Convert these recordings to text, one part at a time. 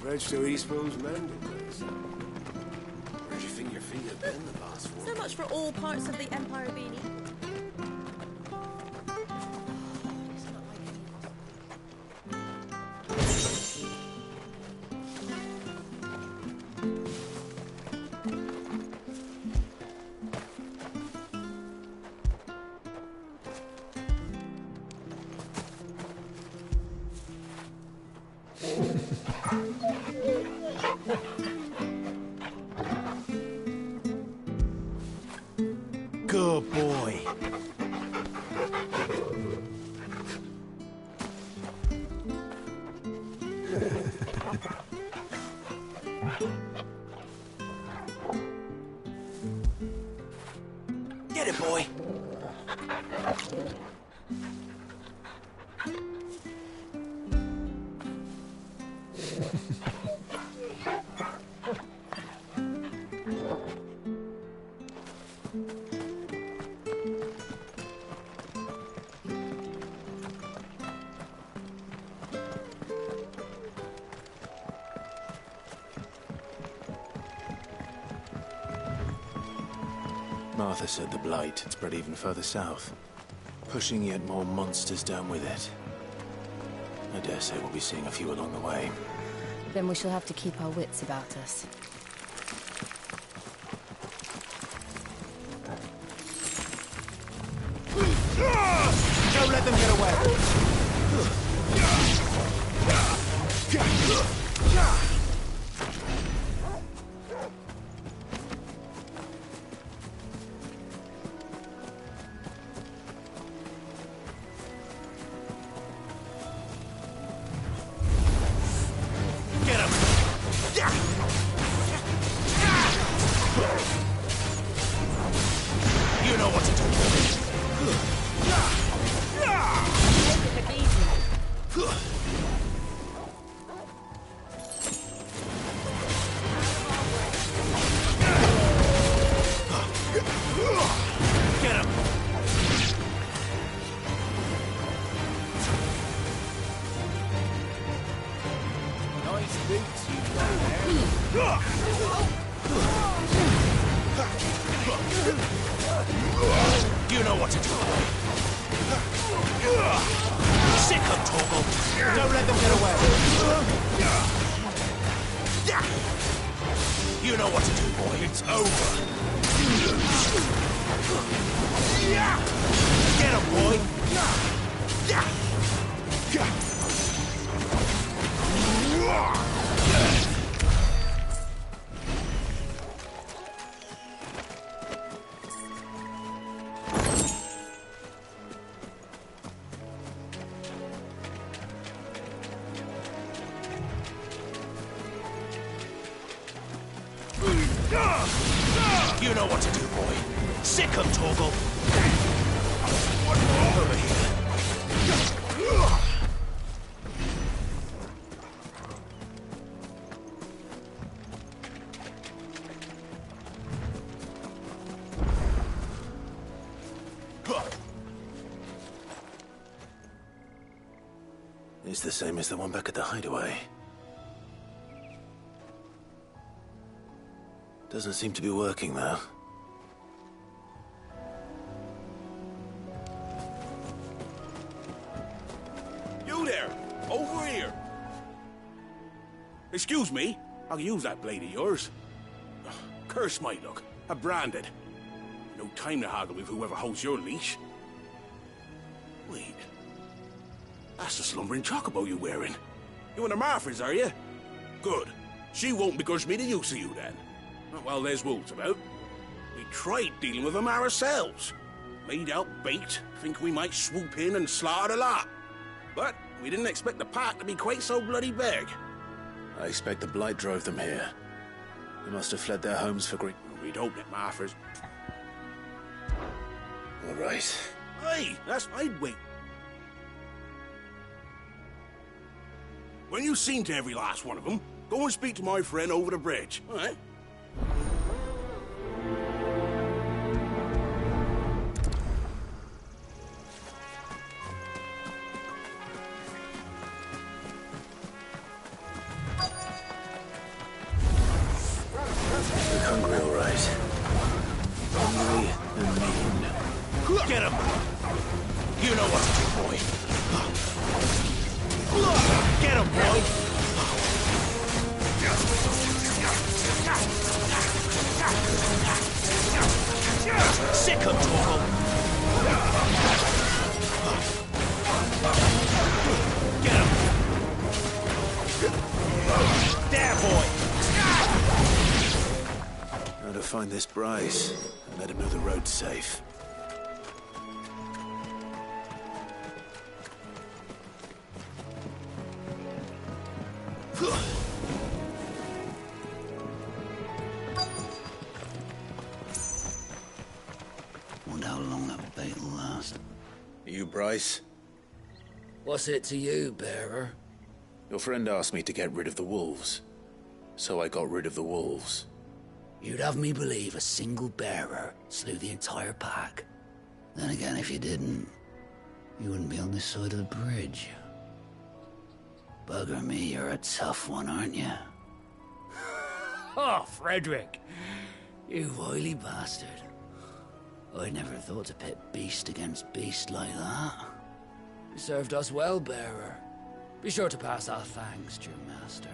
Bridge to Eastbourne's mending place. Where do you think your feet have been the past 4 So much for all parts of the Empire beanie. Good boy. Get it, boy. Martha said the Blight had spread even further south, pushing yet more monsters down with it. I dare say we'll be seeing a few along the way. Then we shall have to keep our wits about us. Don't let them get away! You know what to do. Get him. Nice boots you've got there. You know what to do. Sick of Torgal. Don't let them get away. You know what to do, boy. It's over. Get him, boy. You know what to do, boy. Sick of Torgal. Over here. It's the same as the one back at the hideaway. Doesn't seem to be working, though. You there! Over here! Excuse me, I'll use that blade of yours. Curse my luck. I'm branded. No time to haggle with whoever holds your leash. Wait. That's the slumbering chocobo you're wearing. You and the Marfors, are you? Good. She won't begrudge me the use of you, then. Well, there's wolves about. We tried dealing with them ourselves. Made out bait, think we might swoop in and slaughter the lot. But we didn't expect the pack to be quite so bloody big. I expect the Blight drove them here. They must have fled their homes for great... We'd hope that Marfors... All right. Hey, that's... I'd wait. When you've seen to every last one of them, go and speak to my friend over the bridge, all right? him, boy! Sick him, Torgal! Get him! There, boy! Now to find this Bryce and let him know the road's safe. Wonder how long that bait will last. You, Bryce? What's it to you, bearer? Your friend asked me to get rid of the wolves. So I got rid of the wolves. You'd have me believe a single bearer slew the entire pack. Then again, if you didn't, you wouldn't be on this side of the bridge. Bugger me, you're a tough one, aren't you? Oh, Frederick! You wily bastard. I never thought to pit beast against beast like that. You served us well, bearer. Be sure to pass our thanks to your master.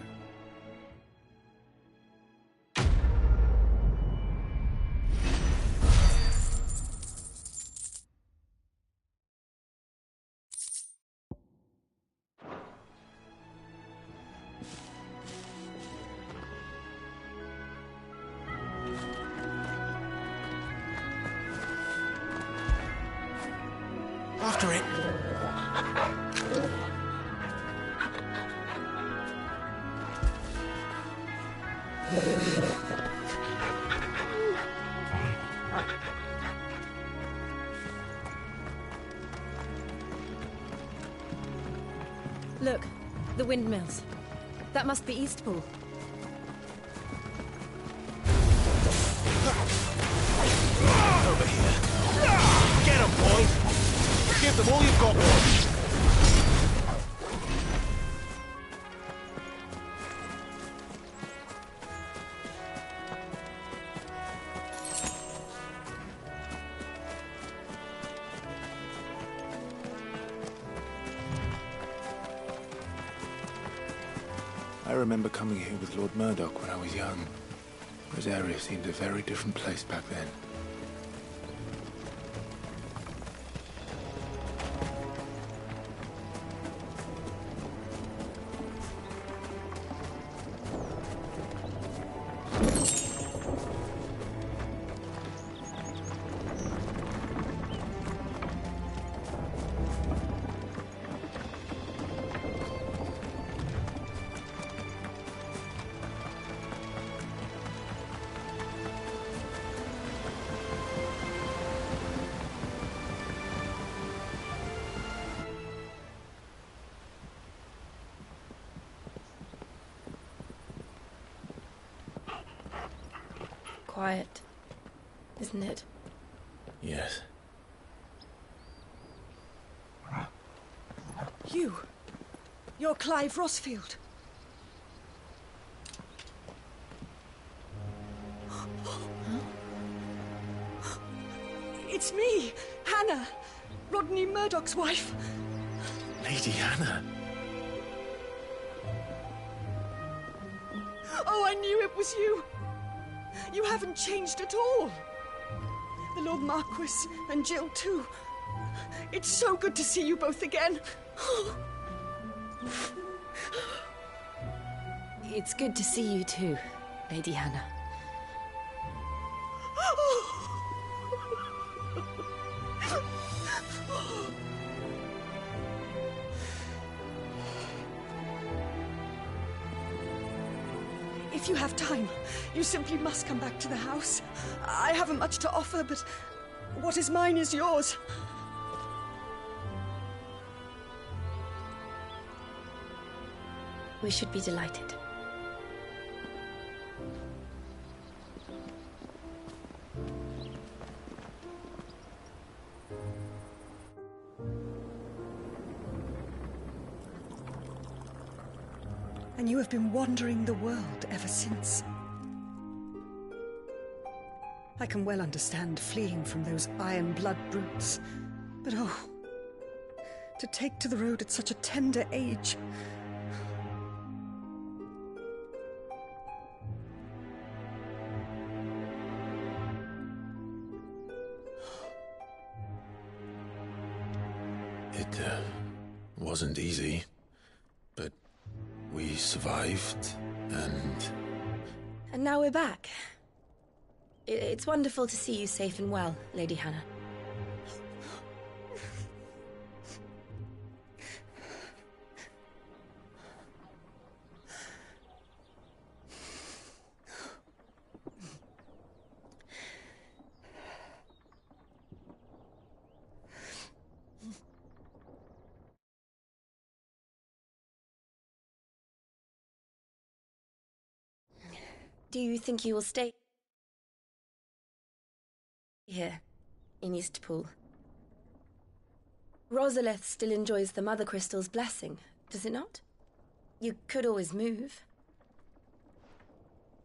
After it. Look, the windmills. That must be Eastpool. Over here. Get him, boy! Give them all you've got, boy! I remember coming here with Lord Murdoch when I was young. This area seemed a very different place back then. Quiet, isn't it? Yes. You're Clive Rossfield. It's me, Hannah, Rodney Murdoch's wife. Lady Hannah. Oh, I knew it was you. You haven't changed at all. The Lord Marquis and Jill too. It's so good to see you both again. It's good to see you too, Lady Hannah. If you have time, you simply must come back to the house. I haven't much to offer, but what is mine is yours. We should be delighted. And you have been wandering the world ever since. I can well understand fleeing from those iron-blood brutes, but oh, to take to the road at such a tender age. wasn't easy, but we survived, and... And now we're back. It's wonderful to see you safe and well, Lady Hannah. Do you think you will stay here, in Eastpool? Rosalith still enjoys the Mother Crystal's blessing, does it not? You could always move.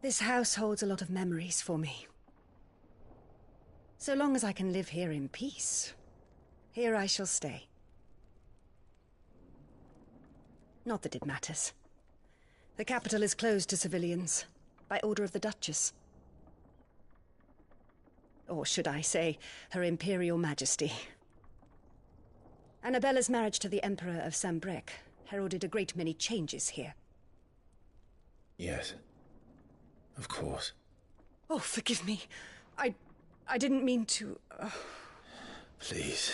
This house holds a lot of memories for me. So long as I can live here in peace, here I shall stay. Not that it matters. The capital is closed to civilians, by order of the Duchess. Or should I say, Her Imperial Majesty. Annabella's marriage to the Emperor of Sambrec heralded a great many changes here. Yes. Of course. Oh, forgive me. I didn't mean to... Please.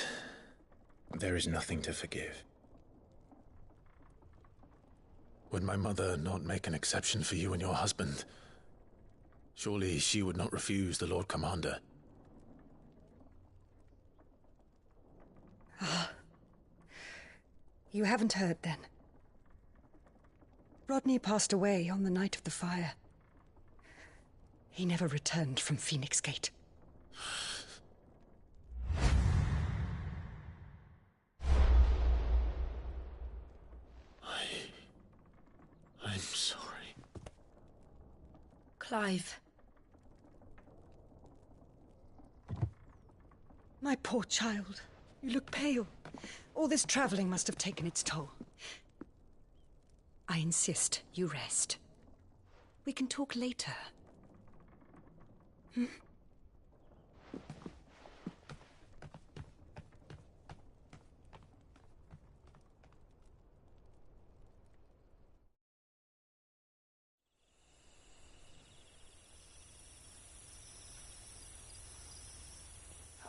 There is nothing to forgive. Would my mother not make an exception for you and your husband? Surely she would not refuse the Lord Commander. You haven't heard, then. Rodney passed away on the night of the fire. He never returned from Phoenix Gate. I'm sorry. Clive. My poor child. You look pale. All this traveling must have taken its toll. I insist you rest. We can talk later.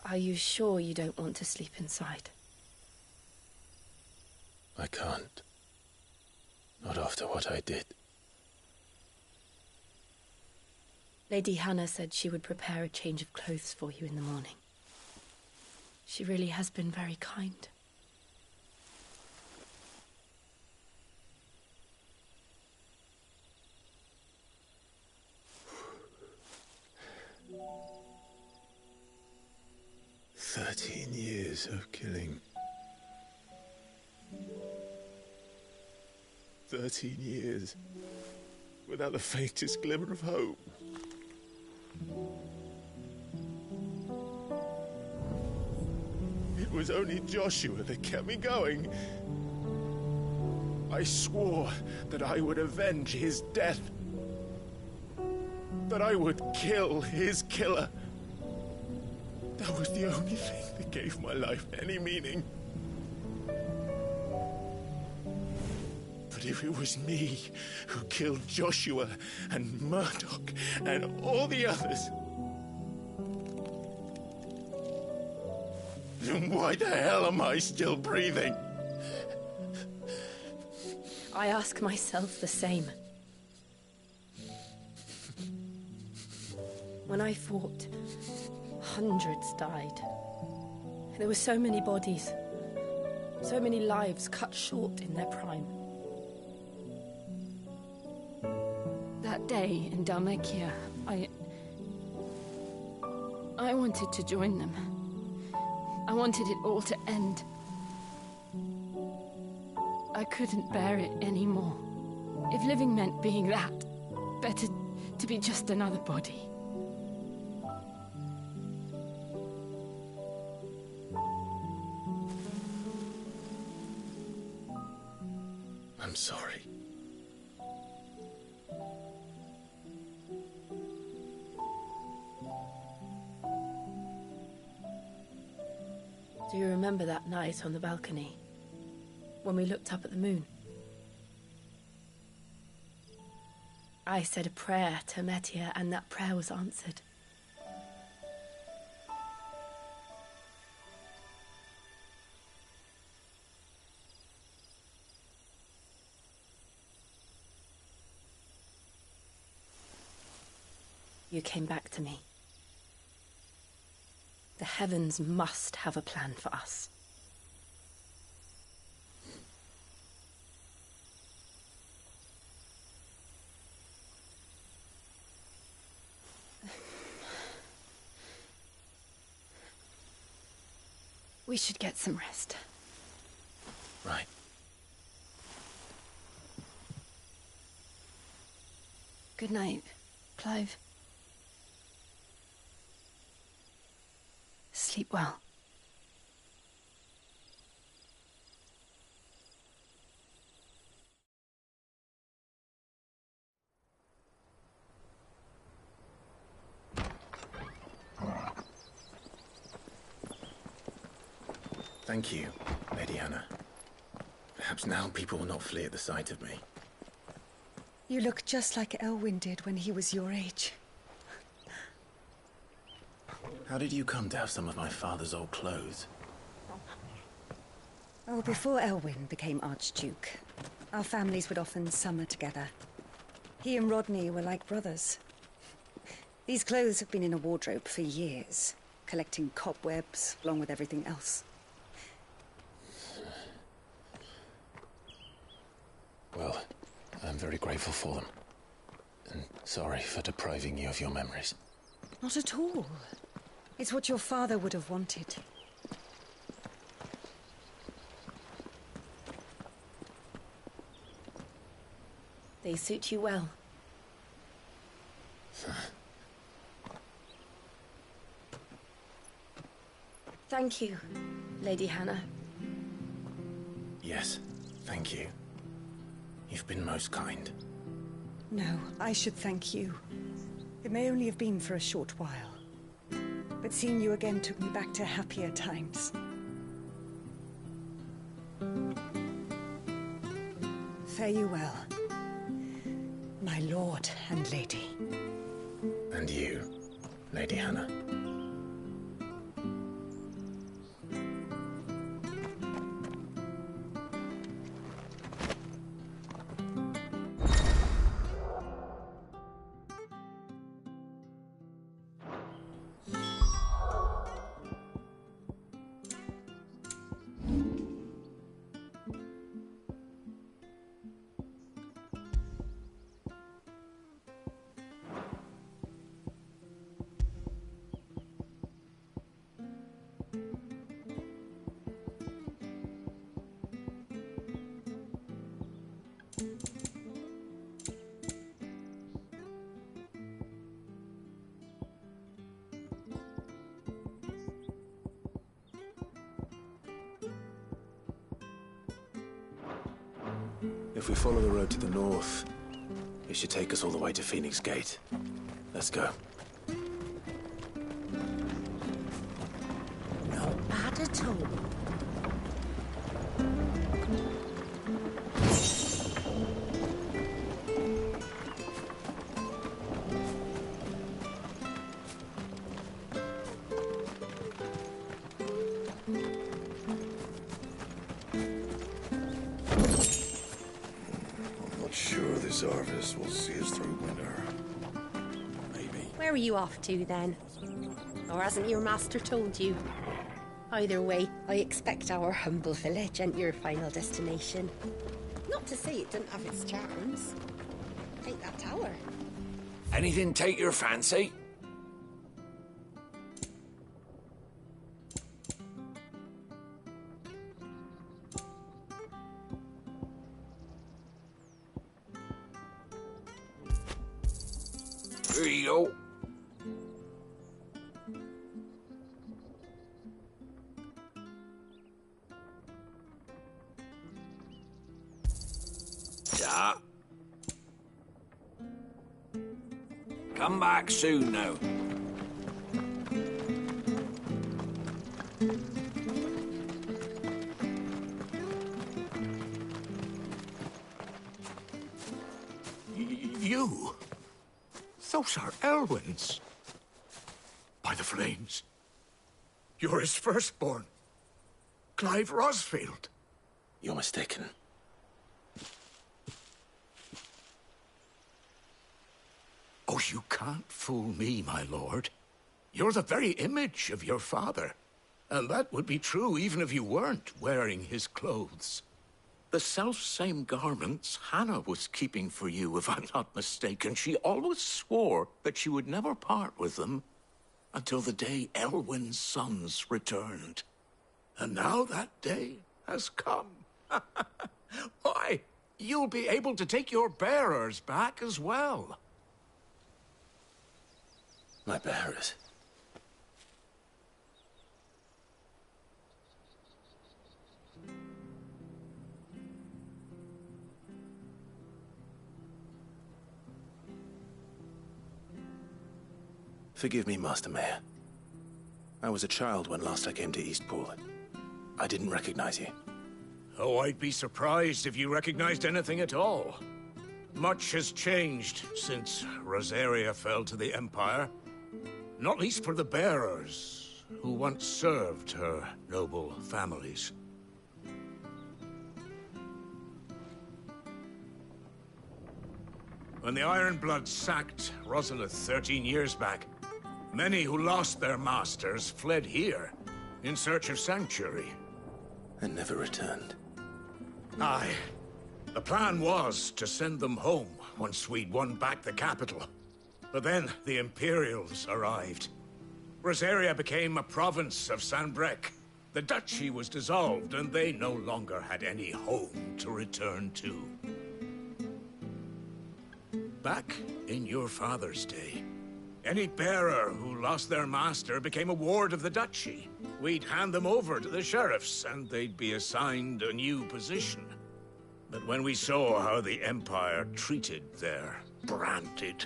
Are you sure you don't want to sleep inside? I can't. Not after what I did. Lady Hannah said she would prepare a change of clothes for you in the morning. She really has been very kind. Years of killing. 13 years without the faintest glimmer of hope. It was only Joshua that kept me going. I swore that I would avenge his death. That I would kill his killer. That was the only thing that gave my life any meaning. But if it was me who killed Joshua and Murdoch and all the others, then why the hell am I still breathing? I ask myself the same. When I fought, hundreds died. There were so many bodies, so many lives cut short in their prime. That day in Dalmekia, I wanted to join them. I wanted it all to end. I couldn't bear it anymore. If living meant being that, better to be just another body. I'm sorry. Do you remember that night on the balcony? when we looked up at the moon. I said a prayer to Metia, and that prayer was answered. You came back to me. The heavens must have a plan for us. We should get some rest. Right. Good night, Clive. Sleep well. Thank you, Lady Hannah. Perhaps now people will not flee at the sight of me. You look just like Elwyn did when he was your age. How did you come to have some of my father's old clothes? Oh, before Elwyn became Archduke, our families would often summer together. He and Rodney were like brothers. These clothes have been in a wardrobe for years, collecting cobwebs along with everything else. Well, I'm very grateful for them. And sorry for depriving you of your memories. Not at all. It's what your father would have wanted. They suit you well. Thank you, Lady Hannah. Yes, thank you. You've been most kind. No, I should thank you. It may only have been for a short while, but seeing you again took me back to happier times. Fare you well, my lord and lady. And you, Lady Hannah. If we follow the road to the north, it should take us all the way to Phoenix Gate. Let's go. Not bad at all. Harvest will see us through winter. Maybe. Where are you off to then? Or hasn't your master told you? Either way, I expect our humble village ain't your final destination. Not to say it didn't have its charms. Take that tower. Anything take your fancy? Here you go. Yeah. Come back soon now. you? Those are Elwyn's. By the flames. You're his firstborn. Clive Rosfield. You're mistaken. Oh, you can't fool me, my lord. You're the very image of your father. And that would be true even if you weren't wearing his clothes. The self-same garments Hannah was keeping for you, if I'm not mistaken. She always swore that she would never part with them until the day Elwyn's sons returned. And now that day has come. Why, you'll be able to take your bearers back as well. My bearers? Forgive me, Master Mayor. I was a child when last I came to Eastpool. I didn't recognize you. Oh, I'd be surprised if you recognized anything at all. Much has changed since Rosaria fell to the Empire. Not least for the bearers, who once served her noble families. When the Ironbloods sacked Rosalith 13 years back, many who lost their masters fled here in search of sanctuary. And never returned. Aye. The plan was to send them home once we'd won back the capital. But then the Imperials arrived. Rosaria became a province of Sanbreque. The duchy was dissolved, and they no longer had any home to return to. Back in your father's day, any bearer who lost their master became a ward of the duchy. We'd hand them over to the sheriffs, and they'd be assigned a new position. But when we saw how the Empire treated their branded,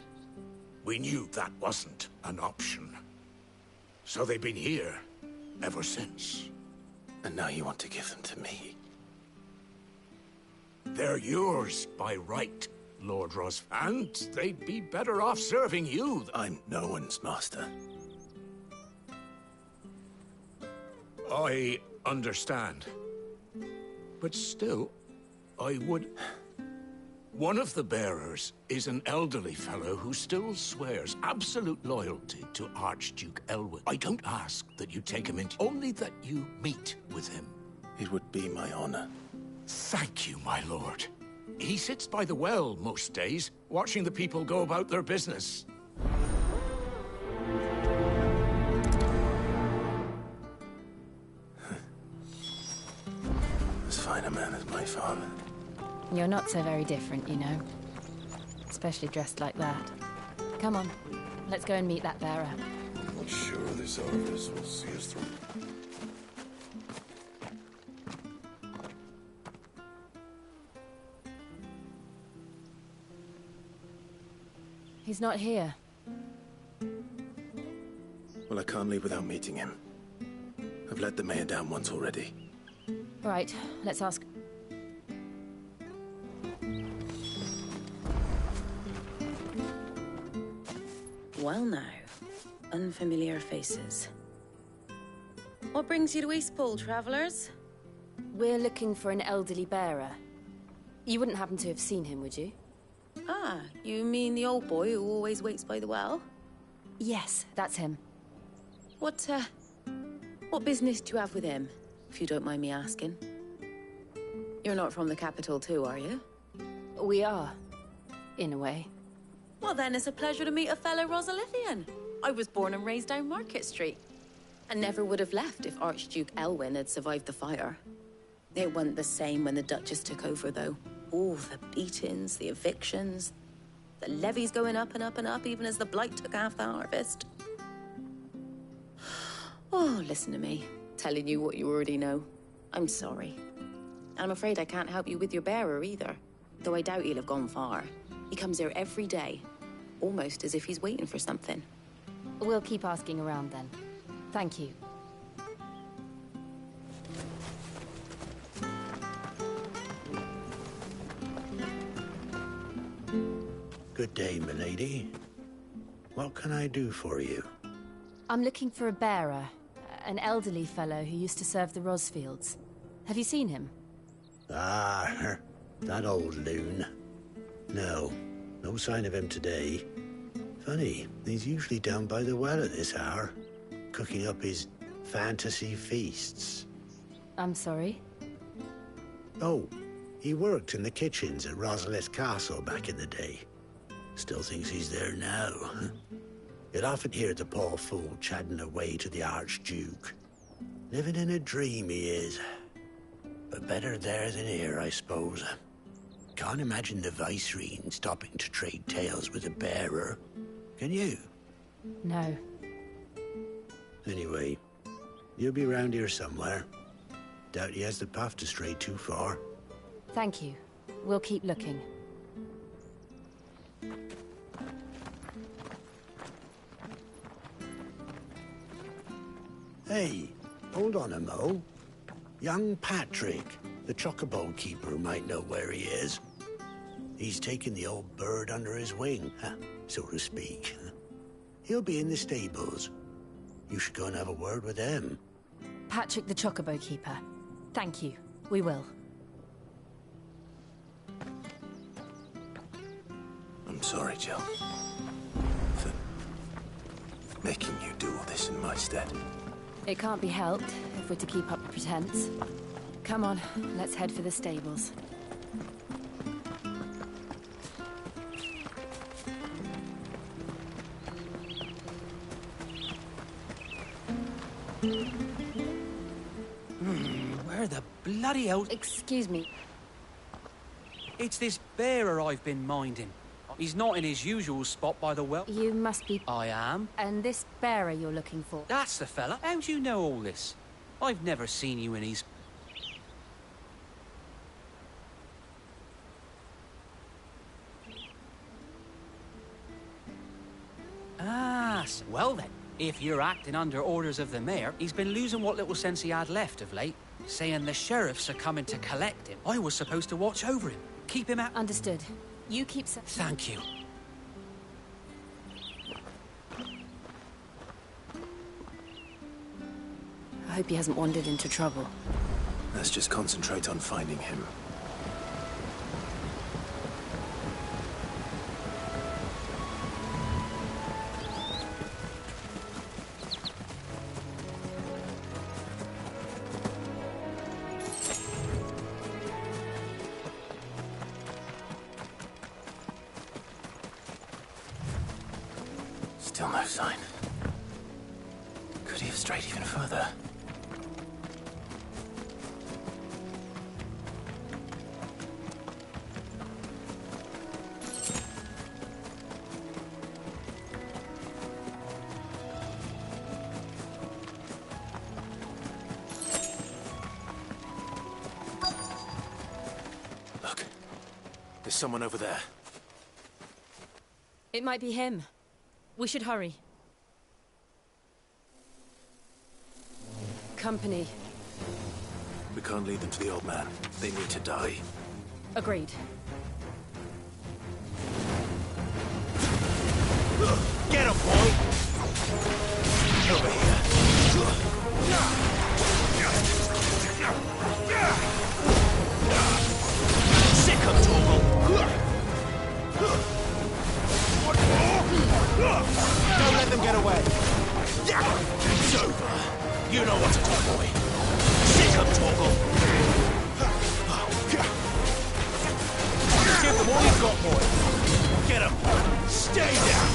we knew that wasn't an option. So they've been here ever since. And now you want to give them to me? They're yours by right, Lord Ros, and they'd be better off serving you. I'm no one's master. I understand. But still, I would... One of the bearers is an elderly fellow who still swears absolute loyalty to Archduke Elwyn. I don't ask that you take him in, only that you meet with him. It would be my honor. Thank you, my lord. He sits by the well most days, watching the people go about their business. As fine a man as my father. You're not so very different, you know. Especially dressed like that. Come on, let's go and meet that bearer. Well, sure, this harvest will see us through. He's not here. Well, I can't leave without meeting him. I've let the mayor down once already. All right, let's ask. Well now, unfamiliar faces. What brings you to Eastpool, travellers? We're looking for an elderly bearer. You wouldn't happen to have seen him, would you? Ah, you mean the old boy who always waits by the well? Yes, that's him. What business do you have with him, if you don't mind me asking? You're not from the capital too, are you? We are, in a way. Well then, it's a pleasure to meet a fellow Rosalithian. I was born and raised down Market Street. And never would have left if Archduke Elwyn had survived the fire. It wasn't the same when the Duchess took over, though. All the beatings, the evictions, the levies going up and up and up, even as the blight took half the harvest. Oh, listen to me, telling you what you already know. I'm sorry. I'm afraid I can't help you with your bearer either, though I doubt he'll have gone far. He comes here every day, almost as if he's waiting for something. We'll keep asking around then. Thank you. Good day, milady. What can I do for you? I'm looking for a bearer, an elderly fellow who used to serve the Rosfields. Have you seen him? Ah, that old loon. No, no sign of him today. Funny, he's usually down by the well at this hour, cooking up his fantasy feasts. I'm sorry? Oh, he worked in the kitchens at Rosalith Castle back in the day. Still thinks he's there now. You'd often hear the poor fool chatting away to the Archduke. Living in a dream he is. But better there than here, I suppose. Can't imagine the Vicereine stopping to trade tales with a bearer. Can you? No. Anyway, you'll be round here somewhere. Doubt he has the path to stray too far. Thank you. We'll keep looking. Hey, hold on a mo. Young Patrick, the chocobo keeper, might know where he is. He's taken the old bird under his wing, so to speak. He'll be in the stables. You should go and have a word with him. Patrick the Chocobo Keeper. Thank you. We will. I'm sorry, Jill. For making you do all this in my stead. It can't be helped if we're to keep up the pretense. Come on, let's head for the stables. Where the bloody hell... Excuse me. It's this bearer I've been minding. He's not in his usual spot by the well. You must be... I am. And this bearer you're looking for? That's the fella. How do you know all this? I've never seen you in his... Ah, well then. If you're acting under orders of the mayor, he's been losing what little sense he had left of late. Saying the sheriffs are coming to collect him. I was supposed to watch over him. Keep him out... Understood. You keep... Thank you. I hope he hasn't wandered into trouble. Let's just concentrate on finding him. Still no sign. Could he have strayed even further? Look. There's someone over there. It might be him. We should hurry. Company. We can't lead them to the old man. They need to die. Agreed. Get him, boy! Over here. Sick of Torgal! Don't let them get away. It's over. You know what to do, boy. Sick of Torgal! Give them all you've got, boy. Get him! Stay down!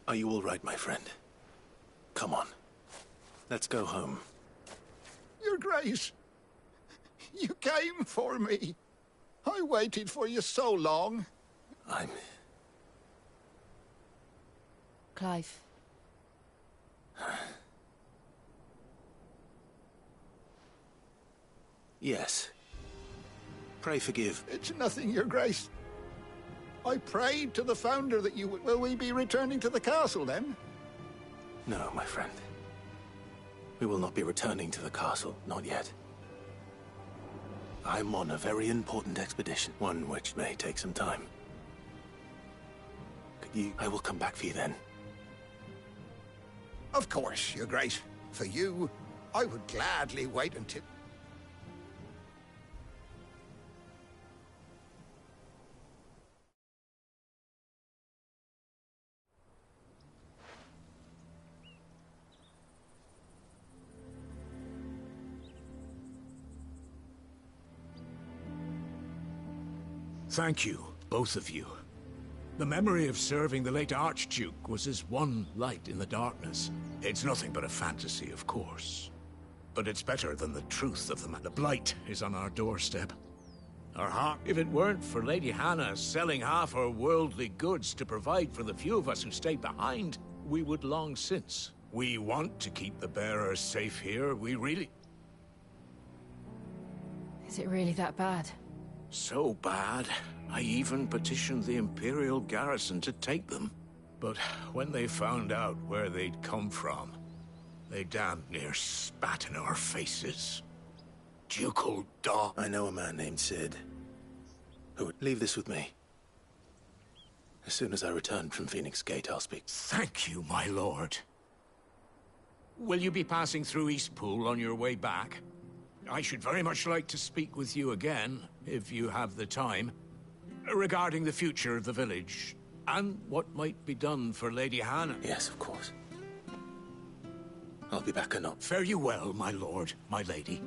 Are you all right, my friend? Come on. Let's go home. Your Grace, you came for me. I waited for you so long. I'm... Clive. Yes. Pray forgive. It's nothing, Your Grace. I prayed to the Founder that you would... Will we be returning to the castle, then? No, my friend. We will not be returning to the castle, not yet. I'm on a very important expedition, one which may take some time. I will come back for you then. Of course, Your Grace. For you, I would gladly wait until... Thank you, both of you. The memory of serving the late Archduke was as one light in the darkness. It's nothing but a fantasy, of course. But it's better than the truth of the matter. The blight is on our doorstep. Our heart. If it weren't for Lady Hannah selling half her worldly goods to provide for the few of us who stayed behind, we would long since. We want to keep the bearers safe here, we really... Is it really that bad? So bad, I even petitioned the Imperial garrison to take them. But when they found out where they'd come from, they damn near spat in our faces. Ducal dog. I know a man named Sid, who would leave this with me. As soon as I return from Phoenix Gate, I'll speak. Thank you, my lord. Will you be passing through Eastpool on your way back? I should very much like to speak with you again, if you have the time, regarding the future of the village, and what might be done for Lady Hannah. Yes, of course. I'll be back anon. Fare you well, my lord, my lady.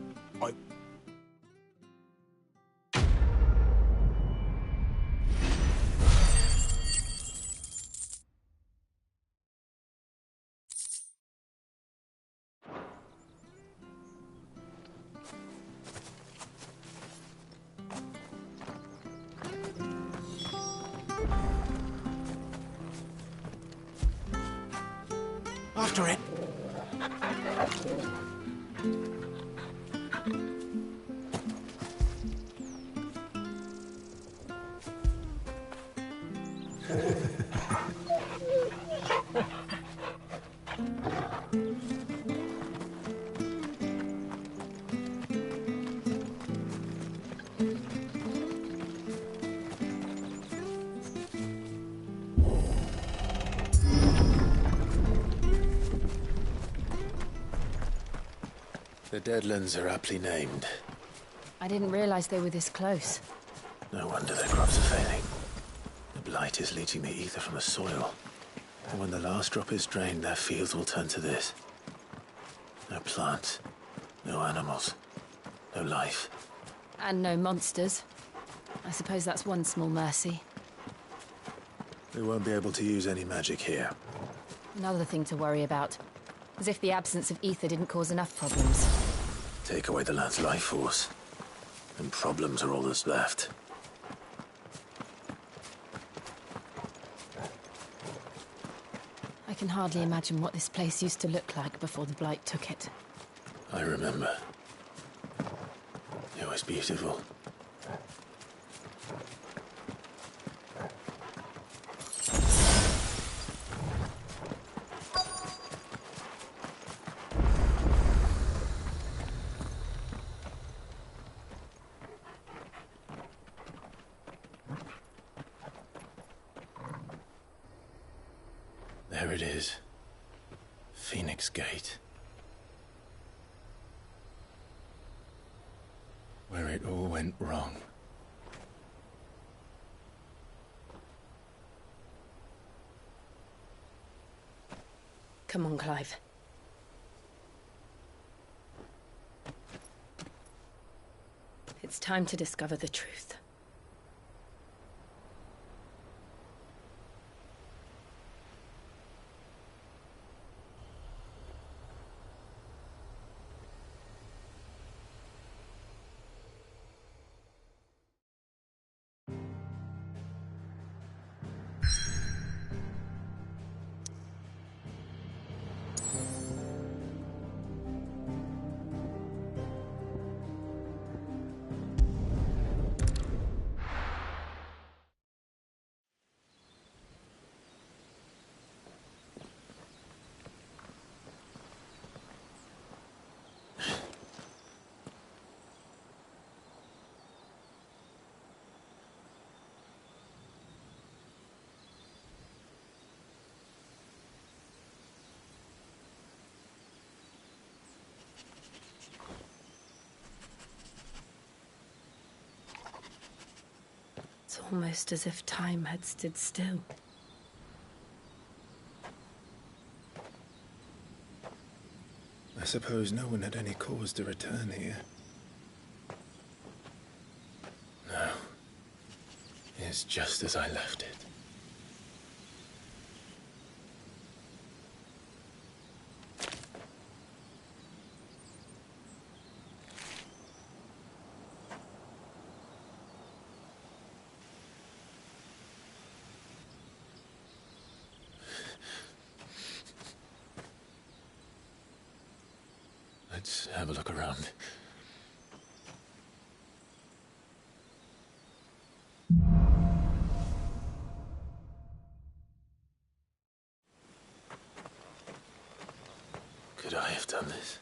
After it. The Deadlands are aptly named. I didn't realize they were this close. No wonder their crops are failing. The blight is leaching the ether from the soil. And when the last drop is drained, their fields will turn to this. No plants, no animals, no life. And no monsters. I suppose that's one small mercy. We won't be able to use any magic here. Another thing to worry about. As if the absence of ether didn't cause enough problems. Take away the land's life force, and problems are all that's left. I can hardly imagine what this place used to look like before the blight took it. I remember. It was beautiful. There it is. Phoenix Gate. Where it all went wrong. Come on, Clive. It's time to discover the truth. almost as if time had stood still. I suppose no one had any cause to return here. No. It's just as I left it. Let's have a look around. Could I have done this?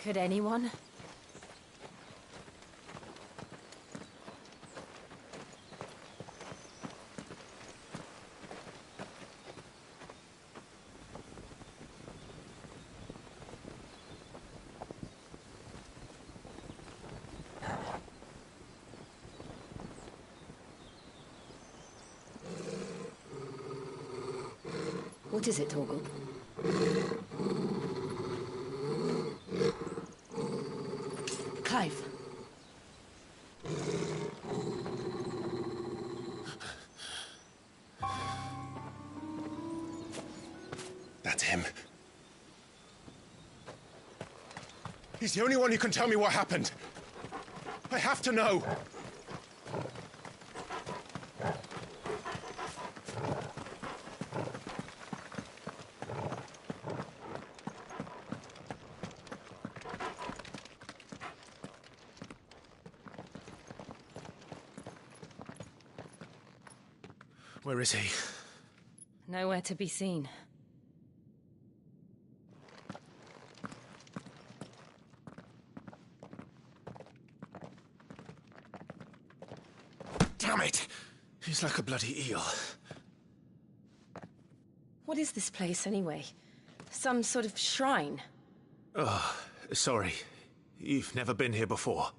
Could anyone? What is it, Torgal? Clive. That's him. He's the only one who can tell me what happened. I have to know. Where is he? Nowhere to be seen. Damn it! He's like a bloody eel. What is this place, anyway? Some sort of shrine? Oh, sorry. You've never been here before.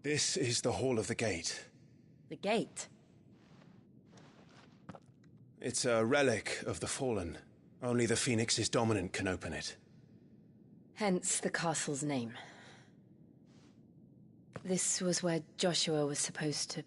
This is the Hall of the Gate. The gate? It's a relic of the Fallen. Only the Phoenix's dominant can open it. Hence the castle's name. This was where Joshua was supposed to...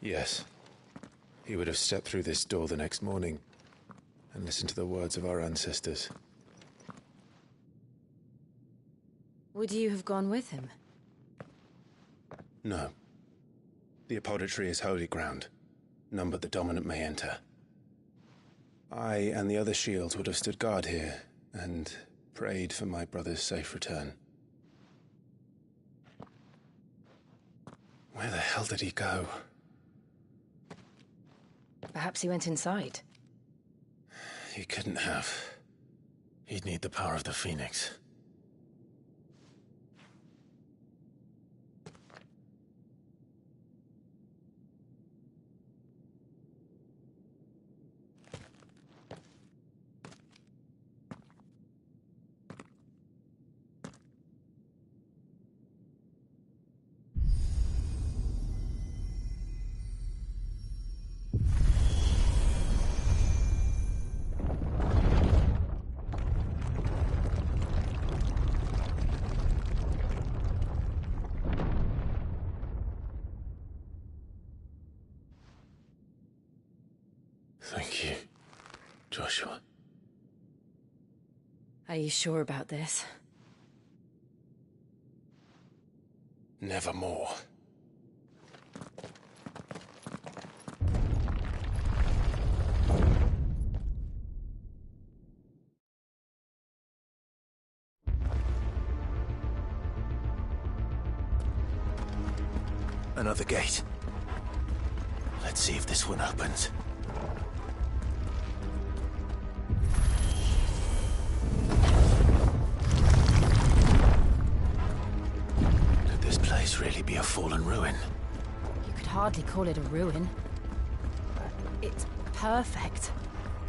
Yes. He would have stepped through this door the next morning and listened to the words of our ancestors. Would you have gone with him? No. The apodatory is holy ground. None but the dominant may enter. I and the other shields would have stood guard here and prayed for my brother's safe return. Where the hell did he go? Perhaps he went inside. He couldn't have. He'd need the power of the Phoenix. Thank you, Joshua. Are you sure about this? Nevermore. Another gate. Let's see if this one opens. Could this place really be a fallen ruin? You could hardly call it a ruin. It's perfect.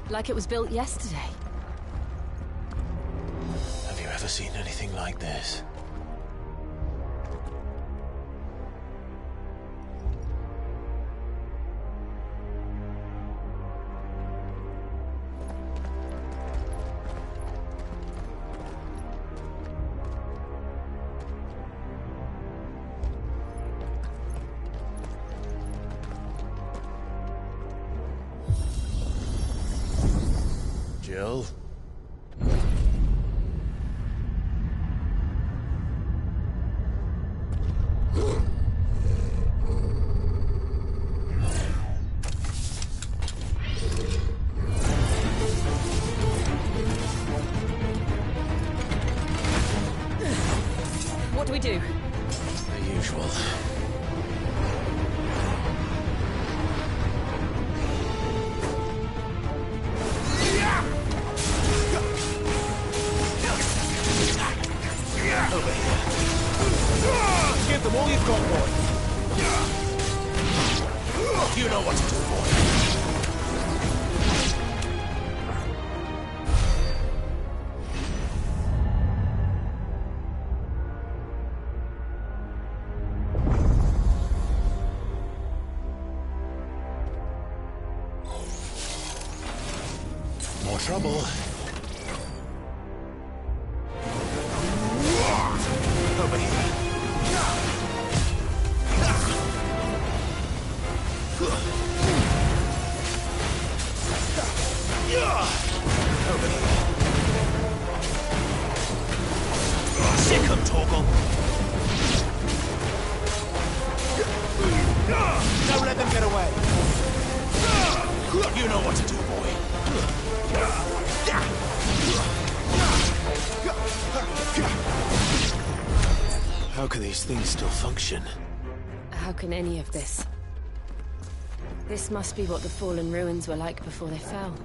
Like it was built yesterday. Have you ever seen anything like this? Jill? What do we do? The usual. Over here. Give them all you've got, boy. You know what to do, boy. More trouble. Over here. Over here. Sick 'em, Torgal. Don't let them get away. You know what to do, boy. How can these things still function? How can any of this? This must be what the fallen ruins were like before they fell.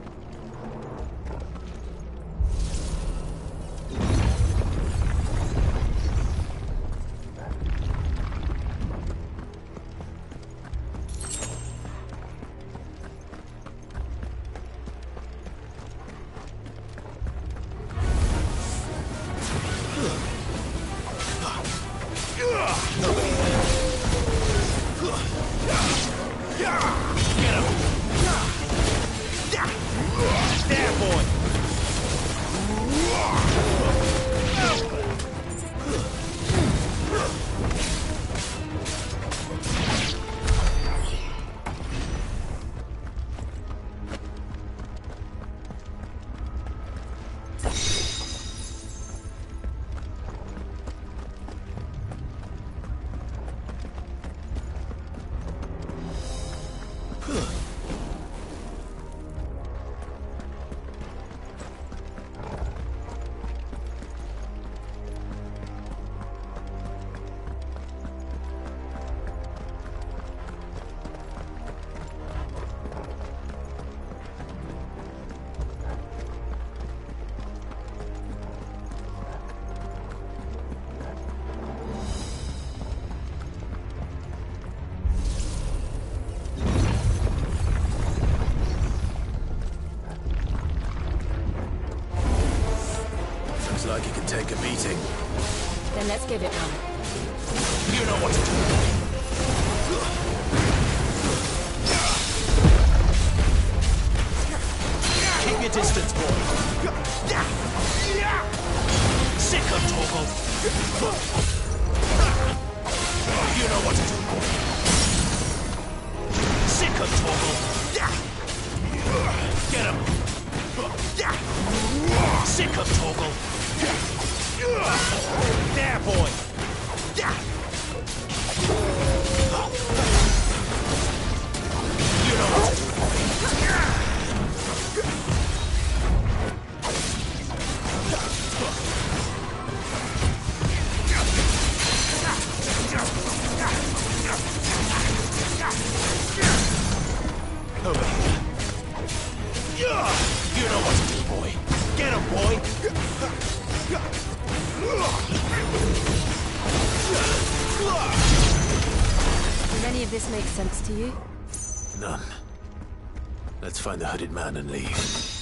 of this make sense to you? None. Let's find the hooded man and leave.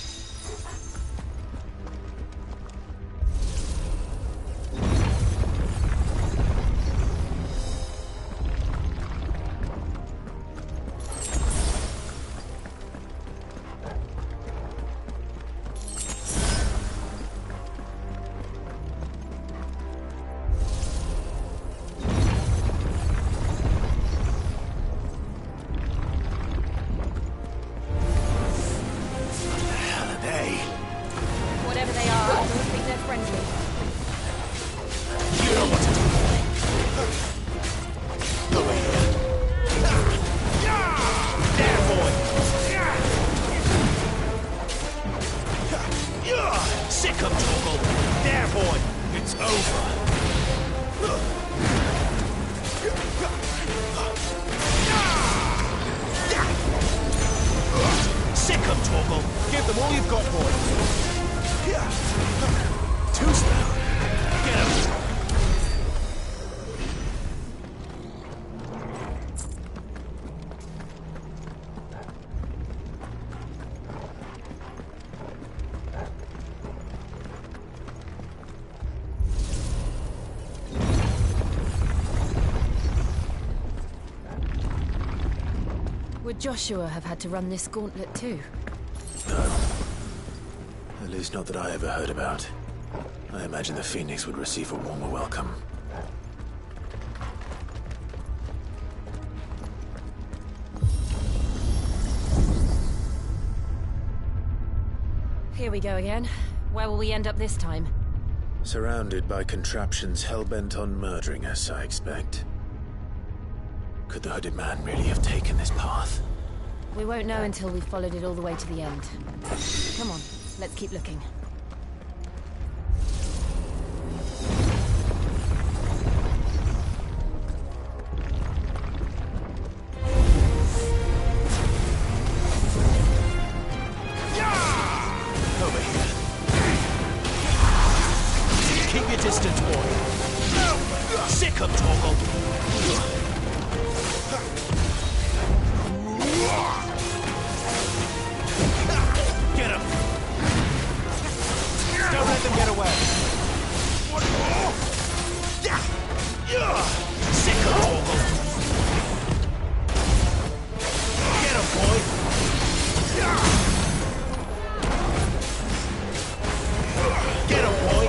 Whatever they are, I don't think they're friendly. You know what to do. Over here. There, boy. Sick of Toggle. There, boy. It's over. Sick of Toggle. Give them all you've got, boy. Too slow. Get him. Would Joshua have had to run this gauntlet too? No. At least not that I ever heard about. I imagine the Phoenix would receive a warmer welcome. Here we go again. Where will we end up this time? Surrounded by contraptions hell-bent on murdering us, I expect. Could the hooded man really have taken this path? We won't know until we've followed it all the way to the end. Come on, let's keep looking. Over here. Keep your distance, boy. Sick of Toggle. Get him! Don't let them get away! Sick of Toggle! Get him, boy! Get him, boy!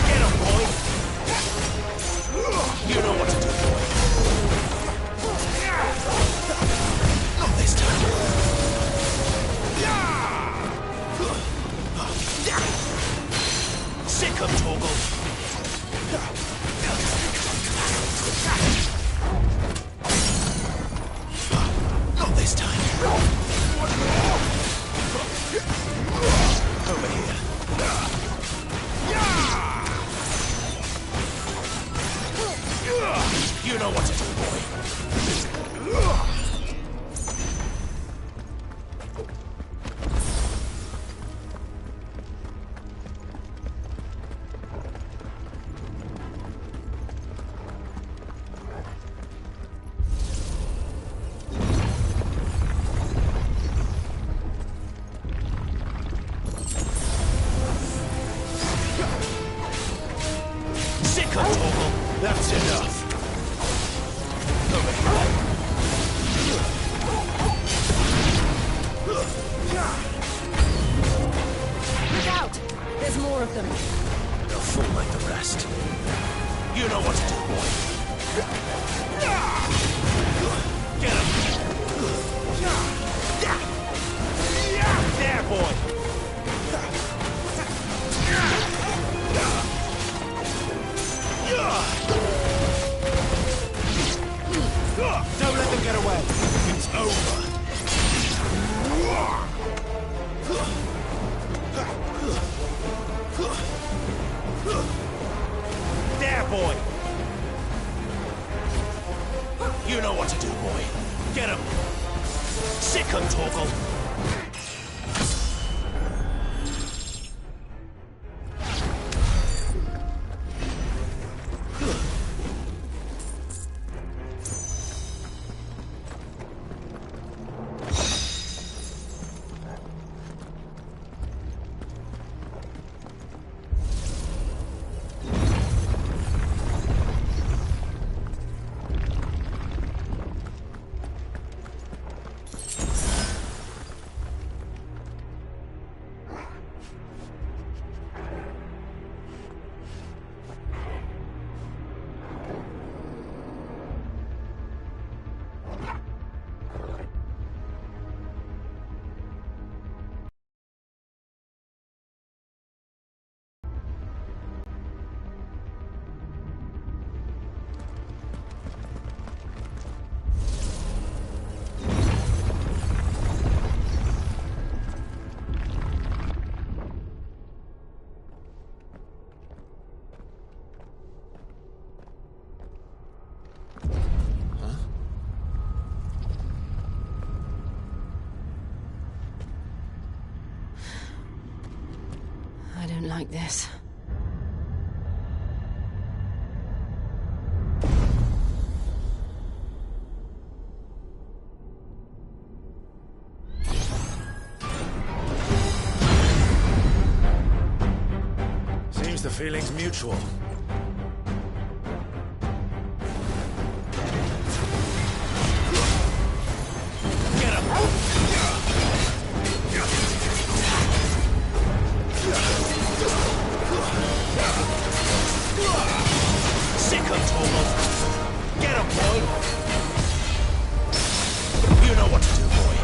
Get him, boy! You know what to do, boy. Not this time. Sick of Toggle. Not this time. Over here. You know what to do, boy. Sick of Toggle. That's enough. Over here. Look out! There's more of them. They'll fall like the rest. You know what to do, boy. Get him. There, boy. Don't let them get away. It's over. There, boy. You know what to do, boy. Get him. Sick of Toggle. like this. Seems the feeling's mutual. Get him! Sick of Tomo! Get him, boy! You know what to do, boy.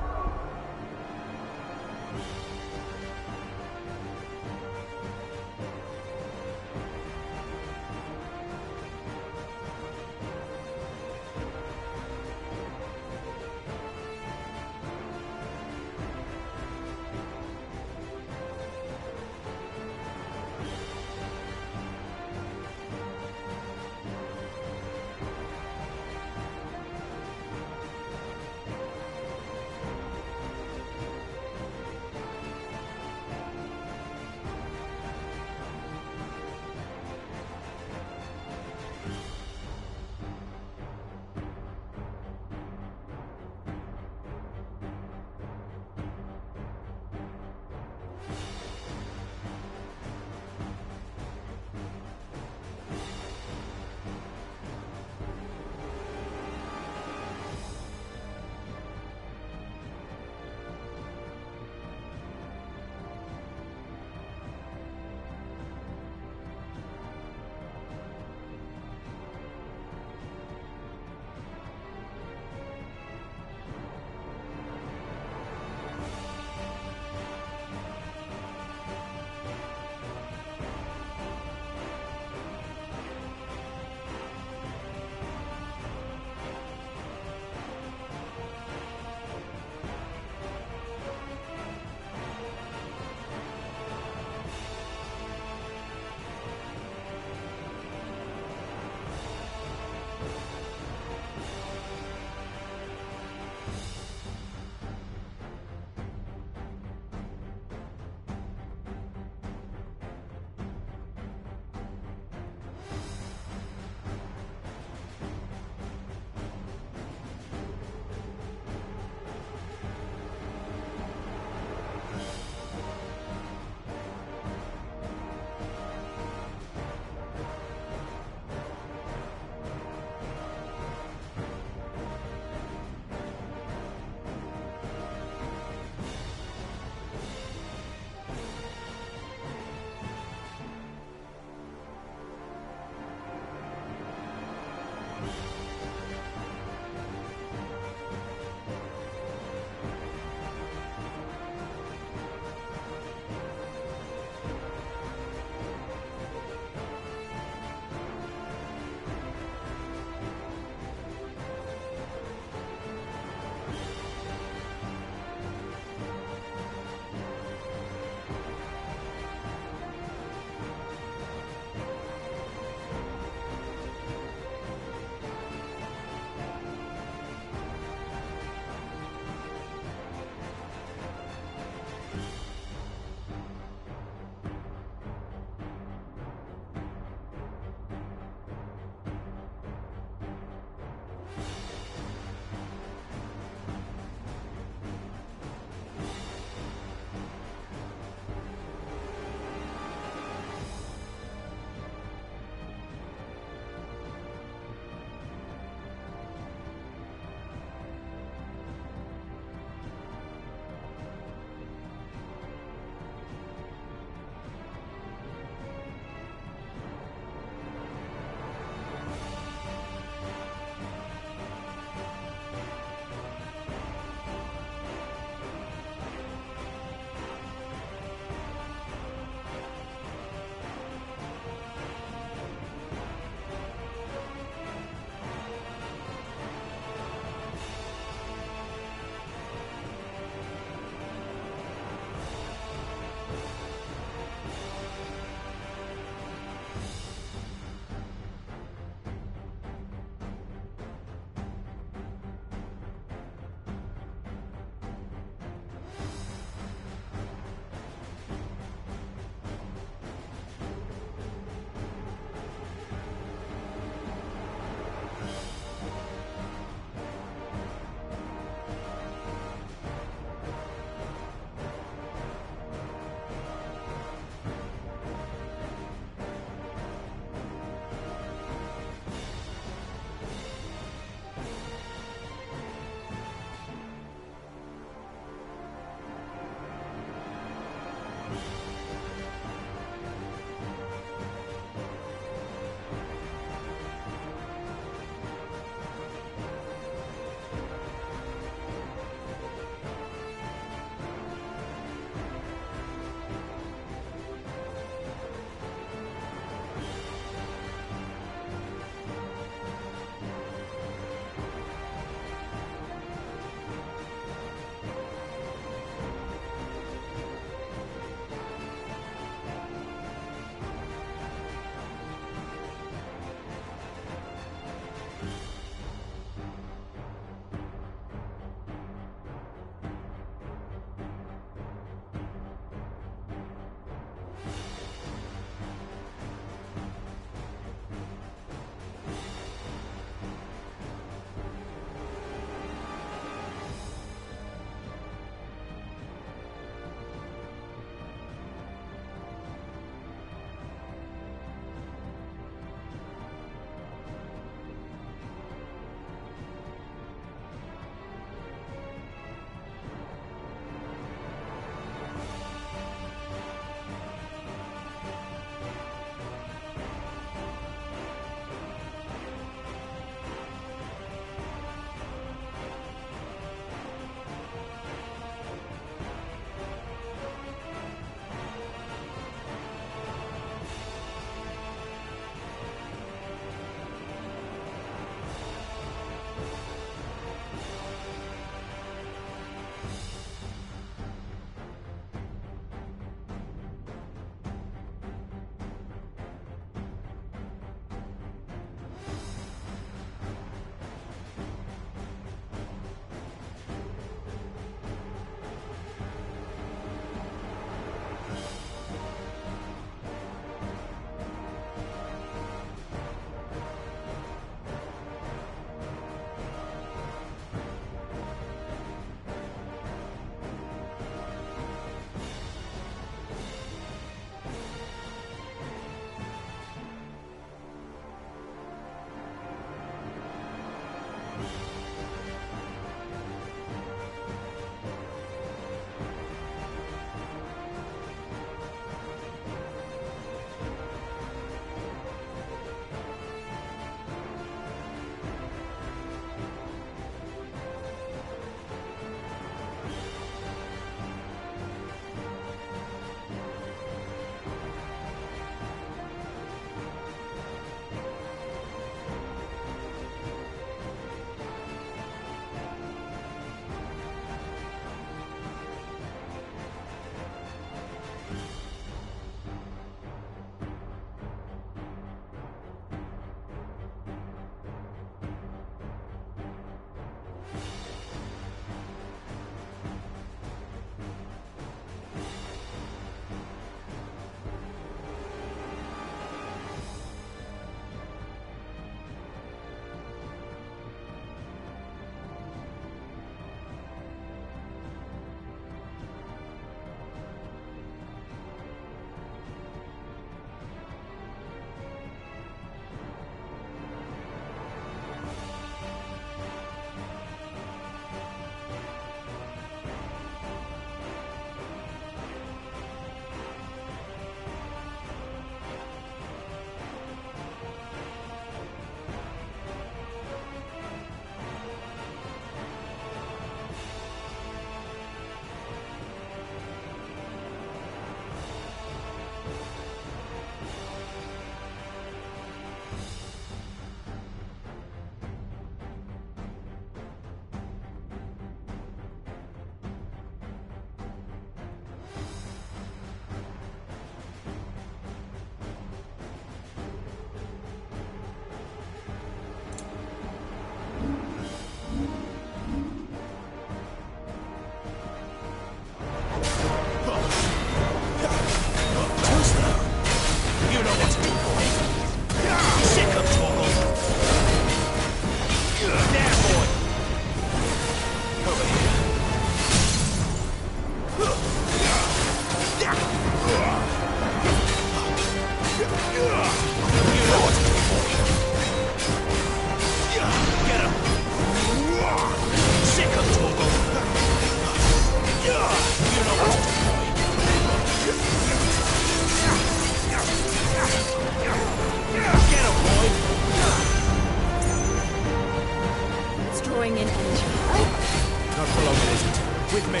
With me.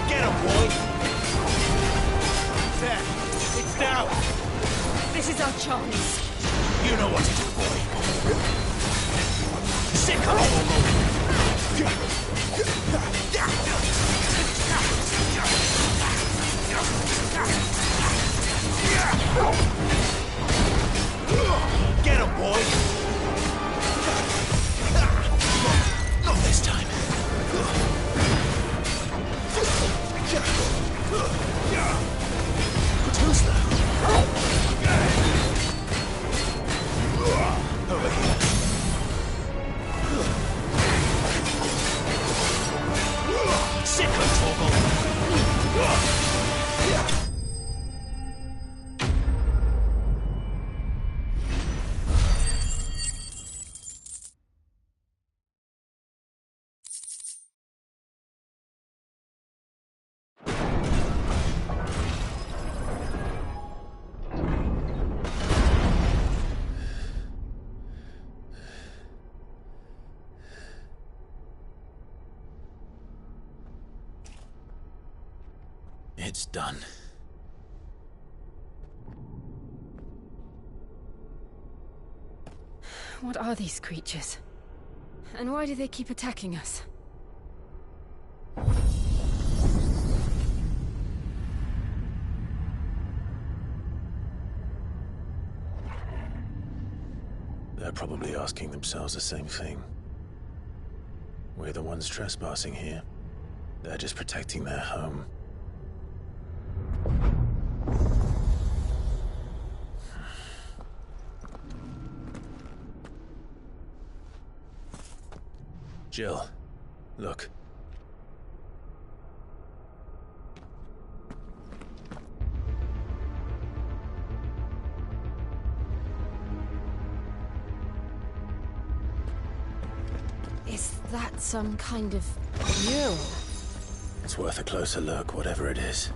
Get him, boy! There. It's down. This is our chance. You know what to do, boy. Sick of Get him, boy! Not this time. Too slow. Over here. Sick of trouble. It's done. What are these creatures? And why do they keep attacking us? They're probably asking themselves the same thing. We're the ones trespassing here. They're just protecting their home. Jill, look. Is that some kind of mural? It's worth a closer look, whatever it is.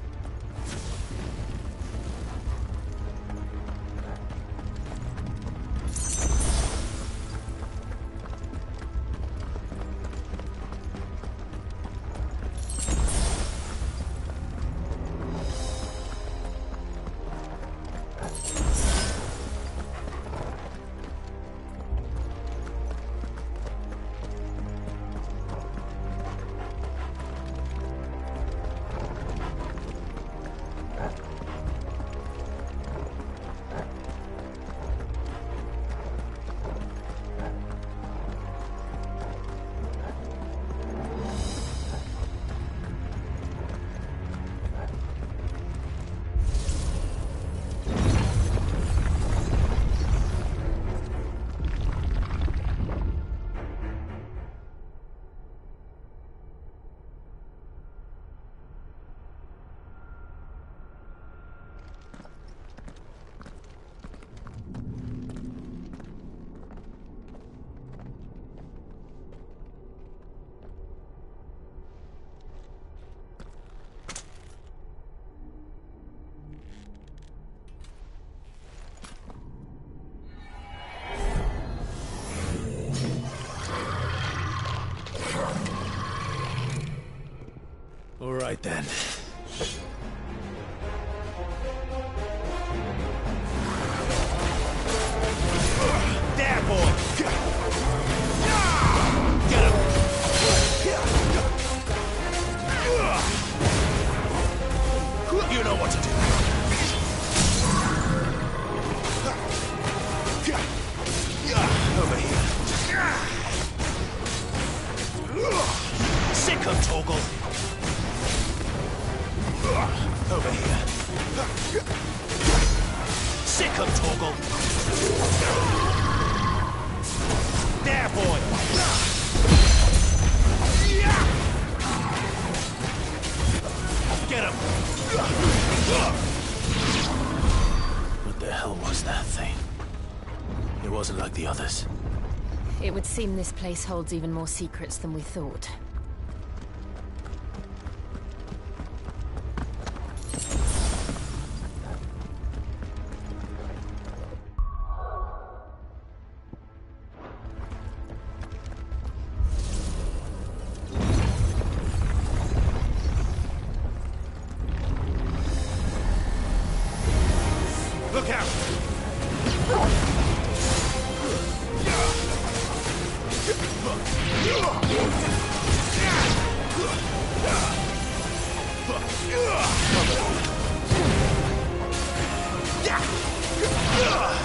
All right then. There, boy! Get him! You know what to do. Over here. Sick of Toggle. Over here. Sick of Toggle. There, boy. Get him. What the hell was that thing? It wasn't like the others. It would seem this place holds even more secrets than we thought. Look out!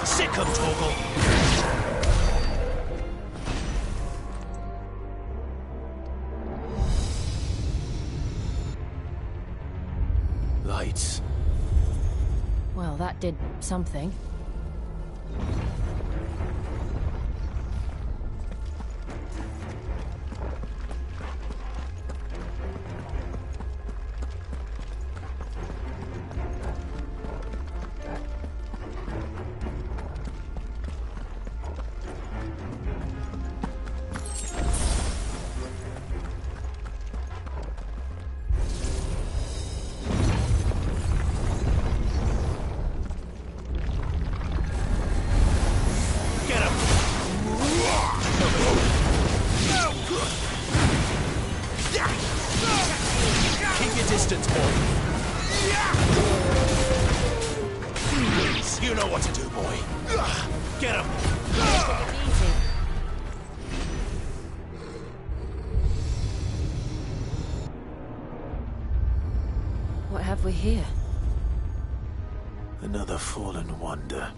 Sick of Torgal! Lights. Well, that did something. Keep your distance, boy. You know what to do, boy. Get him. What have we here? Another fallen wonder.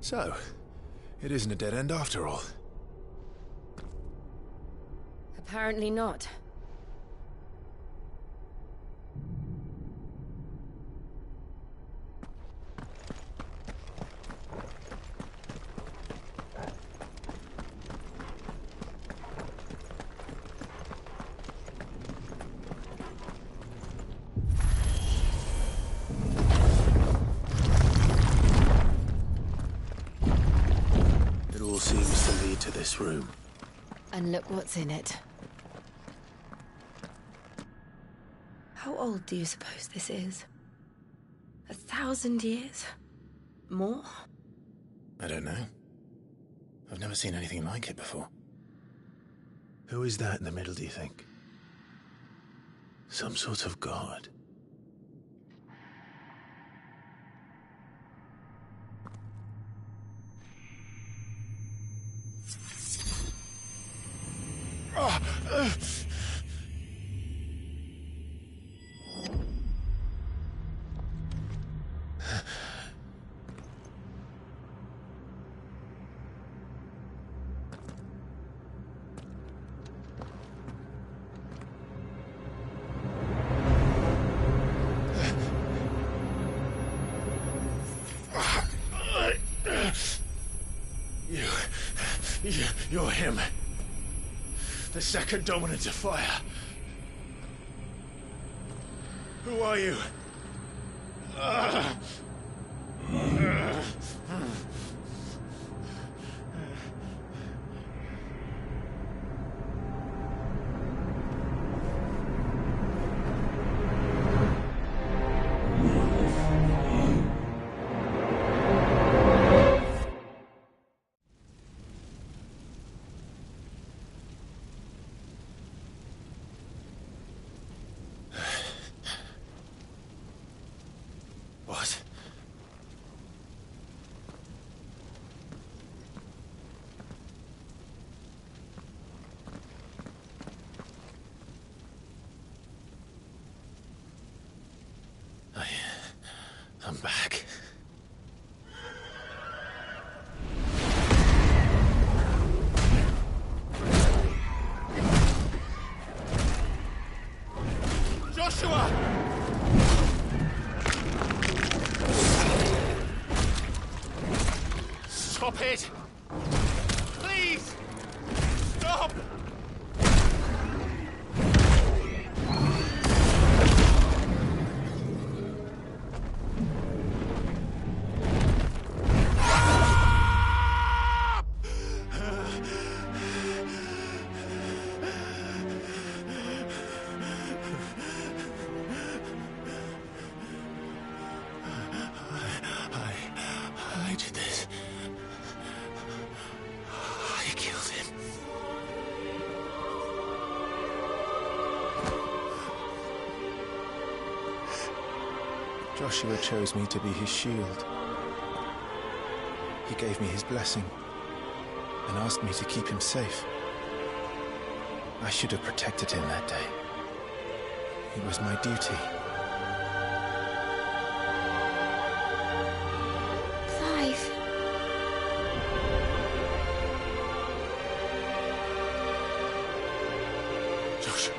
So, it isn't a dead end after all. Apparently not. It all seems to lead to this room. And look what's in it. How old do you suppose this is? 1,000 years? More? I don't know. I've never seen anything like it before. Who is that in the middle, do you think? Some sort of god? You're him. The second dominant of fire. Who are you? What? I'm back. Joshua! Stop it! Please! Stop! I did this. I killed him. Joshua chose me to be his shield. He gave me his blessing and asked me to keep him safe. I should have protected him that day. It was my duty. Clive. Joshua.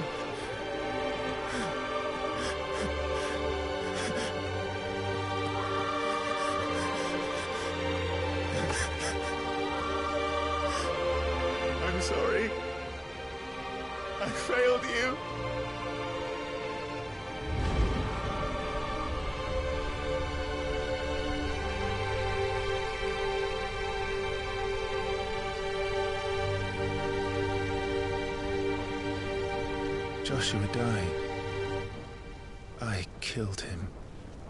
I'm sorry. I failed you. Joshua died. I killed him.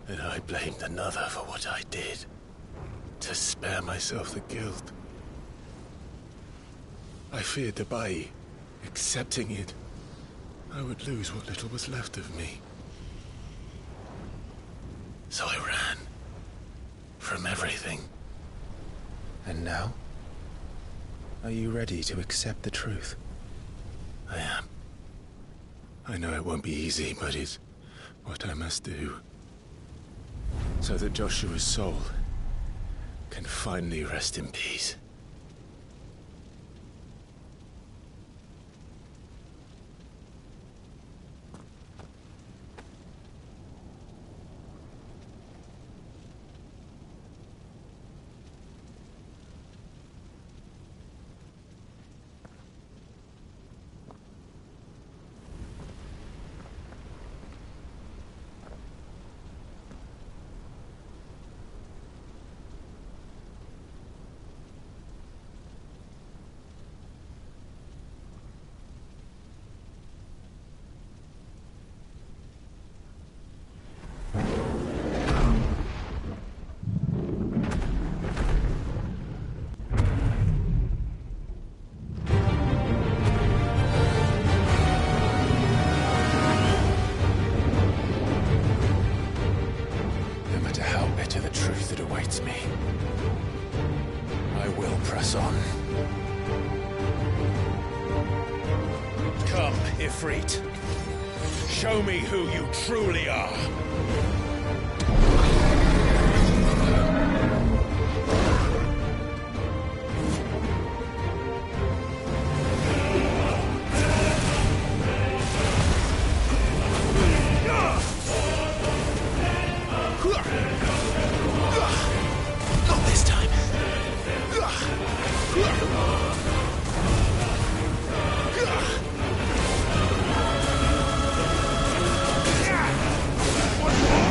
And I blamed another for what I did. To spare myself the guilt. I feared that by accepting it, I would lose what little was left of me. So I ran. From everything. And now? Are you ready to accept the truth? I am. I know it won't be easy, but it's what I must do. So that Joshua's soul can finally rest in peace. Me. I will press on. Come, Ifrit. Show me who you truly are. What?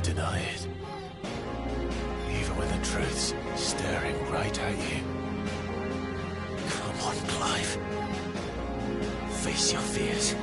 deny it. Even when the truth's staring right at you. Come on, Clive. Face your fears.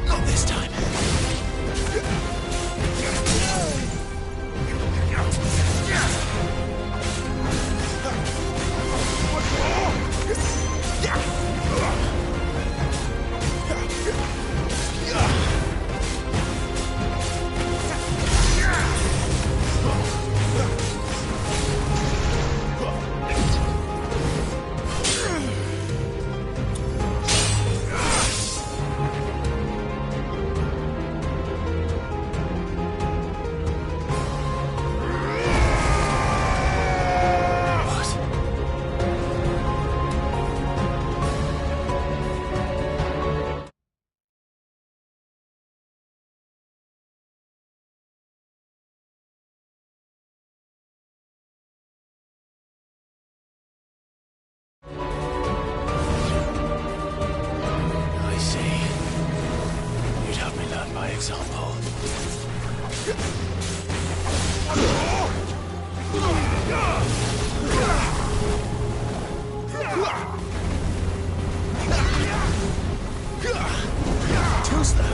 Not this time. I see. You'd have me learn by example. Too slow.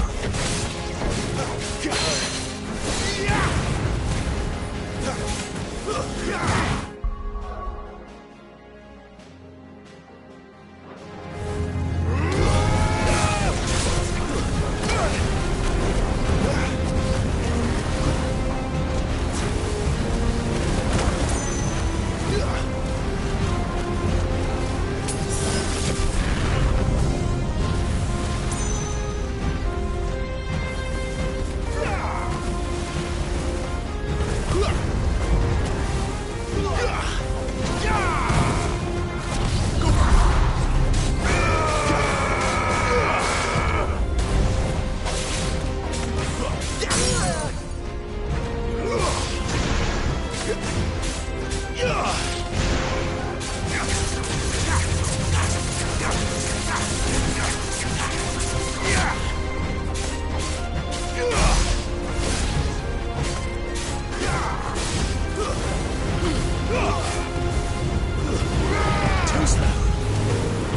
Too slow.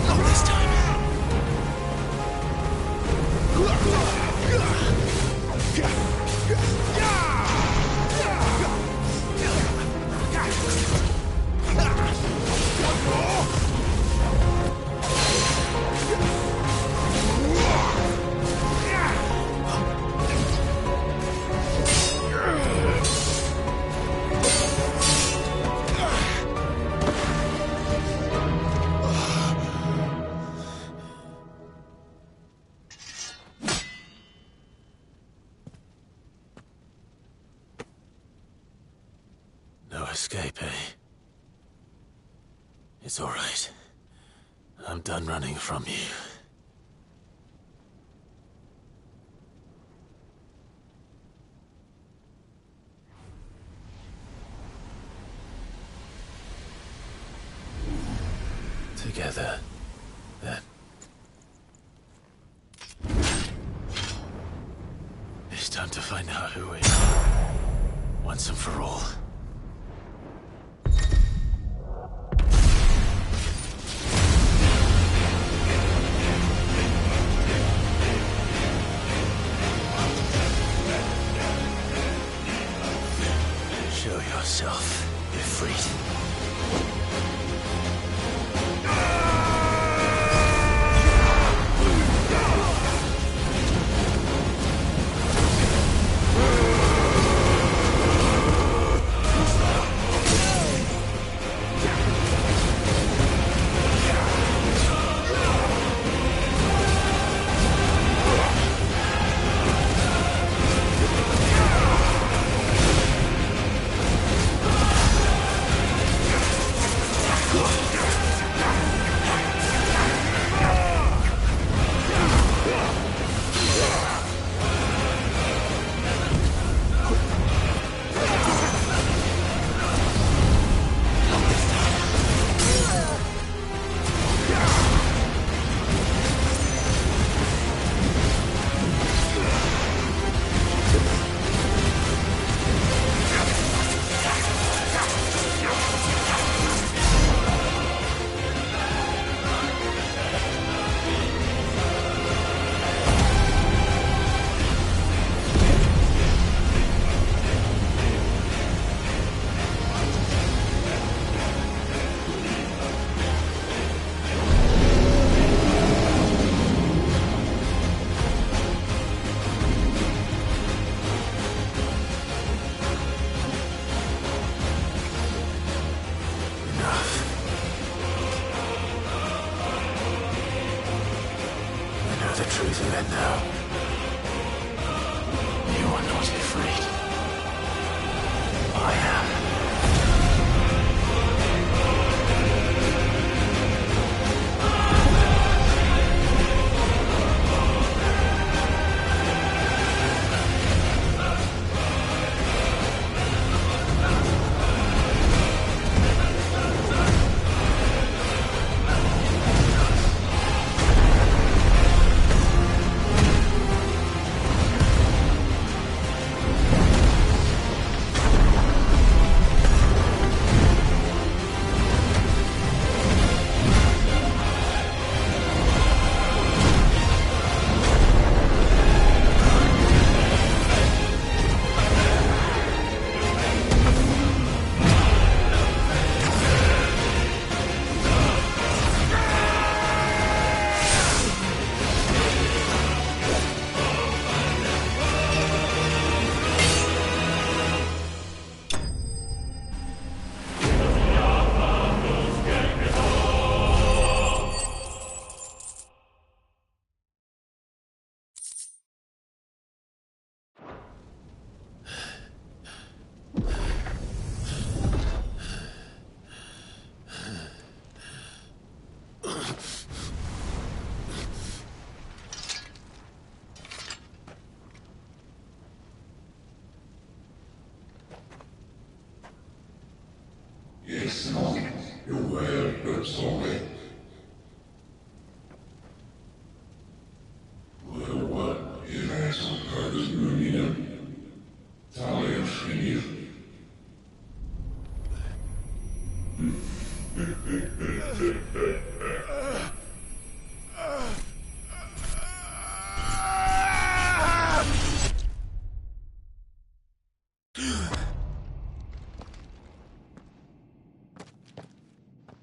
Not this time. No escape, eh? It's all right. I'm done running from you. Together, then. It's time to find out who we are, once and for all. Show yourself, Ifrit.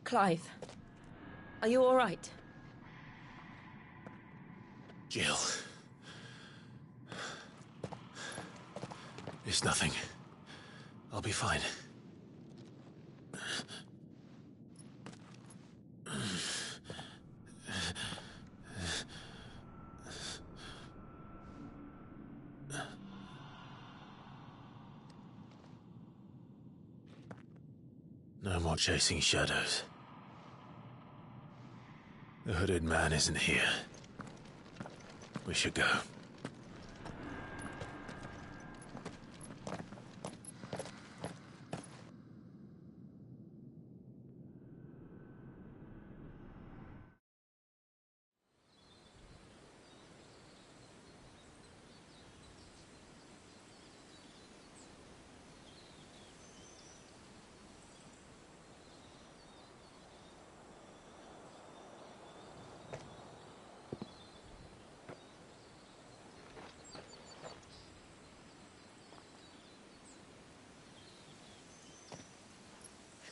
Clive, are you all right? Jill. It's nothing. I'll be fine. No more chasing shadows. The hooded man isn't here. We should go.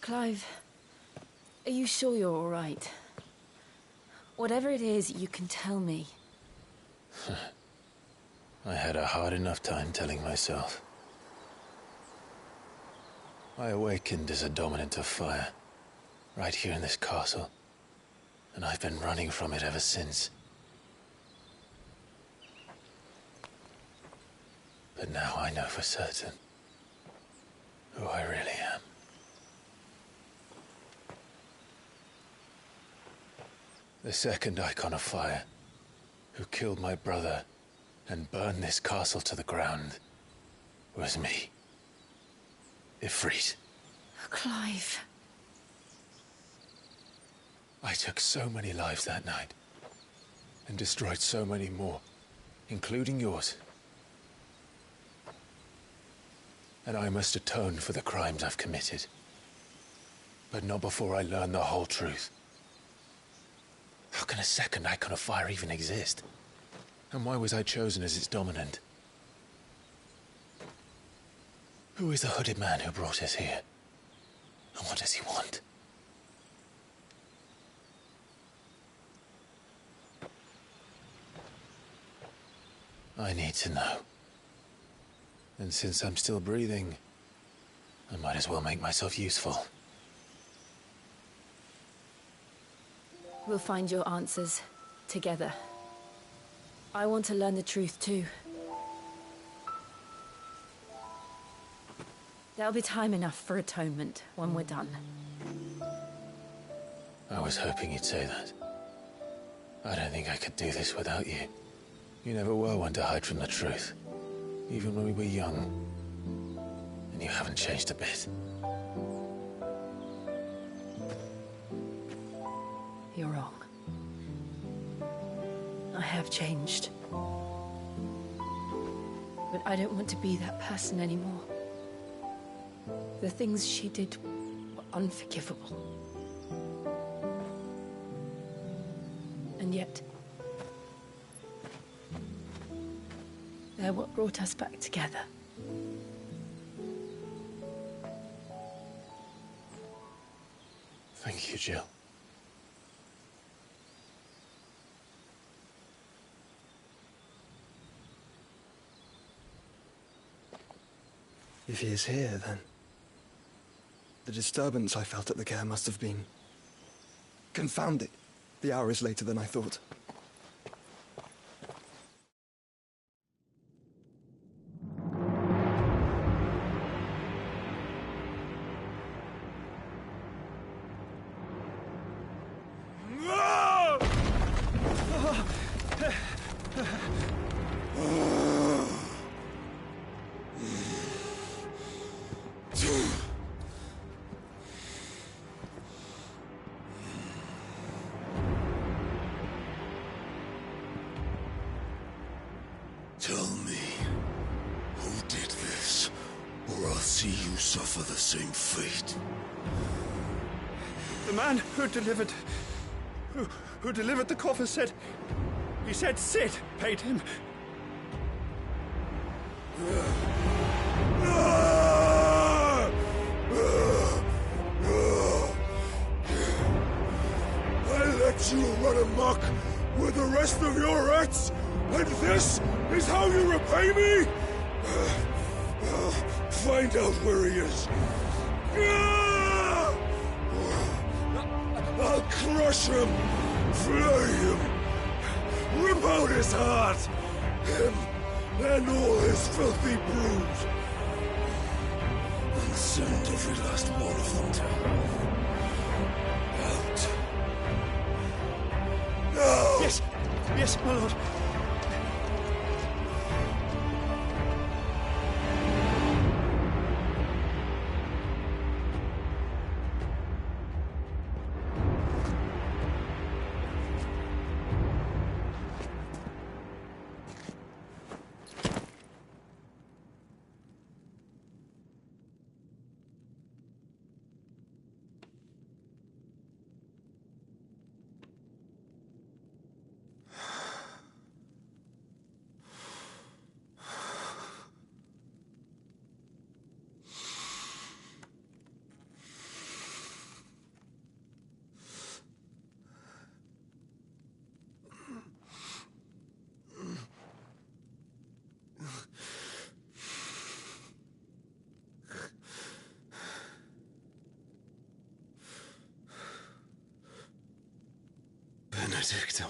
Clive, are you sure you're all right? Whatever it is, you can tell me. I had a hard enough time telling myself. I awakened as a dominant of fire, right here in this castle, and I've been running from it ever since. But now I know for certain who I really am. The second icon of fire, who killed my brother and burned this castle to the ground, was me. Ifrit. Clive. I took so many lives that night, and destroyed so many more, including yours. And I must atone for the crimes I've committed. But not before I learn the whole truth. How can a second icon of fire even exist? And why was I chosen as its dominant? Who is the hooded man who brought us here? And what does he want? I need to know. And since I'm still breathing, I might as well make myself useful. We'll find your answers together. I want to learn the truth too. There'll be time enough for atonement when we're done. I was hoping you'd say that. I don't think I could do this without you. You never were one to hide from the truth, even when we were young. And you haven't changed a bit. You're wrong. I have changed. But I don't want to be that person anymore. The things she did were unforgivable. And yet, they're what brought us back together. Thank you, Jill. If he is here, then the disturbance I felt at the care must have been confounded. The hour is later than I thought. suffer the same fate. The man who delivered the coffer said... He said Sid paid him. I let you run amok with the rest of your rats, and this is how you repay me? Find out where he is. I'll crush him, flay him, rip out his heart, him and all his filthy brood, and send every last one of them to out. Now! Yes, yes, my lord. Benedicta.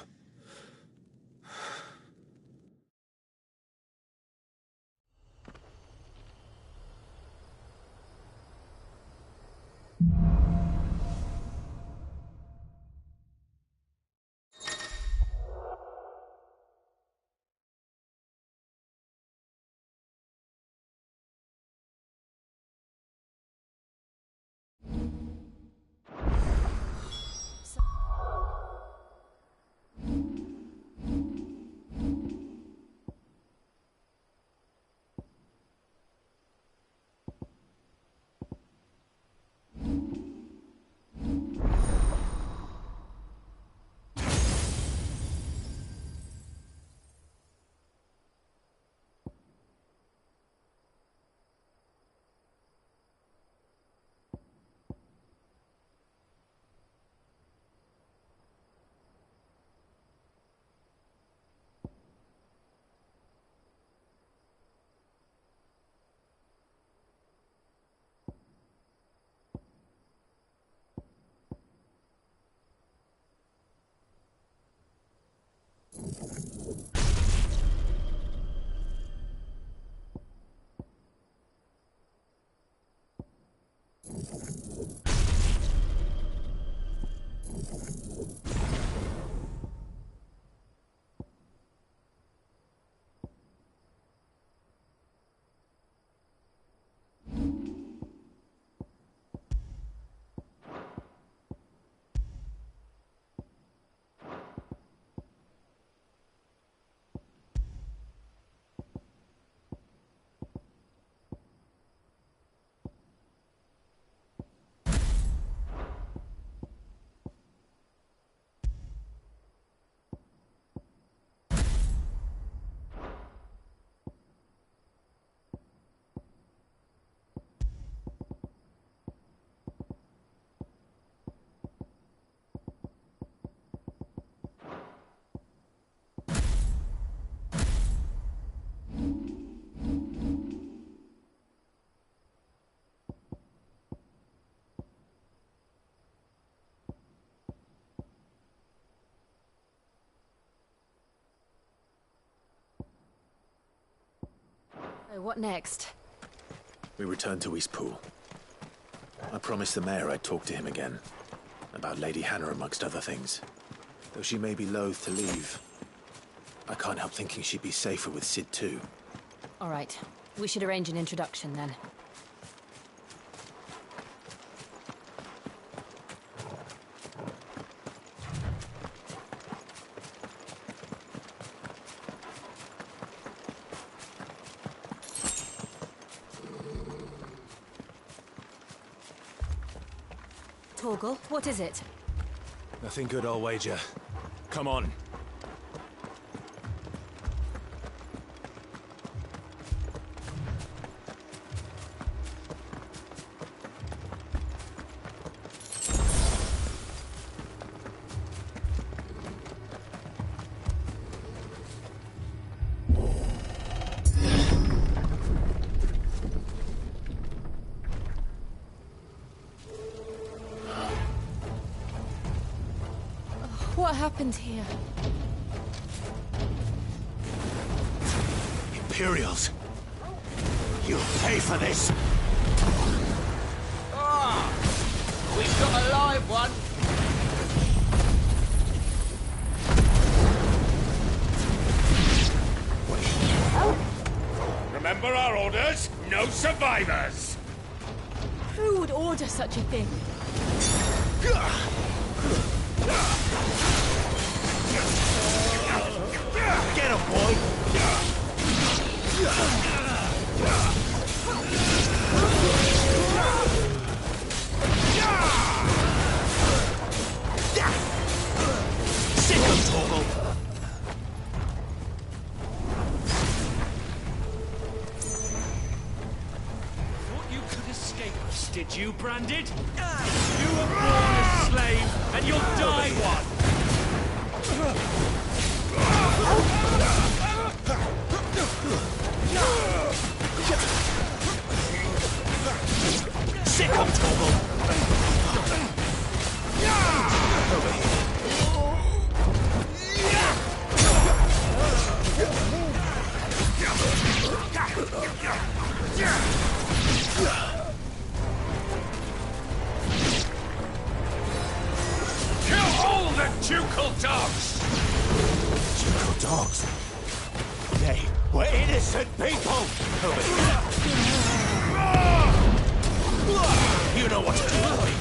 So what next? We return to Eastpool. I promised the mayor I'd talk to him again. About Lady Hannah amongst other things. Though she may be loath to leave, I can't help thinking she'd be safer with Sid too. All right. We should arrange an introduction then. Torgal, what is it? Nothing good, I'll wager. Come on. What happened here? Imperials! You'll pay for this! Ah! We've got a live one! Remember our orders? No survivors! Who would order such a thing? Get him, boy! Sick him, Torgal! Thought you could escape us, did you, Branded? You were born a slave, and you'll die one! Sick him, Torgal! Over here. Kill all the ducal dogs! Ducal dogs? They were innocent people! Over here. You know what to do, boy.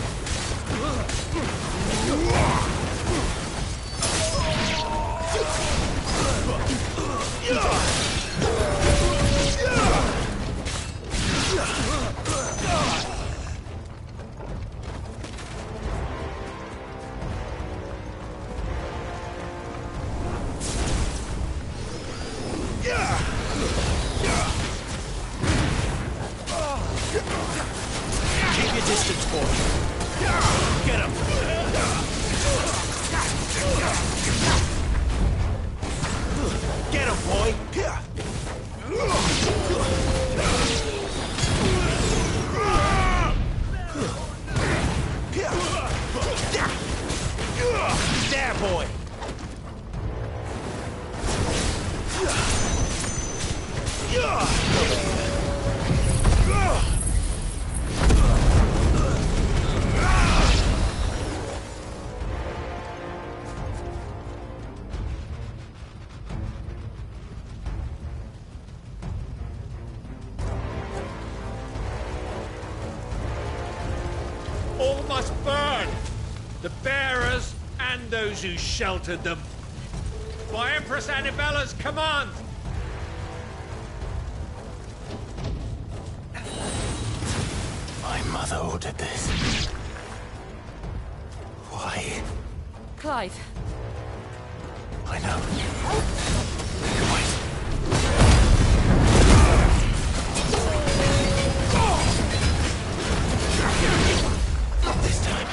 Keep your distance, boy. Get him. Get him, boy. There, boy. All must burn! The bearers and those who sheltered them. By Empress Annibella's command! My mother ordered this. Why? Clive. I know. Wait. Not this time.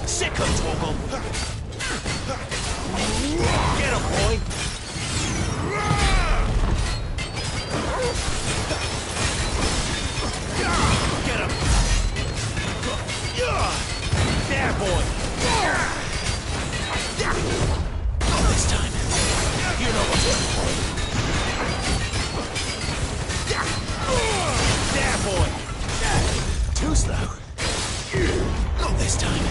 Sick of Torgal. Get him, boy. Get him. There, boy. Not this time. You know what to do. There, boy. Too slow. Not this time.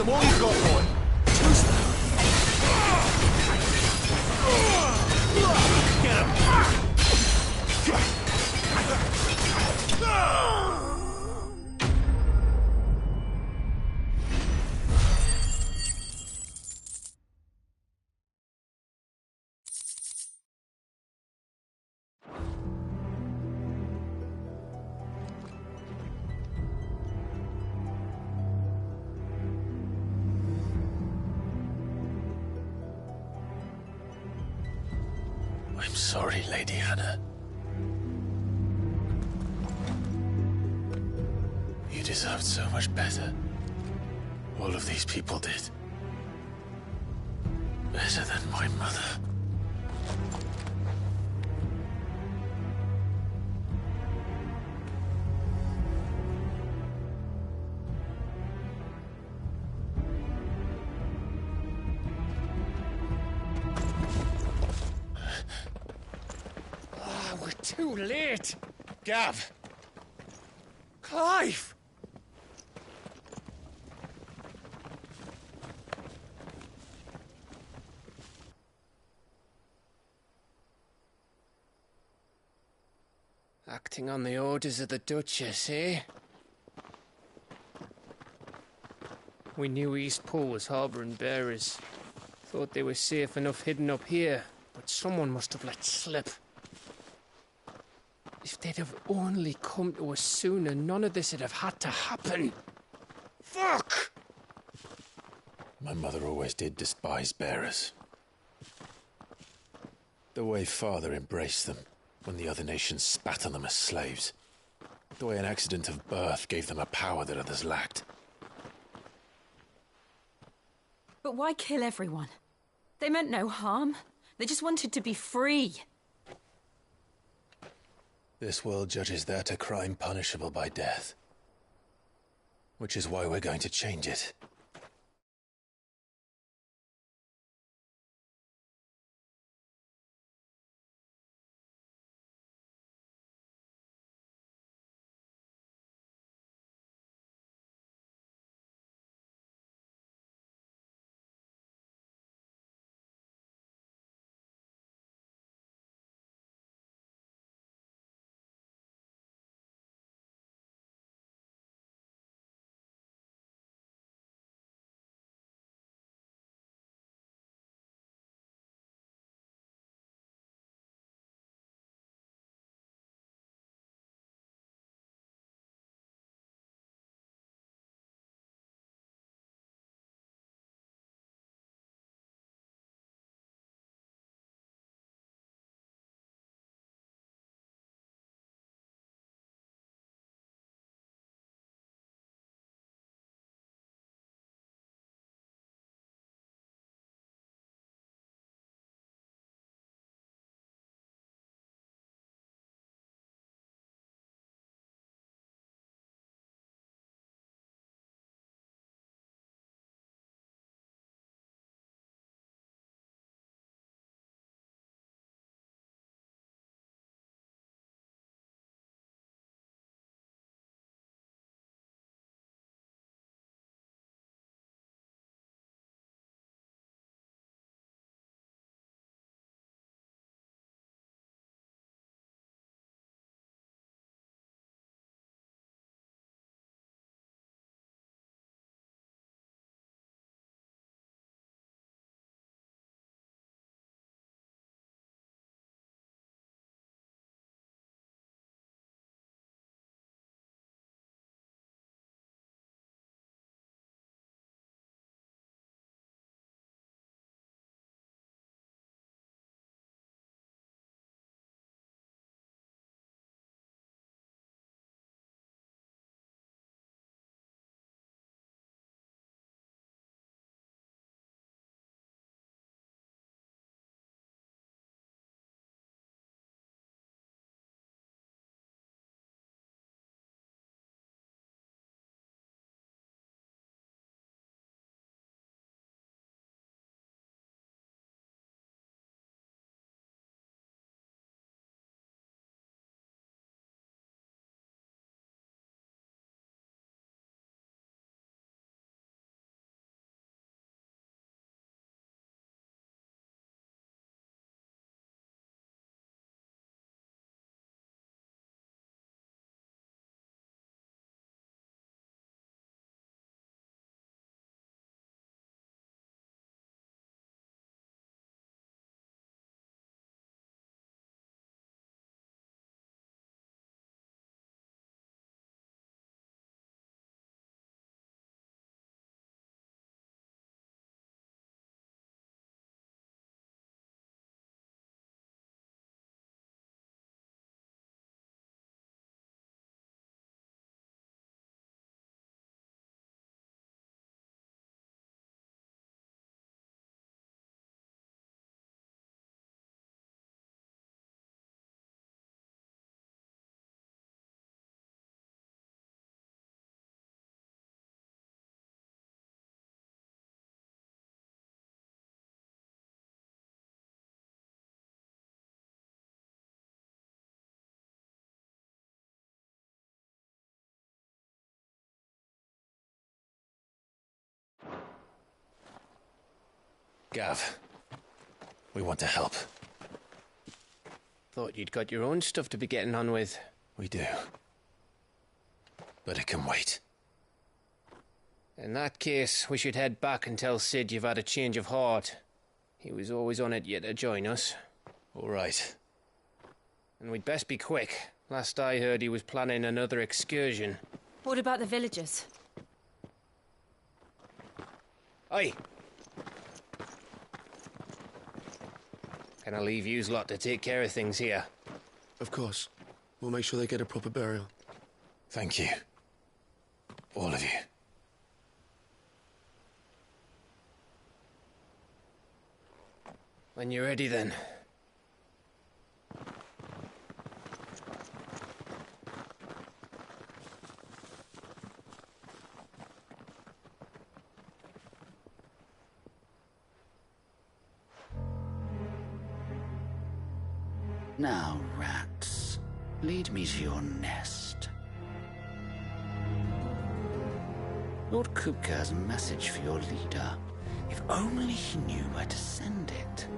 them all you've got, boy. Get him. I'm sorry, Lady Hannah. You deserved so much better. All of these people did. Better than my mother. We're too late. Gav. Clive. Acting on the orders of the Duchess, eh? We knew East Pool was harbouring bearers. Thought they were safe enough hidden up here, but someone must have let slip. If they'd have only come to us sooner, none of this would have had to happen. Fuck! My mother always did despise bearers. The way Father embraced them when the other nations spat on them as slaves. The way an accident of birth gave them a power that others lacked. But why kill everyone? They meant no harm. They just wanted to be free. This world judges that a crime punishable by death. Which is why we're going to change it. Gav, we want to help. Thought you'd got your own stuff to be getting on with. We do. But it can wait. In that case, we should head back and tell Sid you've had a change of heart. He was always on it yet to join us. All right. And we'd best be quick. Last I heard, he was planning another excursion. What about the villagers? Aye. Can I leave yous lot to take care of things here? Of course. We'll make sure they get a proper burial. Thank you. All of you. When you're ready, then. Now, rats, lead me to your nest. Lord Kupka has a message for your leader. If only he knew where to send it.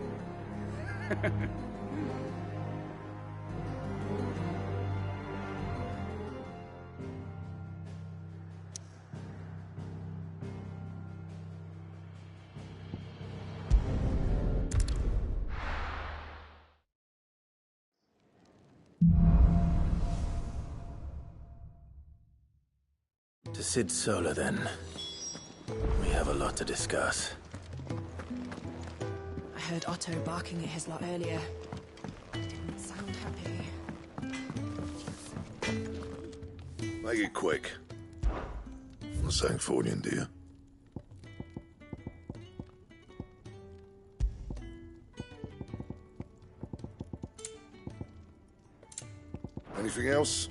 To Sid Solar, then. We have a lot to discuss. I heard Otto barking at his lot earlier. He didn't sound happy. Make it quick. Not saying Fordian, do you? Anything else?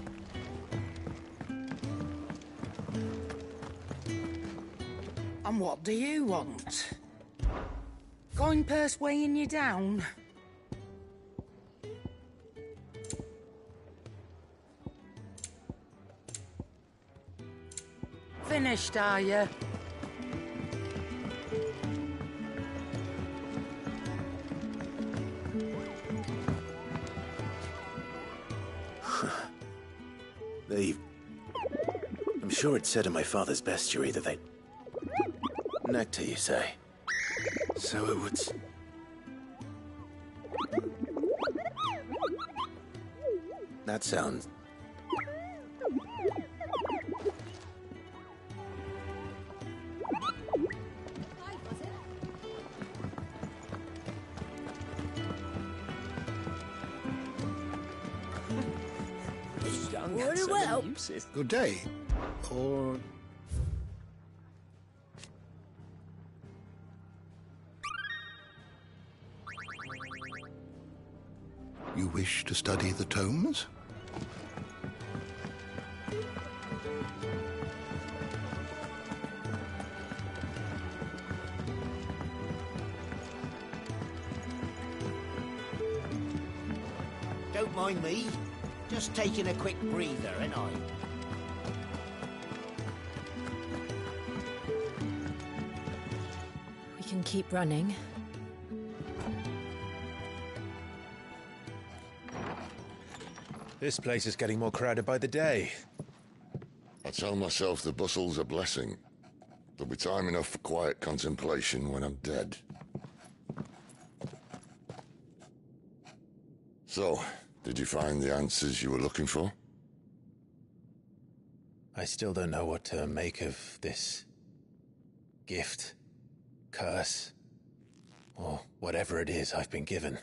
And what do you want? Coin purse weighing you down? Finished, are you? I'm sure it said in my father's bestiary that they... Nectar, you say? So it would... That sounds... Very well. Good day. Or... You wish to study the tomes? Don't mind me. Just taking a quick breather, ain't I? We can keep running. This place is getting more crowded by the day. I tell myself the bustle's a blessing. There'll be time enough for quiet contemplation when I'm dead. So, did you find the answers you were looking for? I still don't know what to make of this gift, curse, or whatever it is I've been given.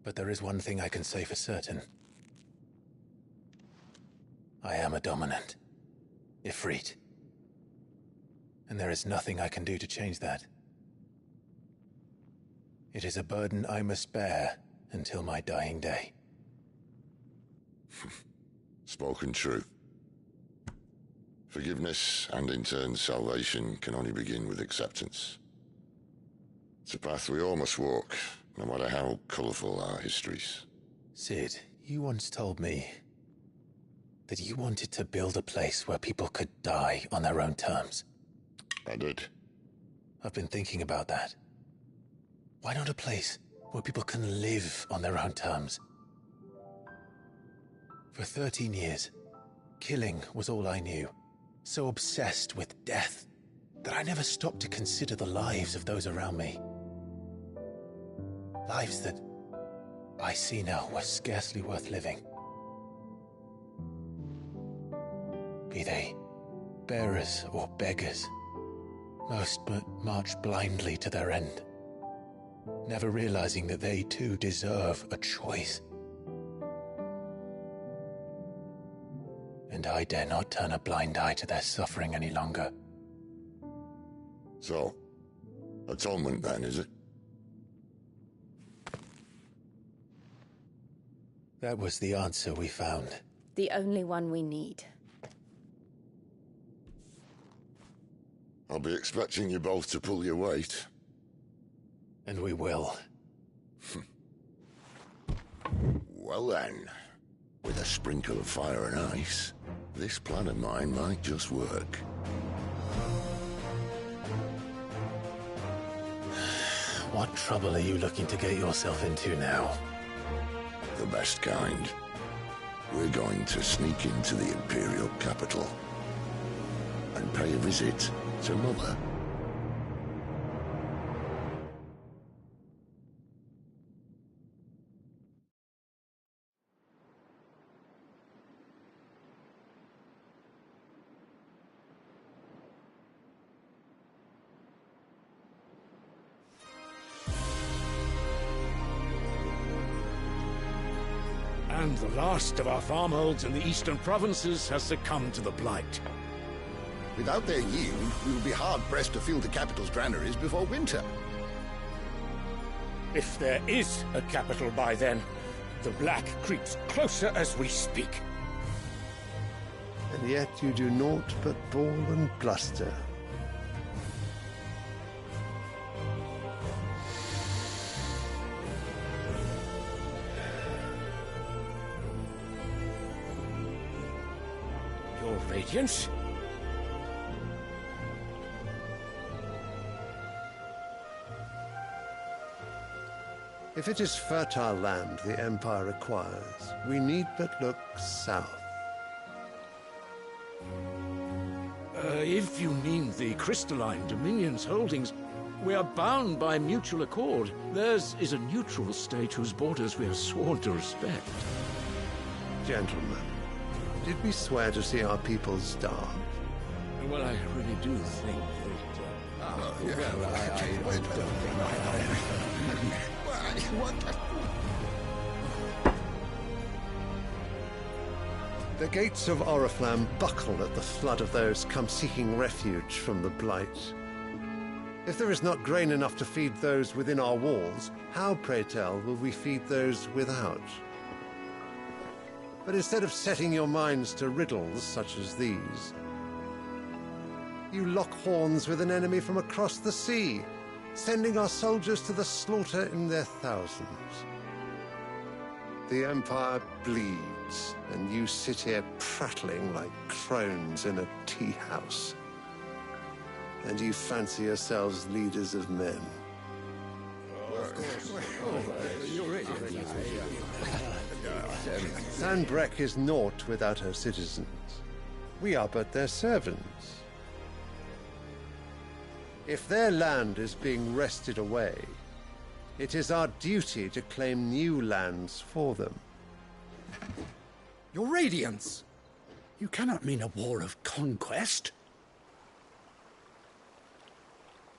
But there is one thing I can say for certain. I am a dominant, Ifrit. And there is nothing I can do to change that. It is a burden I must bear until my dying day. Spoken true. Forgiveness, and in turn salvation, can only begin with acceptance. It's a path we all must walk, no matter how colourful our histories. Sid, you once told me that you wanted to build a place where people could die on their own terms. I did. I've been thinking about that. Why not a place where people can live on their own terms? For 13 years, killing was all I knew. So obsessed with death that I never stopped to consider the lives of those around me. Lives that I see now were scarcely worth living. Be they bearers or beggars, most march blindly to their end, never realizing that they too deserve a choice. And I dare not turn a blind eye to their suffering any longer. So, atonement then, is it? That was the answer we found. The only one we need. I'll be expecting you both to pull your weight. And we will. Well then, with a sprinkle of fire and ice, this plan of mine might just work. What trouble are you looking to get yourself into now? The best kind. We're going to sneak into the Imperial capital and pay a visit to Mother. And the last of our farmholds in the eastern provinces has succumbed to the blight. Without their yield, we will be hard-pressed to fill the capital's granaries before winter. If there is a capital by then, the black creeps closer as we speak. And yet you do naught but bawl and bluster. Your Radiance? If it is fertile land the Empire acquires, we need but look south. If you mean the crystalline Dominion's holdings, we are bound by mutual accord. Theirs is a neutral state whose borders we have sworn to respect. Gentlemen, did we swear to see our people starve? Well, I really do think The gates of Oriflamme buckle at the flood of those come seeking refuge from the blight. If there is not grain enough to feed those within our walls, how, pray tell, will we feed those without? But instead of setting your minds to riddles such as these, you lock horns with an enemy from across the sea, sending our soldiers to the slaughter in their thousands. The Empire bleeds, and you sit here prattling like crones in a tea house. And you fancy yourselves leaders of men. Sanbreque is naught without her citizens. We are but their servants. If their land is being wrested away, it is our duty to claim new lands for them. Your Radiance! You cannot mean a war of conquest.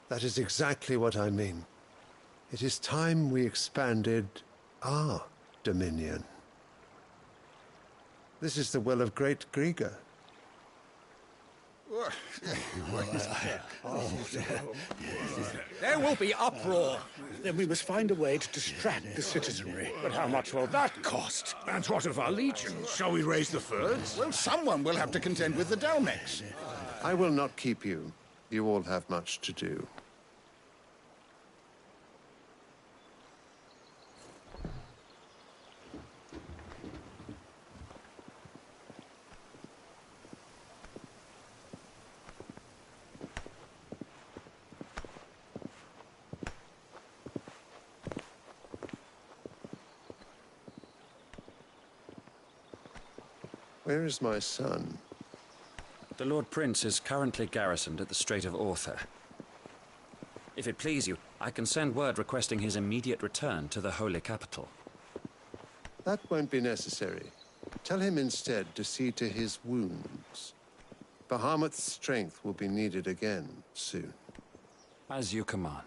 That is exactly what I mean. It is time we expanded our dominion. This is the will of great Grieger. There will be uproar. Then we must find a way to distract the citizenry. But how much will that cost? And what of our legions? Shall we raise the furs? Well, someone will have to contend with the Dalmex. I will not keep you. You all have much to do. Where is my son? The Lord Prince is currently garrisoned at the Strait of Arthur. If it please you, I can send word requesting his immediate return to the Holy Capital. That won't be necessary. Tell him instead to see to his wounds. Bahamut's strength will be needed again soon. As you command.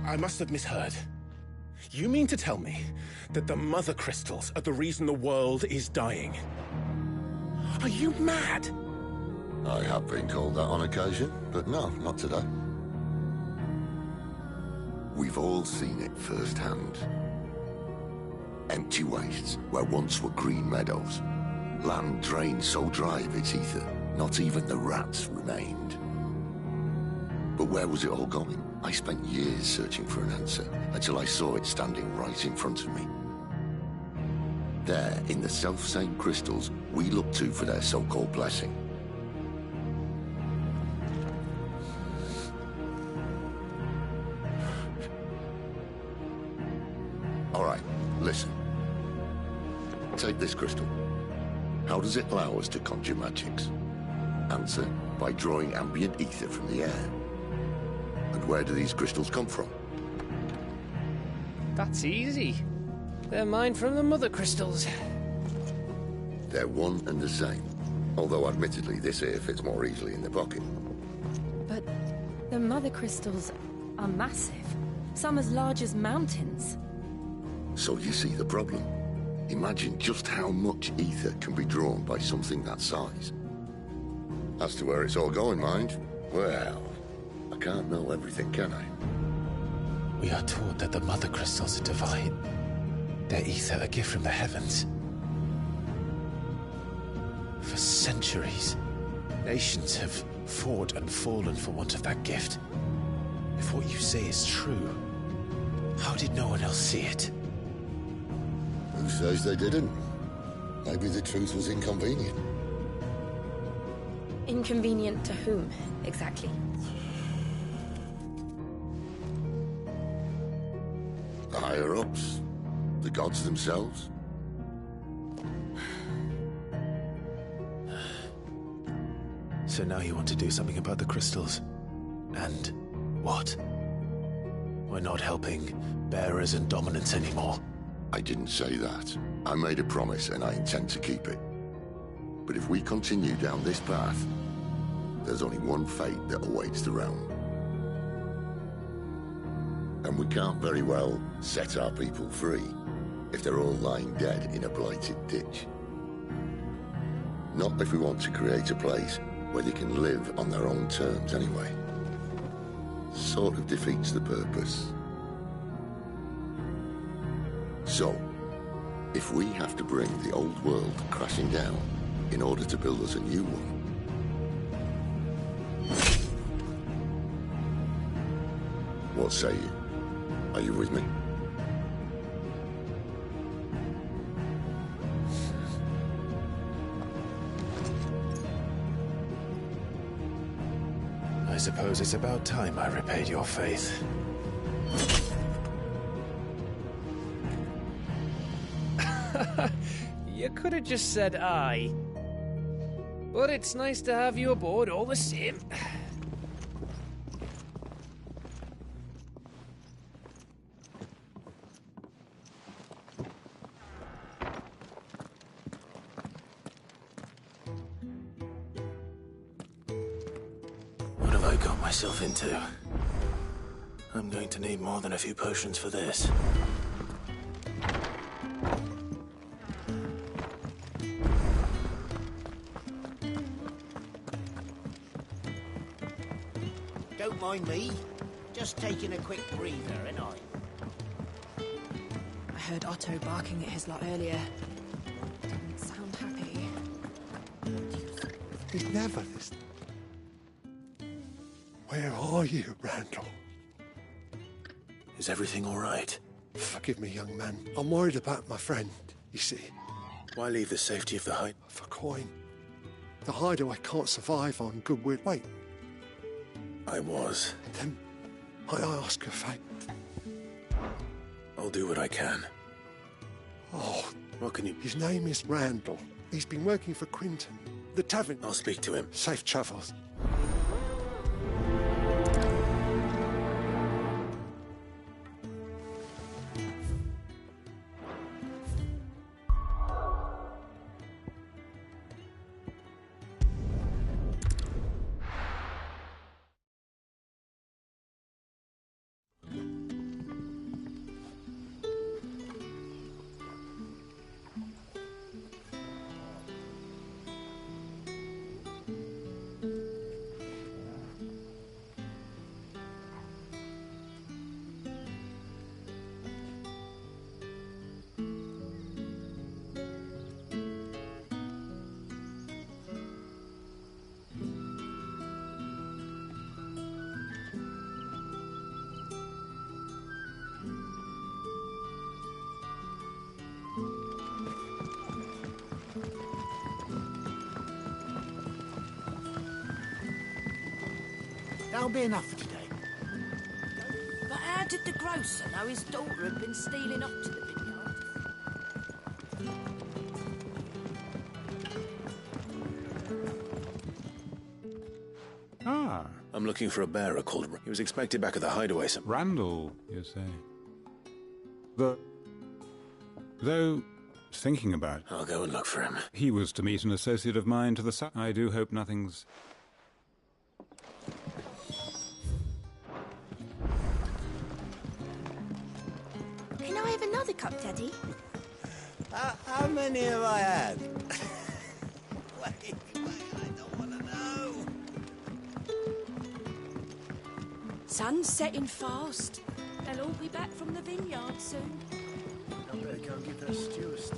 I must have misheard. You mean to tell me that the mother crystals are the reason the world is dying? Are you mad? I have been called that on occasion, but no, not today. We've all seen it firsthand. Empty wastes where once were green meadows. Land drained so dry of its ether, not even the rats remained. But where was it all going? I spent years searching for an answer, until I saw it standing right in front of me. There, in the self-same crystals we look to for their so-called blessing. All right, listen. Take this crystal. How does it allow us to conjure magics? Answer, by drawing ambient ether from the air. And where do these crystals come from? That's easy. They're mined from the mother crystals. They're one and the same. Although admittedly this here fits more easily in the pocket. But the mother crystals are massive. Some as large as mountains. So you see the problem. Imagine just how much ether can be drawn by something that size. As to where it's all going, mind, well, I can't know everything, can I? We are taught that the mother crystals are divine. Their ether a gift from the heavens. For centuries, nations have fought and fallen for want of that gift. If what you say is true, how did no one else see it? Who says they didn't? Maybe the truth was inconvenient. Inconvenient to whom, exactly? The higher-ups? The gods themselves? So now you want to do something about the crystals? And what? We're not helping bearers and dominants anymore. I didn't say that. I made a promise and I intend to keep it. But if we continue down this path, there's only one fate that awaits the realm. And we can't very well set our people free if they're all lying dead in a blighted ditch. Not if we want to create a place where they can live on their own terms anyway. Sort of defeats the purpose. So, if we have to bring the old world crashing down in order to build us a new one, what say you? Are you with me? I suppose it's about time I repaid your faith. You could have just said aye. But it's nice to have you aboard all the same. What have I got myself into? I'm going to need more than a few potions for this. Don't mind me. Just taking a quick breather, ain't I? I heard Otto barking at his lot earlier. Didn't sound happy. He'd never listen. Where are you, Randall? Is everything all right? Forgive me, young man. I'm worried about my friend, you see. Why leave the safety of the hut? For coin. The hideaway can't survive on goodwill. Wait. I was. Then I ask a favour. I'll do what I can. Oh. What can you... His name is Randall. He's been working for Quinton, the tavern. I'll speak to him. Safe travels. That'll be enough for today. But how did the grocer know his daughter had been stealing up to the vineyard? Ah. I'm looking for a bearer called... He was expected back at the hideaway. Randall, you say? Though, thinking about it... I'll go and look for him. He was to meet an associate of mine to the south. I do hope nothing's... Can I have another cup, Daddy? How many have I had? Wait, I don't want to know. Sun's setting fast. They'll all be back from the vineyard soon. I better go and give that stew a stir.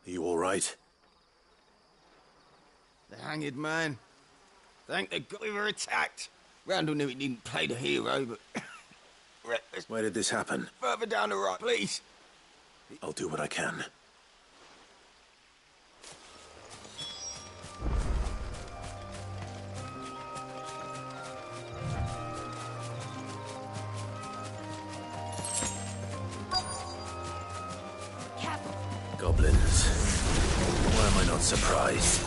Are you all right? The hanged man. Thank the God we were attacked. Randall knew he needn't play the hero, but... Where did this happen? Further down the right, please. I'll do what I can. Goblins. Why am I not surprised?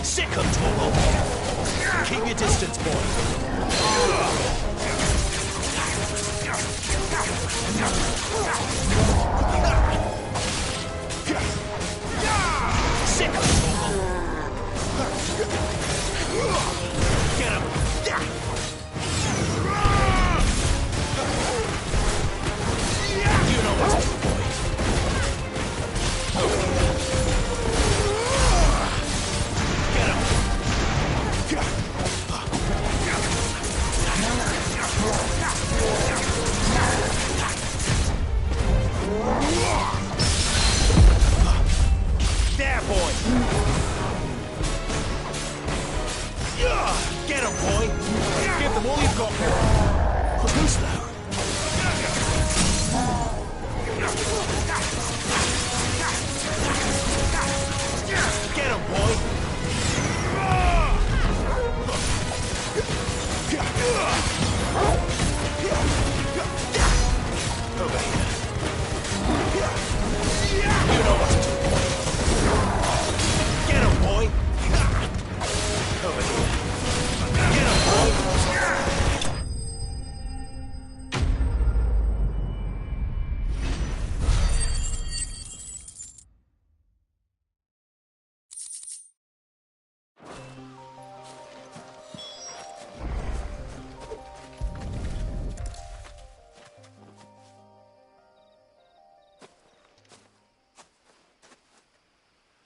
Sick of trouble! Keep your distance, boy. Sick of trouble! Get him!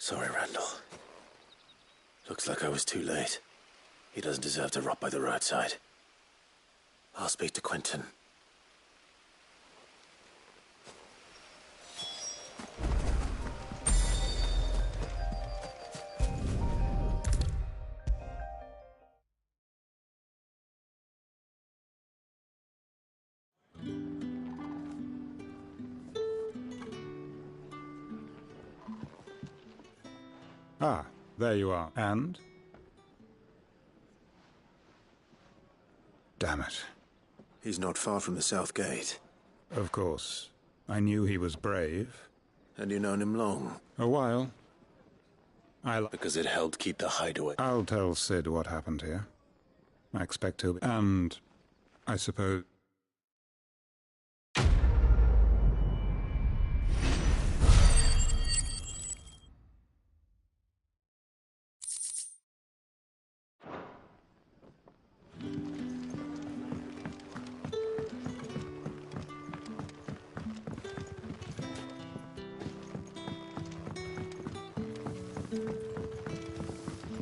Sorry, Randall. Looks like I was too late. He doesn't deserve to rot by the roadside. I'll speak to Quentin. Ah, there you are. And? Damn it. He's not far from the South Gate. Of course. I knew he was brave. And you known him long? A while. Because it helped keep the hideaway. I'll tell Sid what happened here. I expect he'll be... And, I suppose...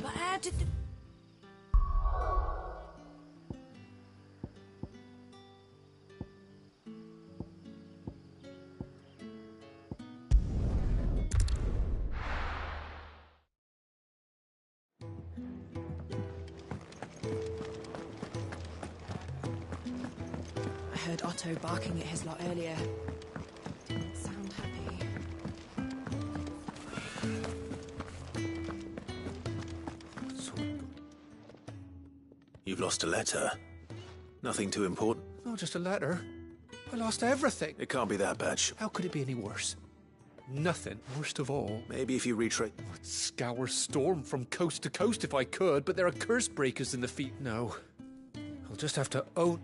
But how did the... I heard Otto barking at his lot earlier. Didn't sound happy. You've lost a letter. Nothing too important. Oh, just a letter. I lost everything. It can't be that bad. How could it be any worse? Nothing. Worst of all. Maybe if you retrace... I'd scour Storm from coast to coast if I could, but there are curse breakers in the feet. No. I'll just have to own...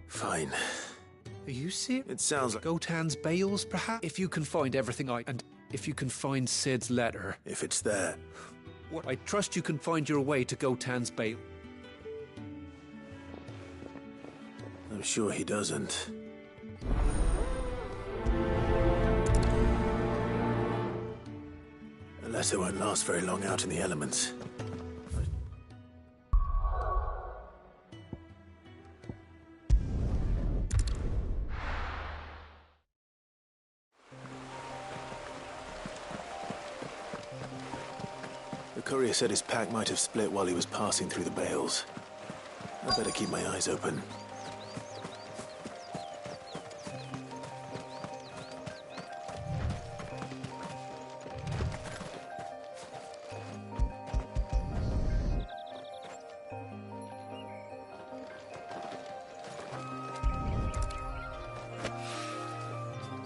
Fine. Are you serious? It sounds like... Gotan's bales, perhaps? If you can find everything and if you can find Sid's letter... If it's there... What? I trust you can find your way to Gotan's bale. I'm sure he doesn't. A letter won't last very long out in the elements. The courier said his pack might have split while he was passing through the bales. I better keep my eyes open.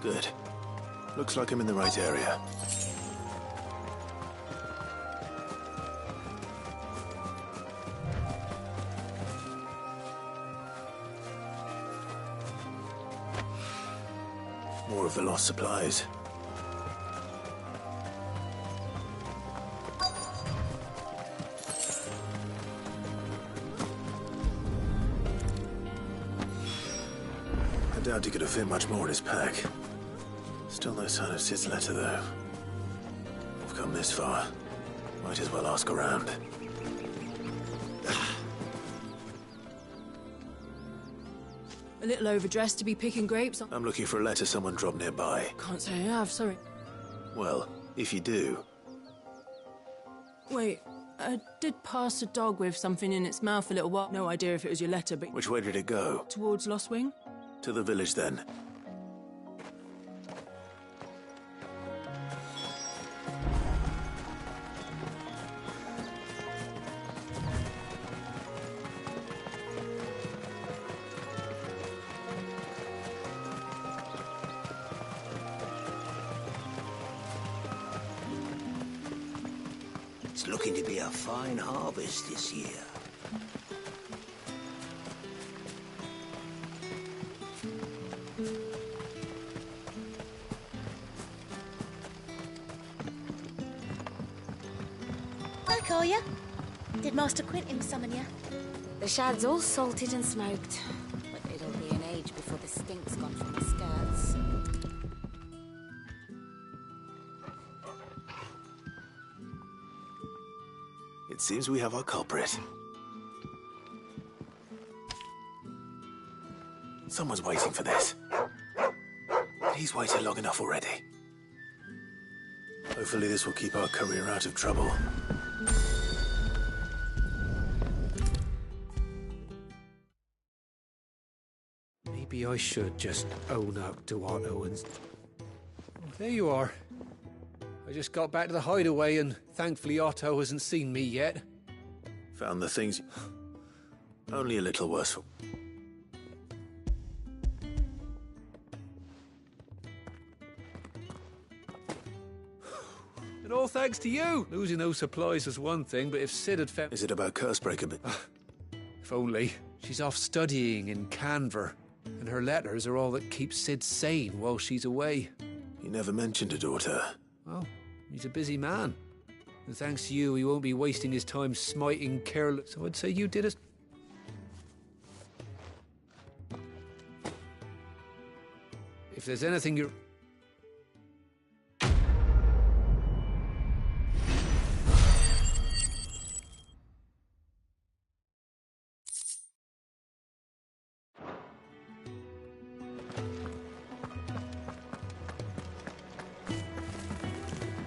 Good. Looks like I'm in the right area. More of the lost supplies. I doubt he could have fit much more in his pack. Still no sign of Sid's letter, though. I've come this far. Might as well ask around. A little overdressed to be picking grapes. I'm looking for a letter someone dropped nearby. Can't say I have, sorry. Well, if you do... Wait, I did pass a dog with something in its mouth a little while. No idea if it was your letter, but... Which way did it go? Towards Lost Wing? To the village, then. It's looking to be a fine harvest this year. Back, are ya? Did Master Quentin summon ya? The shad's all salted and smoked, but it'll be an age before the stink's gone from the skirts. seems we have our culprit. Someone's waiting for this. He's waited long enough already. Hopefully this will keep our career out of trouble. Maybe I should just own up to Otto and... Oh, there you are. I just got back to the hideaway and thankfully Otto hasn't seen me yet. Found the things... Only a little worse for... And all thanks to you! Losing those supplies was one thing, but if Sid had found... Is it about Cursebreaker? If only. She's off studying in Canver, and her letters are all that keep Sid sane while she's away. He never mentioned a daughter. Well, he's a busy man. And thanks to you, he won't be wasting his time smiting careless... So I'd say you did it. If there's anything you're...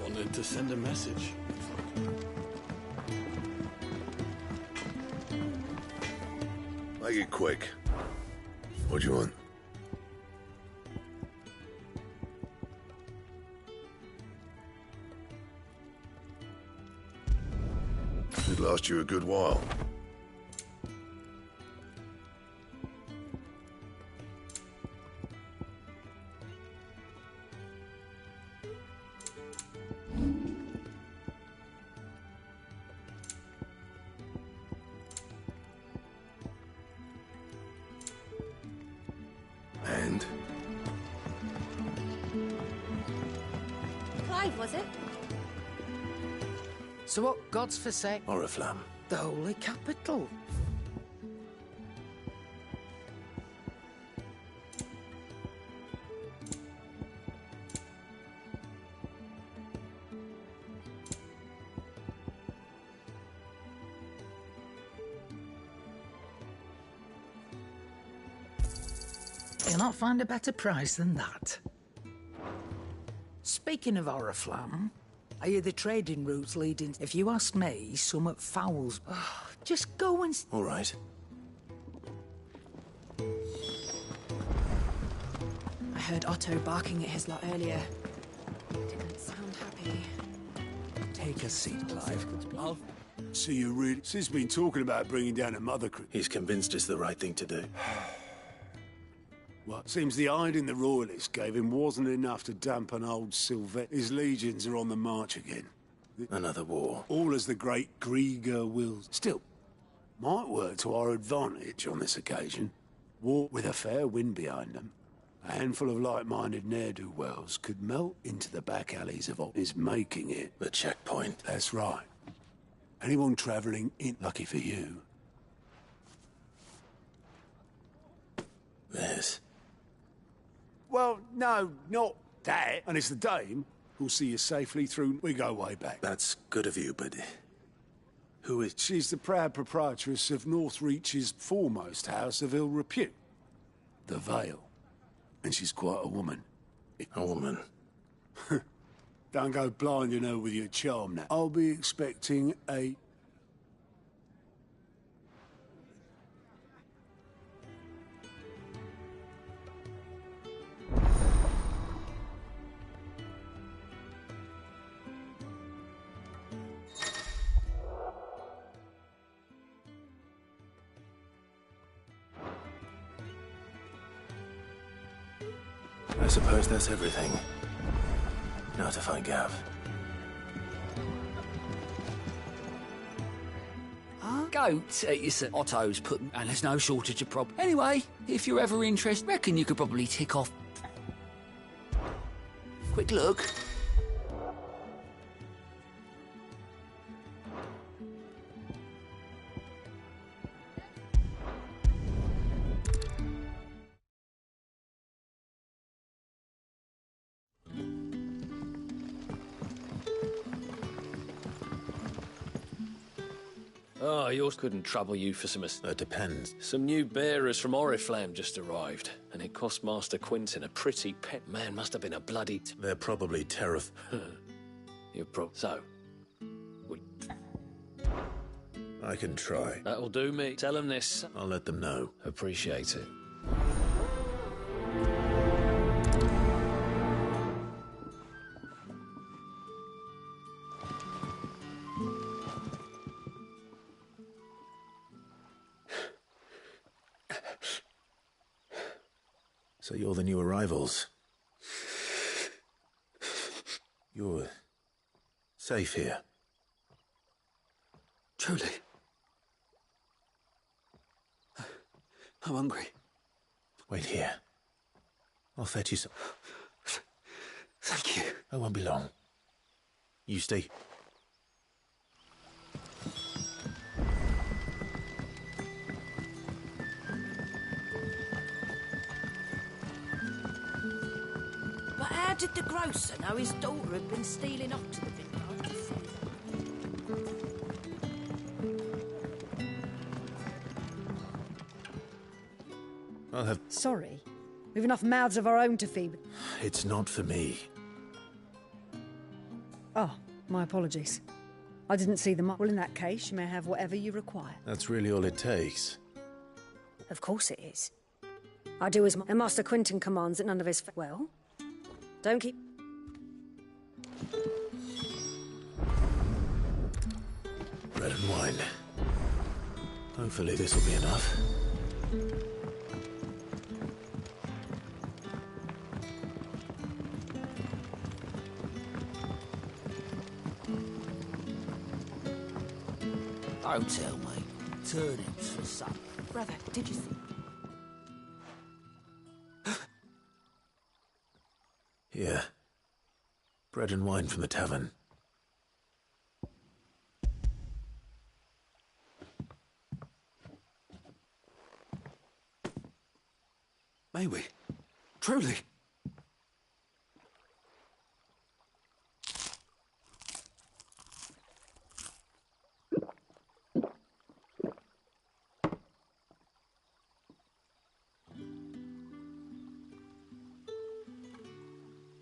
Wanted to send a message. Make it quick. What do you want? It'd last you a good while. And? Clive, was it? So what gods forsake? Oriflamme. The holy capital. You'll not find a better price than that. Speaking of Oriflamme, I hear the trading routes leading, if you ask me, somewhat fouls. Just go and... All right. I heard Otto barking at his lot earlier. Didn't sound happy. Take a seat, Clive. I'll see you really. Sid's been talking about bringing down a mother crew. He's convinced it's the right thing to do. Well, seems the hiding the royalists gave him wasn't enough to dampen old Sylvet. His legions are on the march again. Another war. All as the great Grieger wills. Still, might work to our advantage on this occasion. War with a fair wind behind them. A handful of like-minded ne'er-do-wells could melt into the back alleys of what is making it. The checkpoint. That's right. Anyone travelling in, lucky for you. This. Well, no, not that. And it's the dame who'll see you safely through. We go way back. That's good of you, but who is... She's the proud proprietress of Northreach's foremost house of ill repute, the Vale. And she's quite a woman. A woman? Don't go blinding her with your charm now. I'll be expecting a... I suppose that's everything. Now to find Gav. Goats, you said. Otto's put, and there's no shortage of problems. Anyway, if you're ever interested, reckon you could probably tick off. Quick look. Oh, yours couldn't trouble you for some... That depends. Some new bearers from Oriflamme just arrived, and it cost Master Quentin a pretty pet. Man must have been a bloody... They're probably terrified. You're So... I can try. That'll do me. Tell them this. I'll let them know. Appreciate it. So you're the new arrivals. You're safe here. Truly. I'm hungry. Wait here. I'll fetch you some. Thank you. I won't be long. You stay. But how did the grocer know his daughter had been stealing off to the vineyard? I'll have... Sorry. We've enough mouths of our own to feed. It's not for me. Oh, my apologies. I didn't see them up. Well, in that case, you may have whatever you require. That's really all it takes. Of course it is. I do as and Master Quentin commands that none of his... Well, don't keep... Bread and wine. Hopefully this will be enough. Don't tell me. Turnips for supper. Brother, did you see? Here. Bread and wine from the tavern. May we? Truly?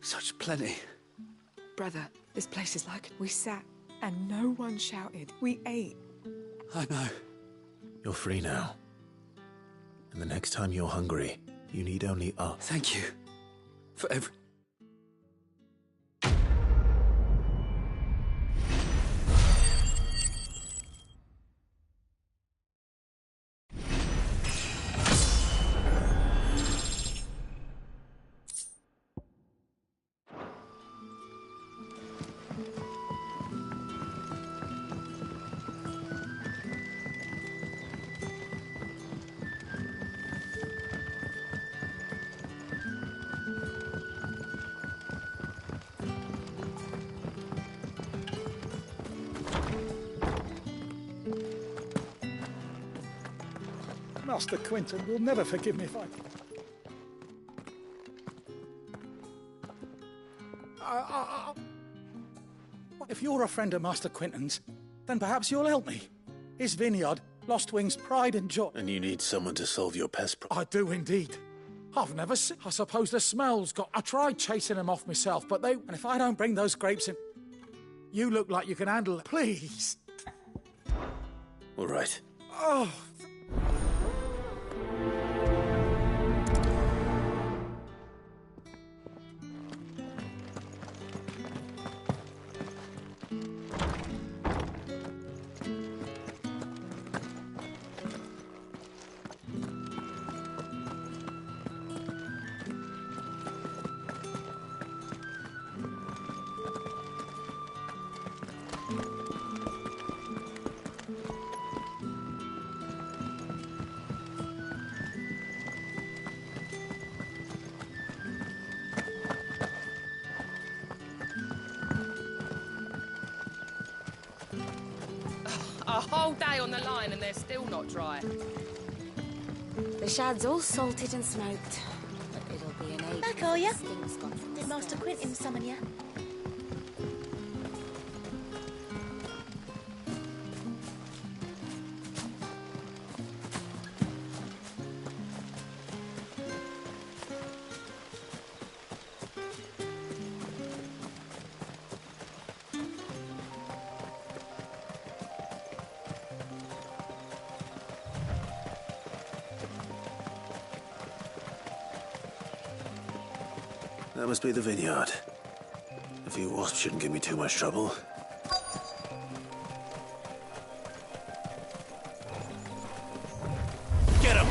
Such plenty. Brother, this place is like... We sat and no one shouted. We ate. I know. You're free now. And the next time you're hungry, you need only up. Thank you for every... Master Quentin will never forgive me if I... If you're a friend of Master Quentin's, then perhaps you'll help me. His vineyard, Lost Wing's pride and joy. And you need someone to solve your pest problem. I do indeed. I've never seen... I suppose the smell's got... I tried chasing them off myself, but they... And if I don't bring those grapes in... You look like you can handle it. Please. All right. Oh... A whole day on the line and they're still not dry. The shad's all salted and smoked. But it'll be an age. Back, are ya? Things got from Did Master Quentin summon ya? That must be the vineyard. A few wasps shouldn't give me too much trouble. Get him!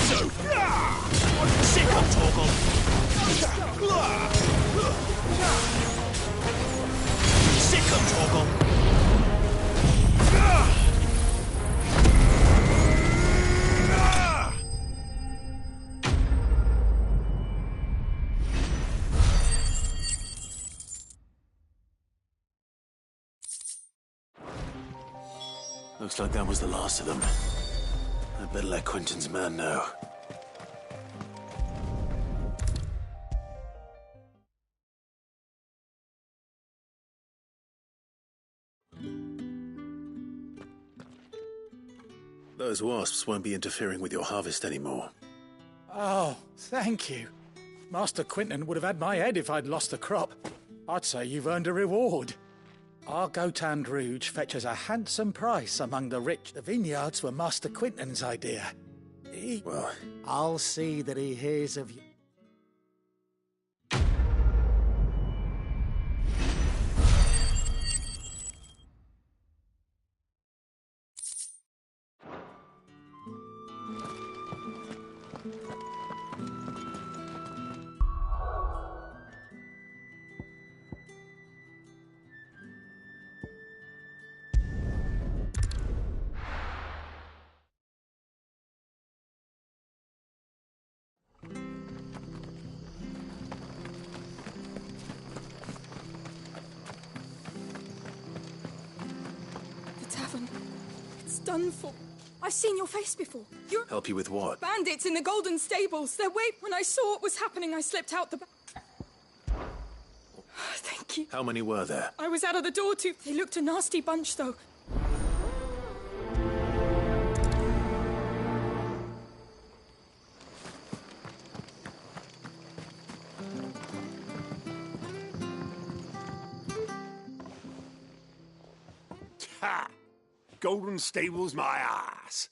So, sick of Torgal. Sick of Torgal. Looks like that was the last of them. I'd better let Quentin's man know. Those wasps won't be interfering with your harvest anymore. Oh, thank you. Master Quentin would have had my head if I'd lost the crop. I'd say you've earned a reward. Our Gotand Rouge fetches a handsome price among the rich. The vineyards were Master Quentin's idea. Well, I'll see that he hears of you. It's done for. I've seen your face before. You're... Help you with what? Bandits in the Golden Stables. They're way... When I saw what was happening, I slipped out the... Thank you. How many were there? I was out of the door too. They looked a nasty bunch, though. Ha! Golden Stables my ass.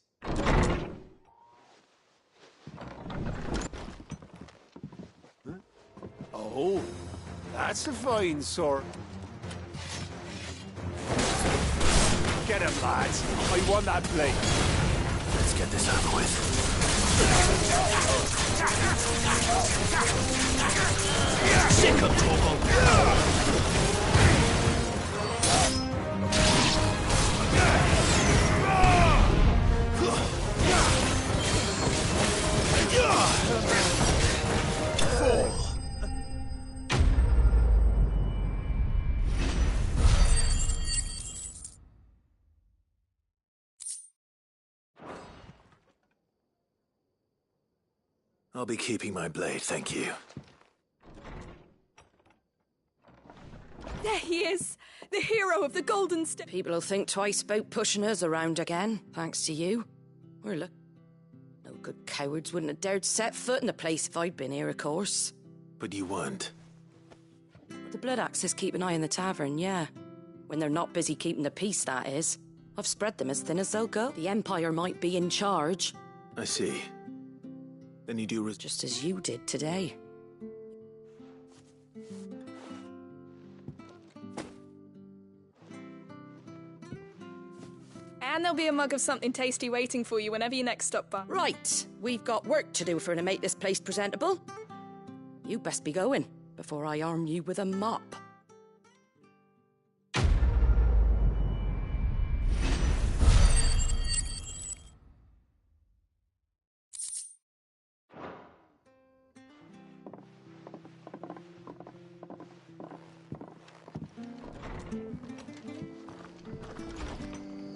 Huh? Oh, that's a fine sort. Get him, lads. I want that plate. Let's get this over with. Sick of Torgal. I'll be keeping my blade, thank you. There he is, the hero of the Golden Stables. People will think twice about pushing us around again, thanks to you. We're no good cowards wouldn't have dared set foot in the place if I'd been here, of course. But you weren't. The Blood Axes keep an eye on the tavern, yeah. When they're not busy keeping the peace, that is. I've spread them as thin as they'll go. The Empire might be in charge. I see. Then you do just as you did today. And there'll be a mug of something tasty waiting for you whenever you next stop by. Right, we've got work to do for to make this place presentable. You best be going before I arm you with a mop.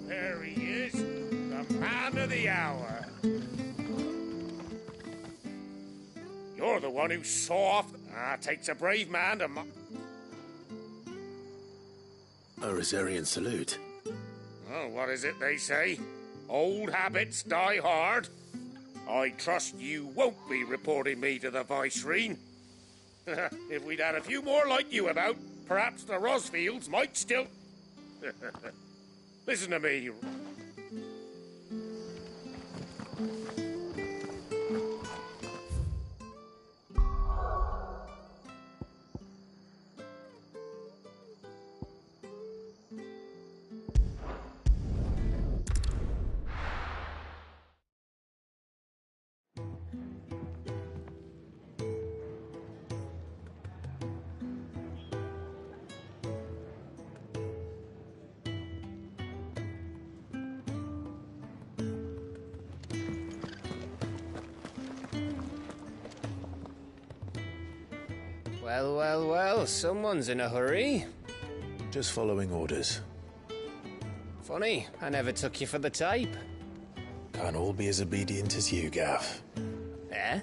There he is, the man of the hour. You're the one who saw off. Takes a brave man to. A Rosarian salute. Oh, what is it they say? Old habits die hard. I trust you won't be reporting me to the Vicereine. If we'd had a few more like you about, perhaps the Rosfields might still... Listen to me. Well, well, well, someone's in a hurry. Just following orders. Funny, I never took you for the type. Can't all be as obedient as you, Gav. Eh?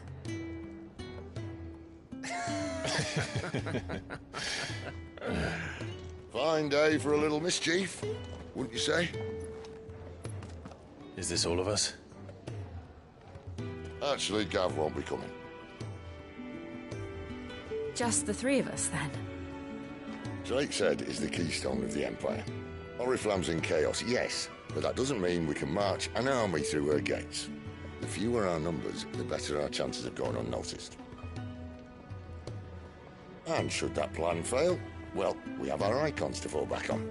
Fine day for a little mischief, wouldn't you say? Is this all of us? Actually, Gav won't be coming. Just the three of us, then? Drake's Head is the keystone of the Empire. Oriflamme's in chaos, yes, but that doesn't mean we can march an army through her gates. The fewer our numbers, the better our chances of going unnoticed. And should that plan fail, well, we have our icons to fall back on.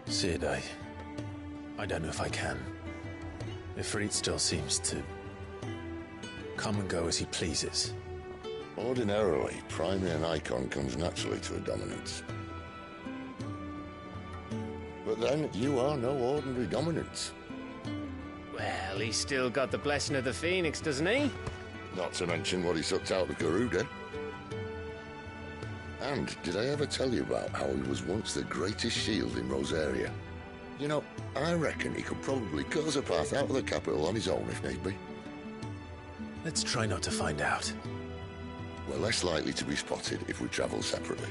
Sid, I don't know if I can. Ifrit still seems to come and go as he pleases. Ordinarily, priming an icon comes naturally to a dominance. But then, you are no ordinary dominance. Well, he's still got the blessing of the Phoenix, doesn't he? Not to mention what he sucked out of Garuda. And did I ever tell you about how he was once the greatest shield in Rosaria? You know, I reckon he could probably cause a path out of the capital on his own if need be. Let's try not to find out. We're less likely to be spotted if we travel separately.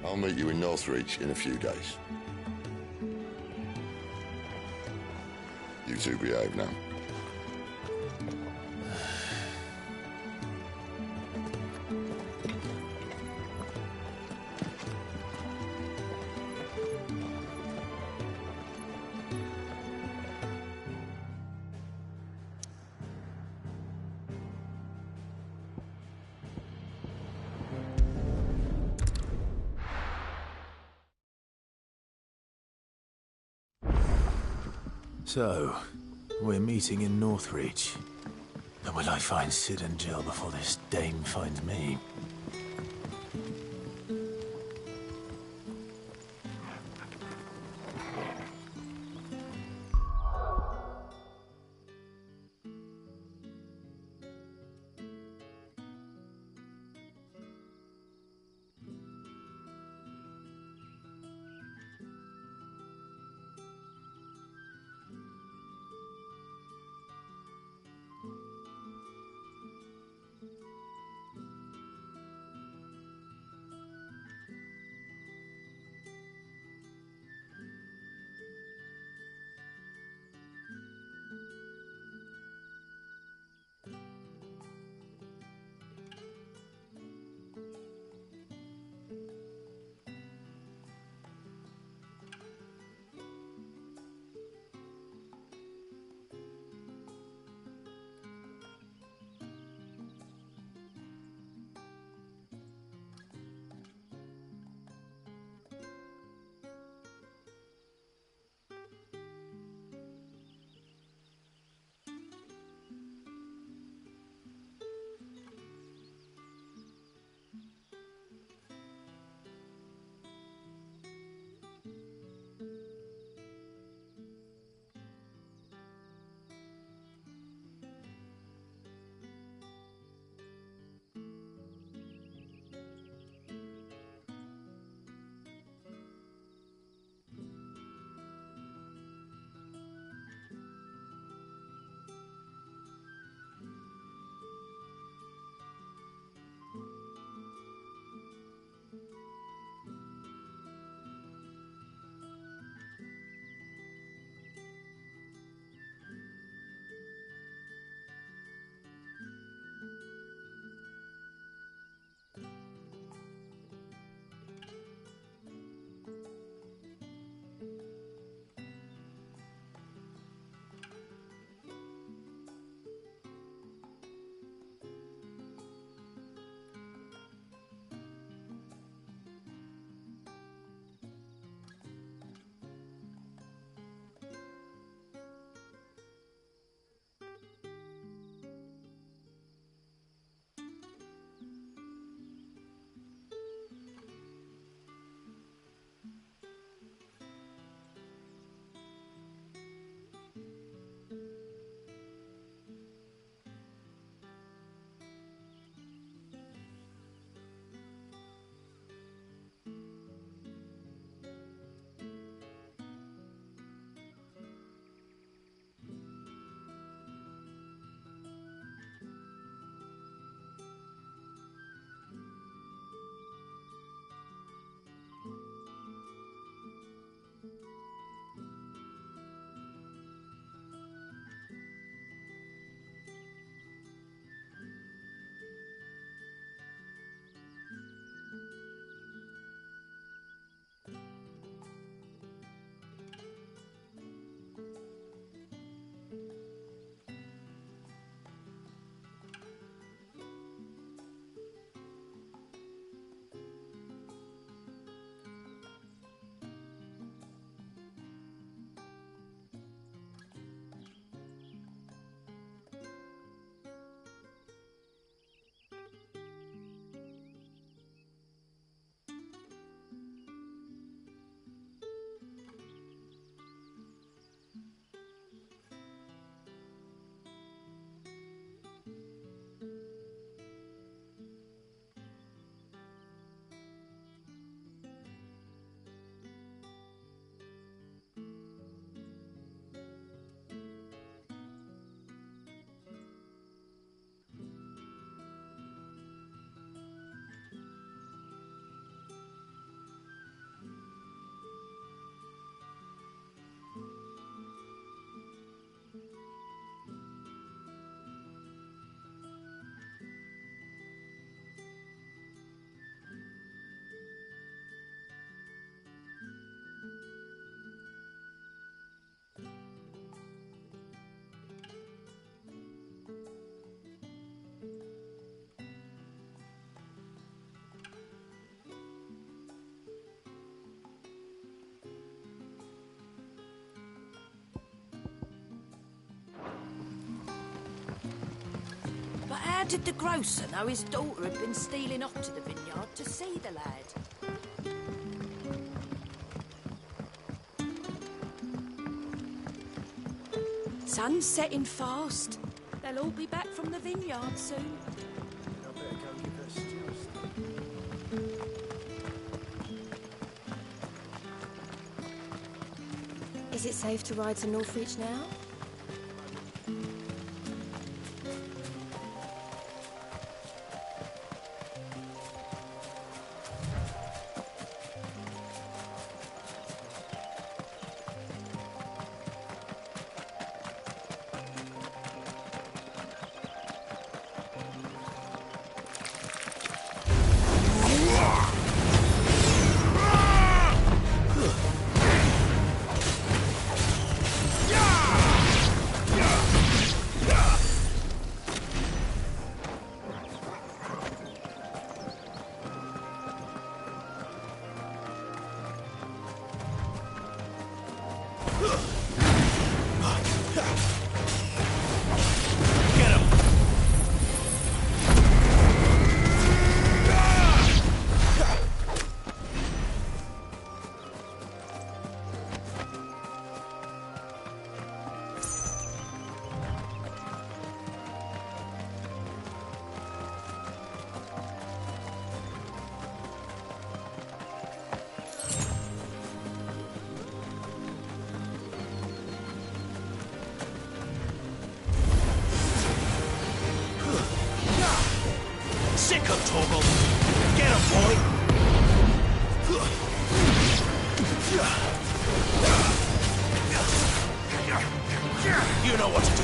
I'll meet you in Northreach in a few days. You two behave now. So, we're meeting in Northreach. And will I find Sid and Jill before this dame finds me? But how did the grocer know his daughter had been stealing off to the vineyard to see the lad? Sun's setting fast. They'll all be back from the vineyard soon. Is it safe to ride to Northreach now? Sick of Torgal! Get him, boy! You know what to do.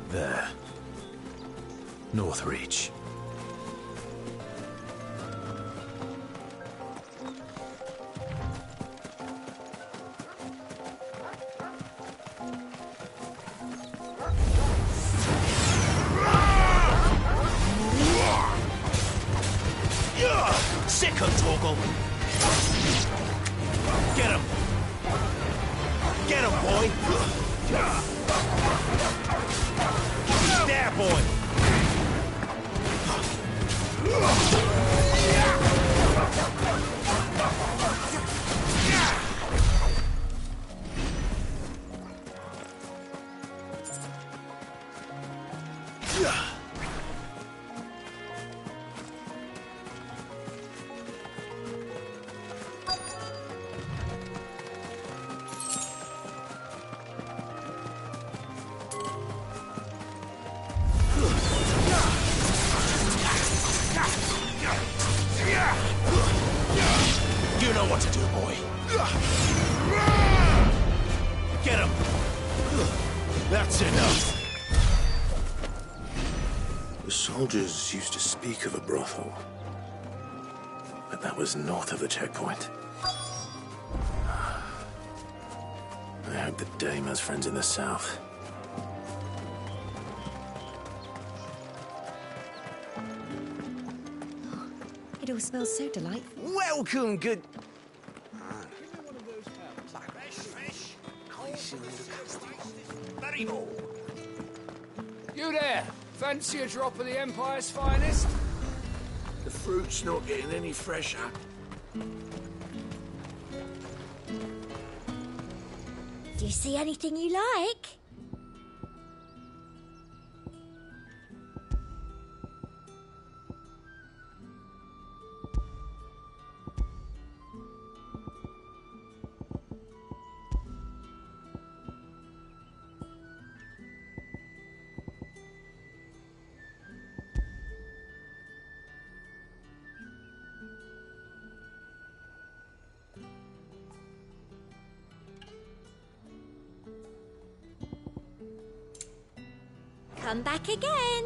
There. Northreach. Sick of Torgal! Get him! Get him, boy! There, boy! You know what to do, boy. Get him! That's enough! The soldiers used to speak of a brothel, but that was north of the checkpoint. I hope the dame has friends in the south. It all smells so delightful. Welcome, good... You there! Fancy a drop of the Empire's finest? The fruit's not getting any fresher. Do you see anything you like? Come back again.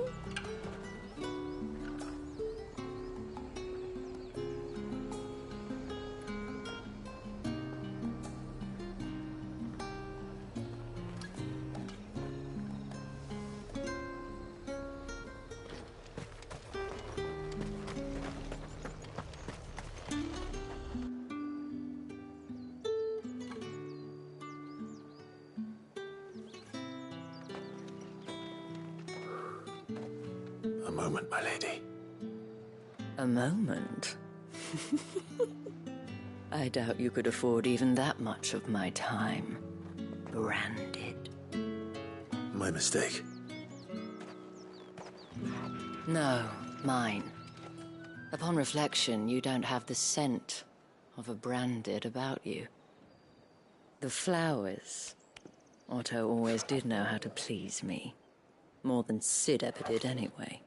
moment, my lady. A moment? I doubt you could afford even that much of my time. Branded. My mistake. No, mine. Upon reflection, you don't have the scent of a branded about you. The flowers. Otto always did know how to please me. More than Sid ever did anyway.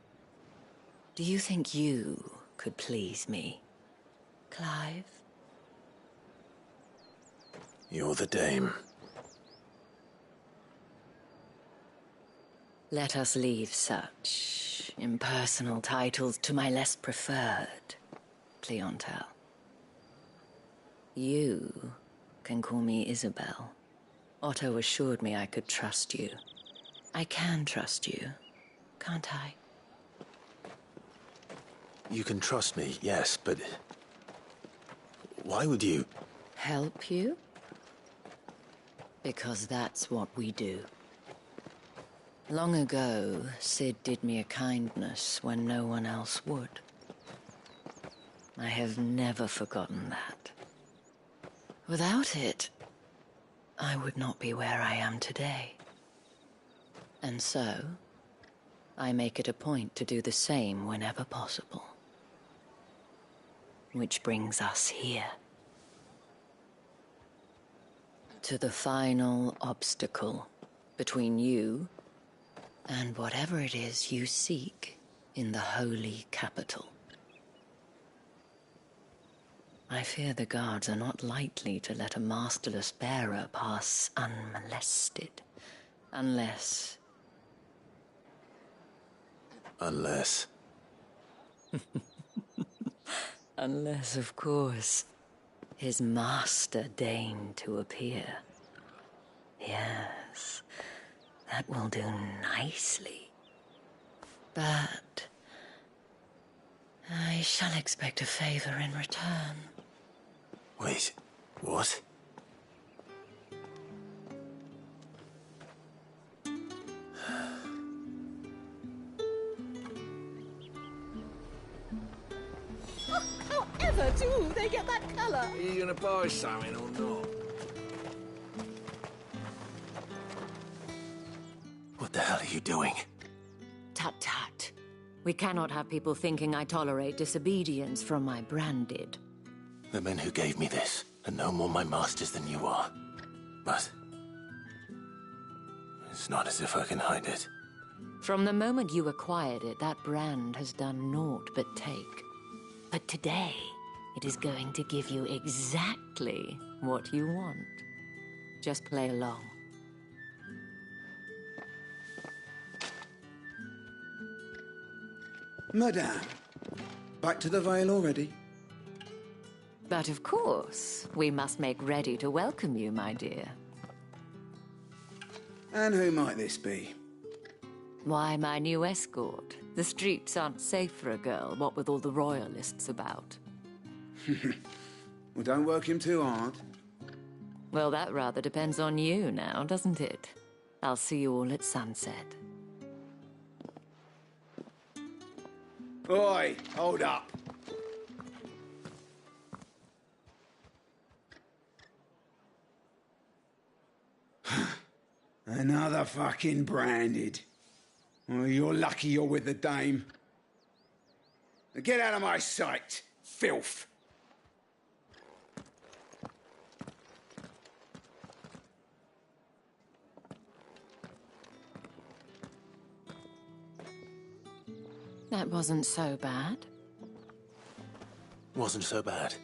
Do you think you could please me, Clive? You're the dame. Let us leave such impersonal titles to my less preferred clientele. You can call me Isabel. Otto assured me I could trust you. I can trust you, can't I? You can trust me, yes, but... why would you... Help you? Because that's what we do. Long ago, Sid did me a kindness when no one else would. I have never forgotten that. Without it, I would not be where I am today. And so, I make it a point to do the same whenever possible. Which brings us here. To the final obstacle between you and whatever it is you seek in the holy capital. I fear the guards are not likely to let a masterless bearer pass unmolested. Unless... Unless, of course, his master deigned to appear. Yes, that will do nicely. But I shall expect a favor in return. Wait, what? However do they get that colour? Are you gonna buy something or not? What the hell are you doing? Tut-tut. We cannot have people thinking I tolerate disobedience from my branded. The men who gave me this are no more my masters than you are. But... it's not as if I can hide it. From the moment you acquired it, that brand has done naught but take. But today, it is going to give you exactly what you want. Just play along. Madame, back to the Vale already? But of course, we must make ready to welcome you, my dear. And who might this be? Why, my new escort. The streets aren't safe for a girl, what with all the royalists about. Well, don't work him too hard. Well, that rather depends on you now, doesn't it? I'll see you all at sunset. Oi, hold up. Another fucking branded. Oh, you're lucky you're with the dame. Now get out of my sight, filth. That wasn't so bad. Wasn't so bad.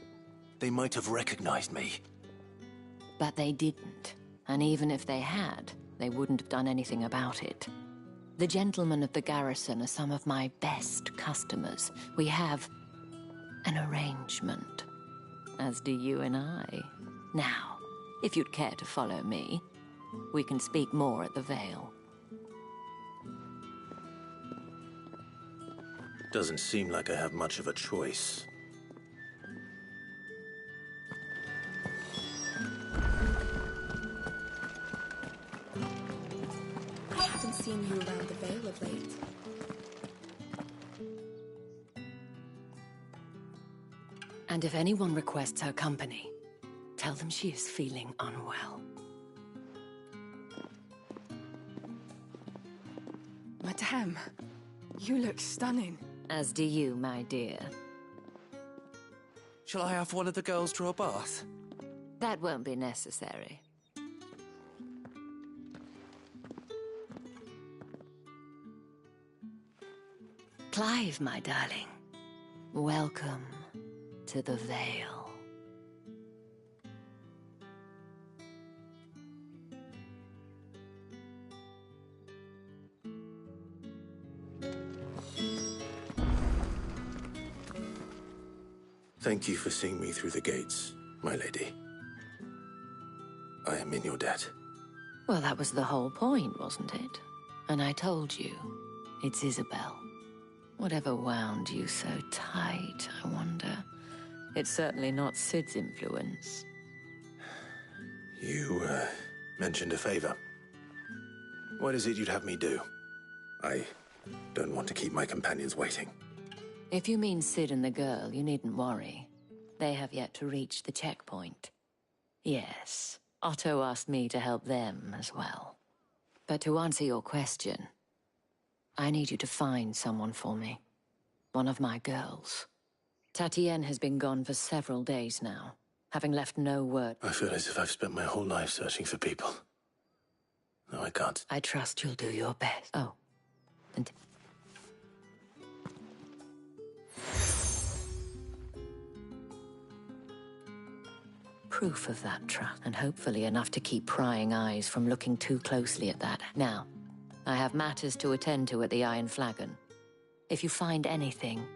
They might have recognized me. But they didn't. And even if they had, they wouldn't have done anything about it. The gentlemen of the garrison are some of my best customers. We have an arrangement, as do you and I. Now, if you'd care to follow me, we can speak more at the Vale. Doesn't seem like I have much of a choice. I haven't seen you around the Vale of late. And if anyone requests her company, tell them she is feeling unwell. Madame, you look stunning. As do you, my dear. Shall I have one of the girls draw a bath? That won't be necessary. Clive, my darling. Welcome to the Vale. Thank you for seeing me through the gates, my lady. I am in your debt. Well, that was the whole point, wasn't it? And I told you, it's Isabel. Whatever wound you so tight, I wonder. It's certainly not Sid's influence. You, mentioned a favor. What is it you'd have me do? I don't want to keep my companions waiting. If you mean Sid and the girl, you needn't worry. They have yet to reach the checkpoint. Yes, Otto asked me to help them as well. But to answer your question, I need you to find someone for me. One of my girls. Tatienne has been gone for several days now, having left no word. I feel as if I've spent my whole life searching for people. No, I can't. I trust you'll do your best. Oh, and... proof of that trust, and hopefully enough to keep prying eyes from looking too closely at that. Now, I have matters to attend to at the Iron Flagon. If you find anything...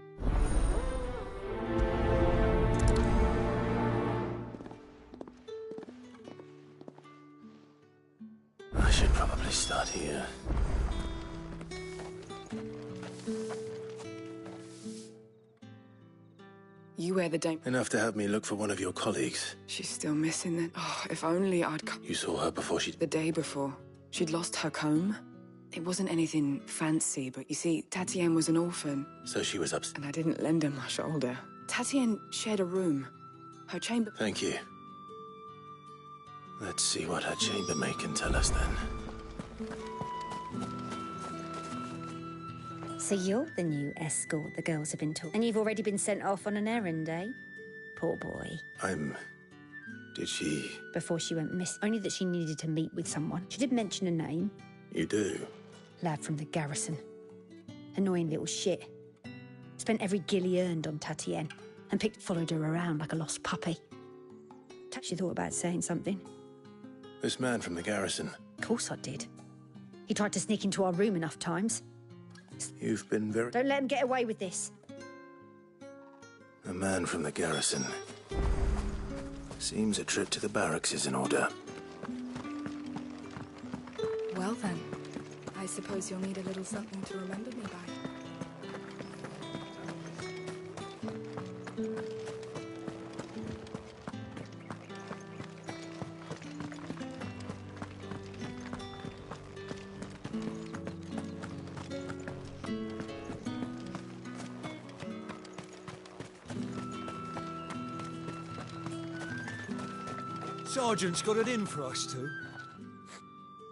I should probably start here. You wear the dame. Enough to have me look for one of your colleagues. She's still missing then. Oh, if only I'd come. You saw her before she... The day before. She'd lost her comb. It wasn't anything fancy, but you see, Tatienne was an orphan. So she was upset. And I didn't lend her my shoulder. Tatienne shared a room. Her chamber... Thank you. Let's see what her chambermaid can tell us then. So you're the new escort the girls have been talking. And you've already been sent off on an errand, eh? Poor boy. Did she... Before she went missing. Only that she needed to meet with someone. She did mention a name. You do? Lad from the garrison. Annoying little shit. Spent every guil he earned on Tatienne. And followed her around like a lost puppy. She thought about saying something. This man from the garrison? Of course I did. He tried to sneak into our room enough times. You've been very... Don't let him get away with this. A man from the garrison. Seems a trip to the barracks is in order. Well then, I suppose you'll need a little something to remember me by. Sergeant's got it in for us two.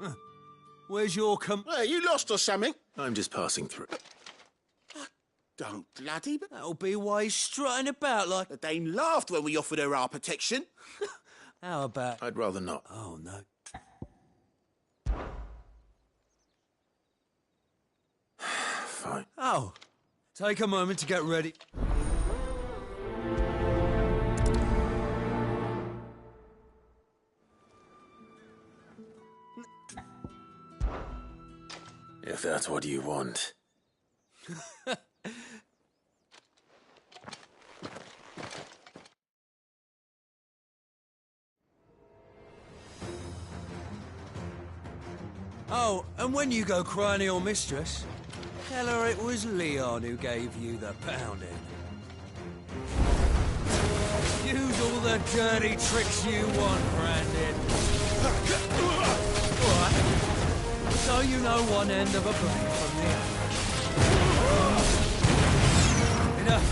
Huh. Where's your Hey, you lost or something? I'm just passing through. Don't bloody... That'll be why he's strutting about like... The dame laughed when we offered her our protection. How about... I'd rather not. Oh, no. Fine. Oh, take a moment to get ready. If that's what you want. Oh, and when you go crying to your mistress, tell her it was Leon who gave you the pounding. Use all the dirty tricks you want, Brandon. All right. So you know one end of a blade from the other. Enough.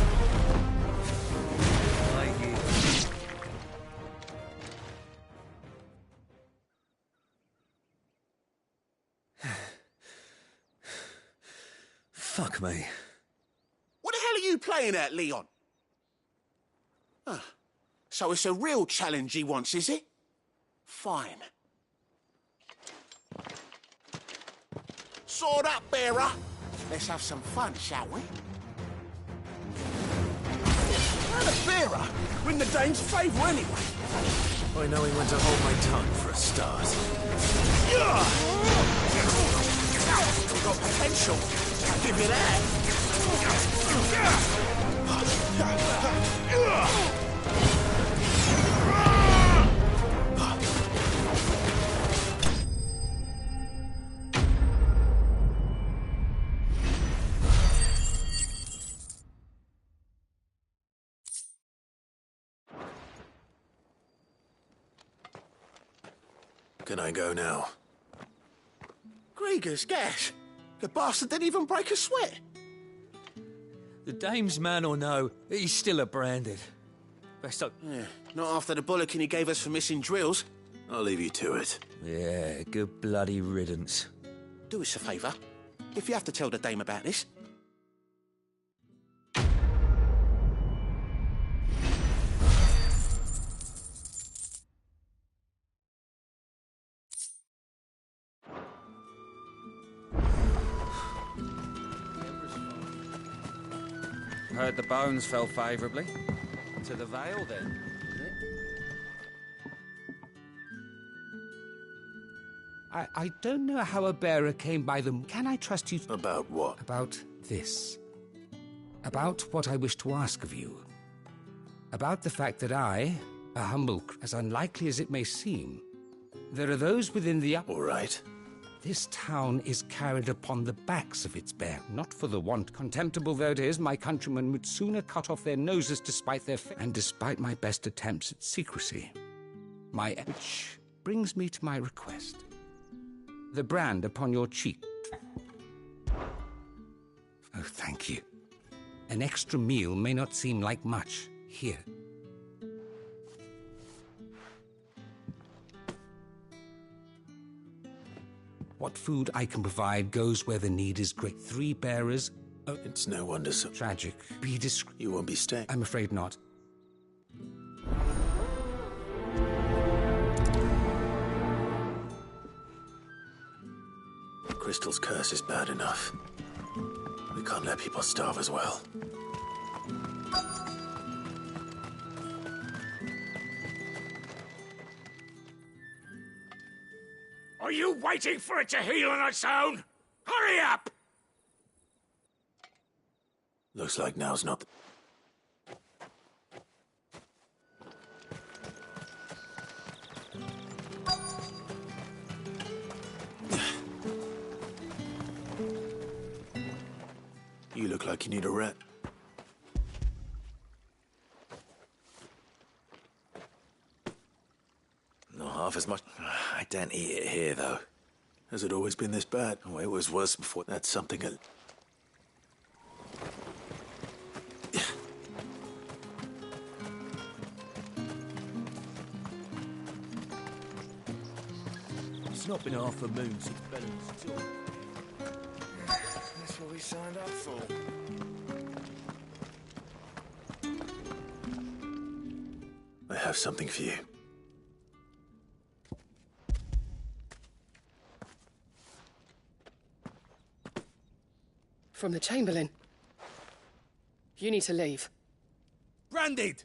Lay Fuck me. What the hell are you playing at, Leon? So it's a real challenge he wants, is it? Fine. Sword up, bearer. Let's have some fun, shall we? And a bearer! We're in the Dane's favour anyway. I know he went to hold my tongue for a start. We've got potential. I'll give you that. Can I go now? Grieger's gas. The bastard didn't even break a sweat. The dame's man or no, he's still a branded. Best up. Yeah, not after the bollocking he gave us for missing drills. I'll leave you to it. Yeah, good bloody riddance. Do us a favour. If you have to tell the dame about this, Heard the bones fell favourably. To the Vale, then. I don't know how a bearer came by them. Can I trust you? About what? About this. About what I wish to ask of you. About the fact that I, a humble, as unlikely as it may seem, there are those within the... All right. This town is carried upon the backs of its bear, not for the want. Contemptible though it is, my countrymen would sooner cut off their noses despite their and despite my best attempts at secrecy. Which brings me to my request. The brand upon your cheek. Oh, thank you. An extra meal may not seem like much. Here. What food I can provide goes where the need is great. 3 bearers. Oh, it's no wonder so tragic. Be discreet. You won't be staying. I'm afraid not. Crystal's curse is bad enough. We can't let people starve as well. Are you waiting for it to heal on its own? Hurry up! Looks like now's not the... You look like you need a rest. Not half as much. I don't eat it here, though. Has it always been this bad? Oh, it was worse before. That's something... It's not been half a moon since Bellen's tour. That's what we signed up for. I have something for you. From the Chamberlain. You need to leave. Branded!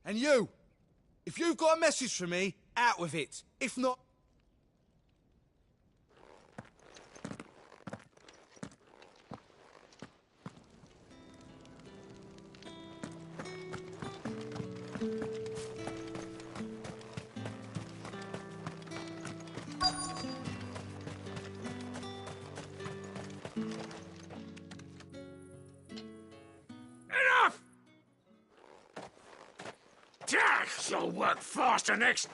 And you! If you've got a message for me, out with it. If not... Enough! You'll work faster next.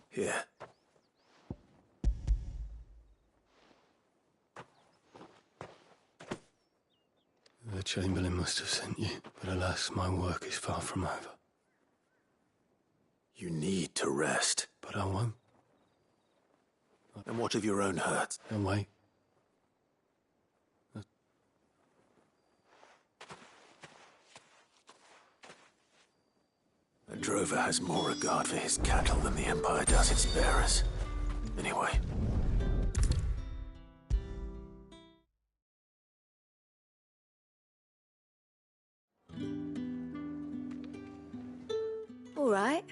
Here. The Chamberlain must have sent you, but alas, my work is far from over. You need to rest. But I won't. And what of your own hurt? And wait. A drover has more regard for his cattle than the Empire does its bearers. Anyway. All right.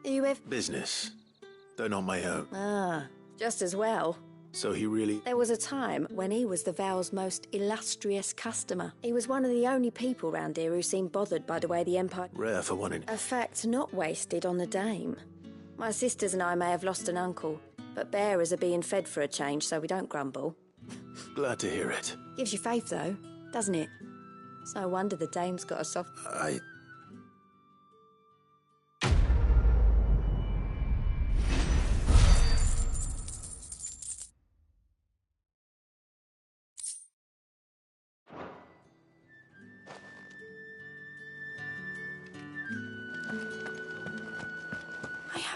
Are you ever... Business. Though not my own. Ah, just as well. So he really... There was a time when he was the Vale's most illustrious customer. He was one of the only people round here who seemed bothered by the way the Empire... Rare for one in... A fact not wasted on the dame. My sisters and I may have lost an uncle, but bearers are being fed for a change, so we don't grumble. Glad to hear it. Gives you faith, though, doesn't it? It's no wonder the dame's got a soft... I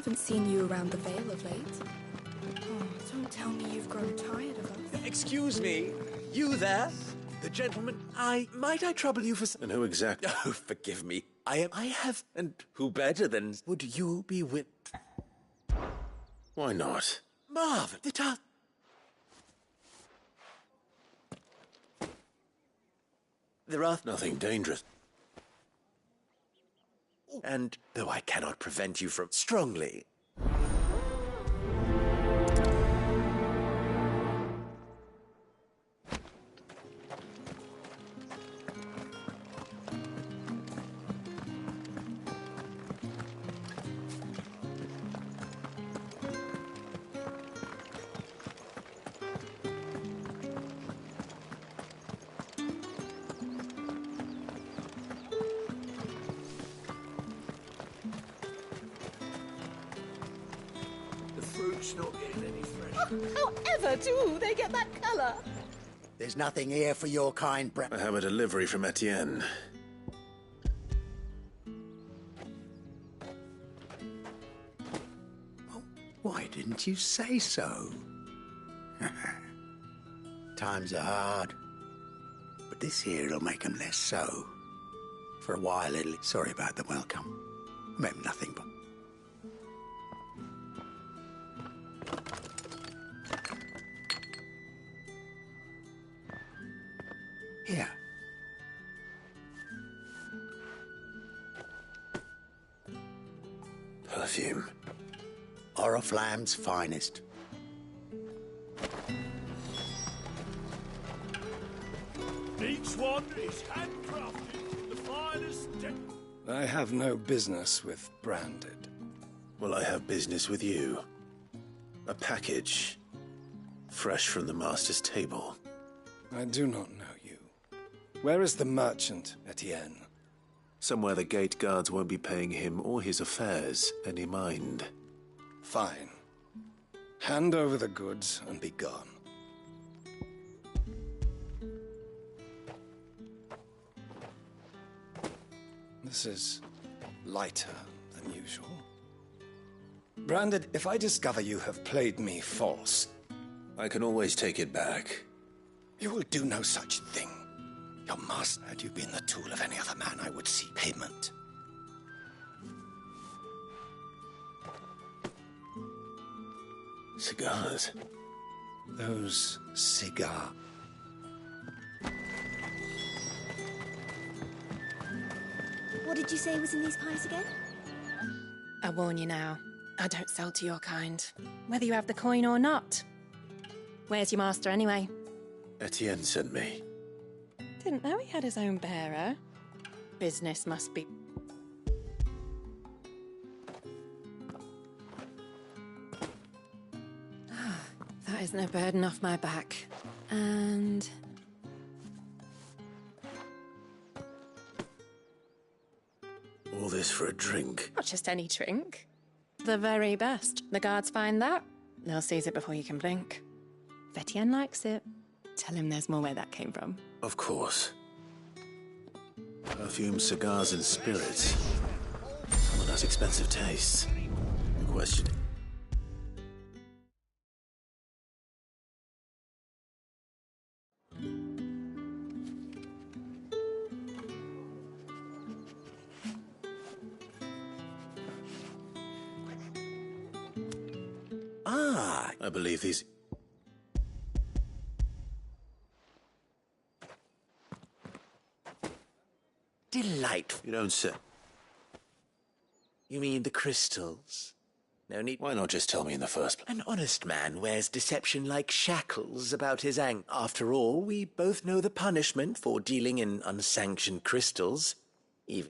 haven't seen you around the Vale of late. Oh, don't tell me you've grown tired of us. Excuse me, you there? The gentleman, might I trouble you for And who exactly? Oh, forgive me. I have, and who better than... Would you be with... Why not? Marvin, there are... Nothing dangerous. And though I cannot prevent you from strongly... Fruit's not getting any fresh. However do they get that colour? There's nothing here for your kind, I have a delivery from Etienne. Why didn't you say so? Times are hard. But this here'll make 'em less so. For a while, it'll... Sorry about the welcome. I meant nothing but... Here. Perfume. Oriflamme's finest. Each one is handcrafted, the finest... I have no business with branded. Well, I have business with you. A package. Fresh from the master's table. I do not know you. Where is the merchant, Etienne? Somewhere the gate guards won't be paying him or his affairs any mind. Fine. Hand over the goods and be gone. This is lighter than usual. Branded, if I discover you have played me false... I can always take it back. You will do no such thing. Your master, had you been the tool of any other man, I would seek payment. Cigars. Those cigars. What did you say was in these pies again? I warn you now, I don't sell to your kind, whether you have the coin or not. Where's your master anyway? Etienne sent me. Didn't know he had his own bearer. Business must be... That is no burden off my back. And... All this for a drink. not just any drink. The very best. The guards find that, they'll seize it before you can blink. If Etienne likes it, tell him there's more where that came from. Of course. Perfume, cigars, and spirits. Someone has expensive tastes. Question. Ah, I believe these... delightful. You don't say. You mean the crystals? No need. Why not just tell me in the first place? An honest man wears deception like shackles about his ankle. After all, we both know the punishment for dealing in unsanctioned crystals.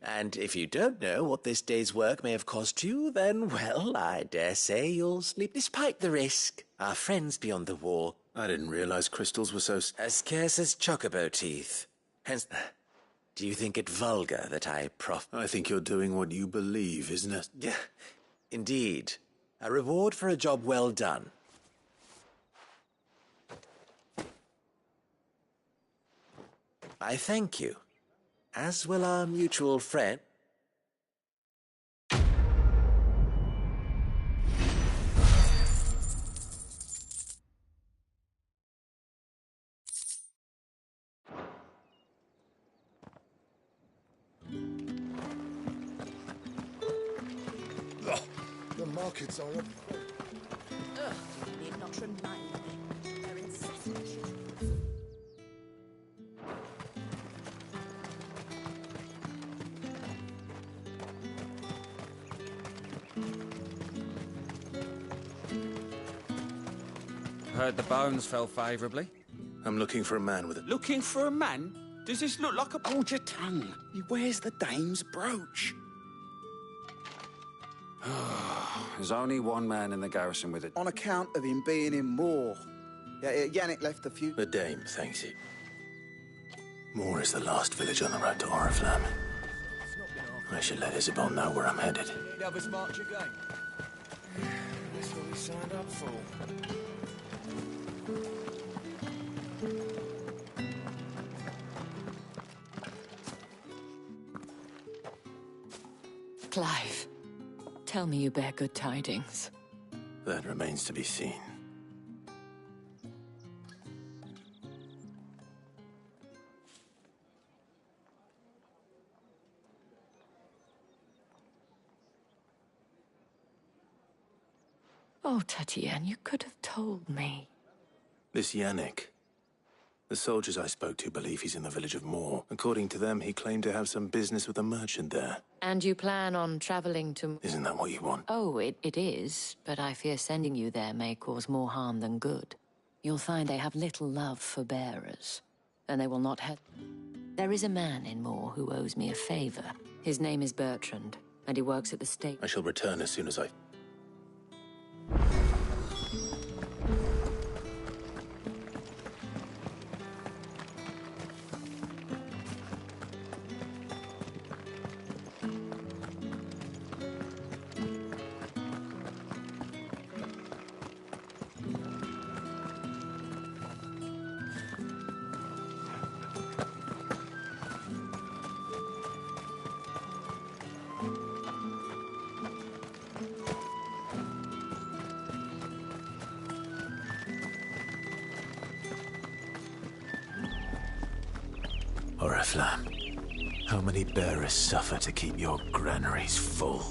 And if you don't know what this day's work may have cost you, then, well, I dare say you'll sleep despite the risk. Our friends beyond the wall. I didn't realize crystals were so... as scarce as chocobo teeth. Hence... Do you think it vulgar that I I think you're doing what you believe, isn't it? Yeah, indeed. A reward for a job well done. I thank you. As will our mutual friend. The markets are up. Ugh, you need not remind me. They're incessant. Heard the bones fell favourably. I'm looking for a man with a... Looking for a man? Does this look like a... Hold your tongue. He wears the dame's brooch. There's only one man in the garrison with it. On account of him being in Moor. Yeah, Yannick left a few... The dame thanks you. Moor is the last village on the road to Oriflamme. I should let Isabel know where I'm headed. Need others march again. That's what we signed up for. Clive, tell me you bear good tidings. That remains to be seen. Oh, Tatienne, you could have told me. This Yannick. The soldiers I spoke to believe he's in the village of Moor. According to them, he claimed to have some business with a merchant there. And you plan on traveling to... Isn't that what you want? Oh, it is, but I fear sending you there may cause more harm than good. You'll find they have little love for bearers, and they will not have... There is a man in Moor who owes me a favor. His name is Bertrand, and he works at the stake. I shall return as soon as I... Oriflamme, how many bearers suffer to keep your granaries full?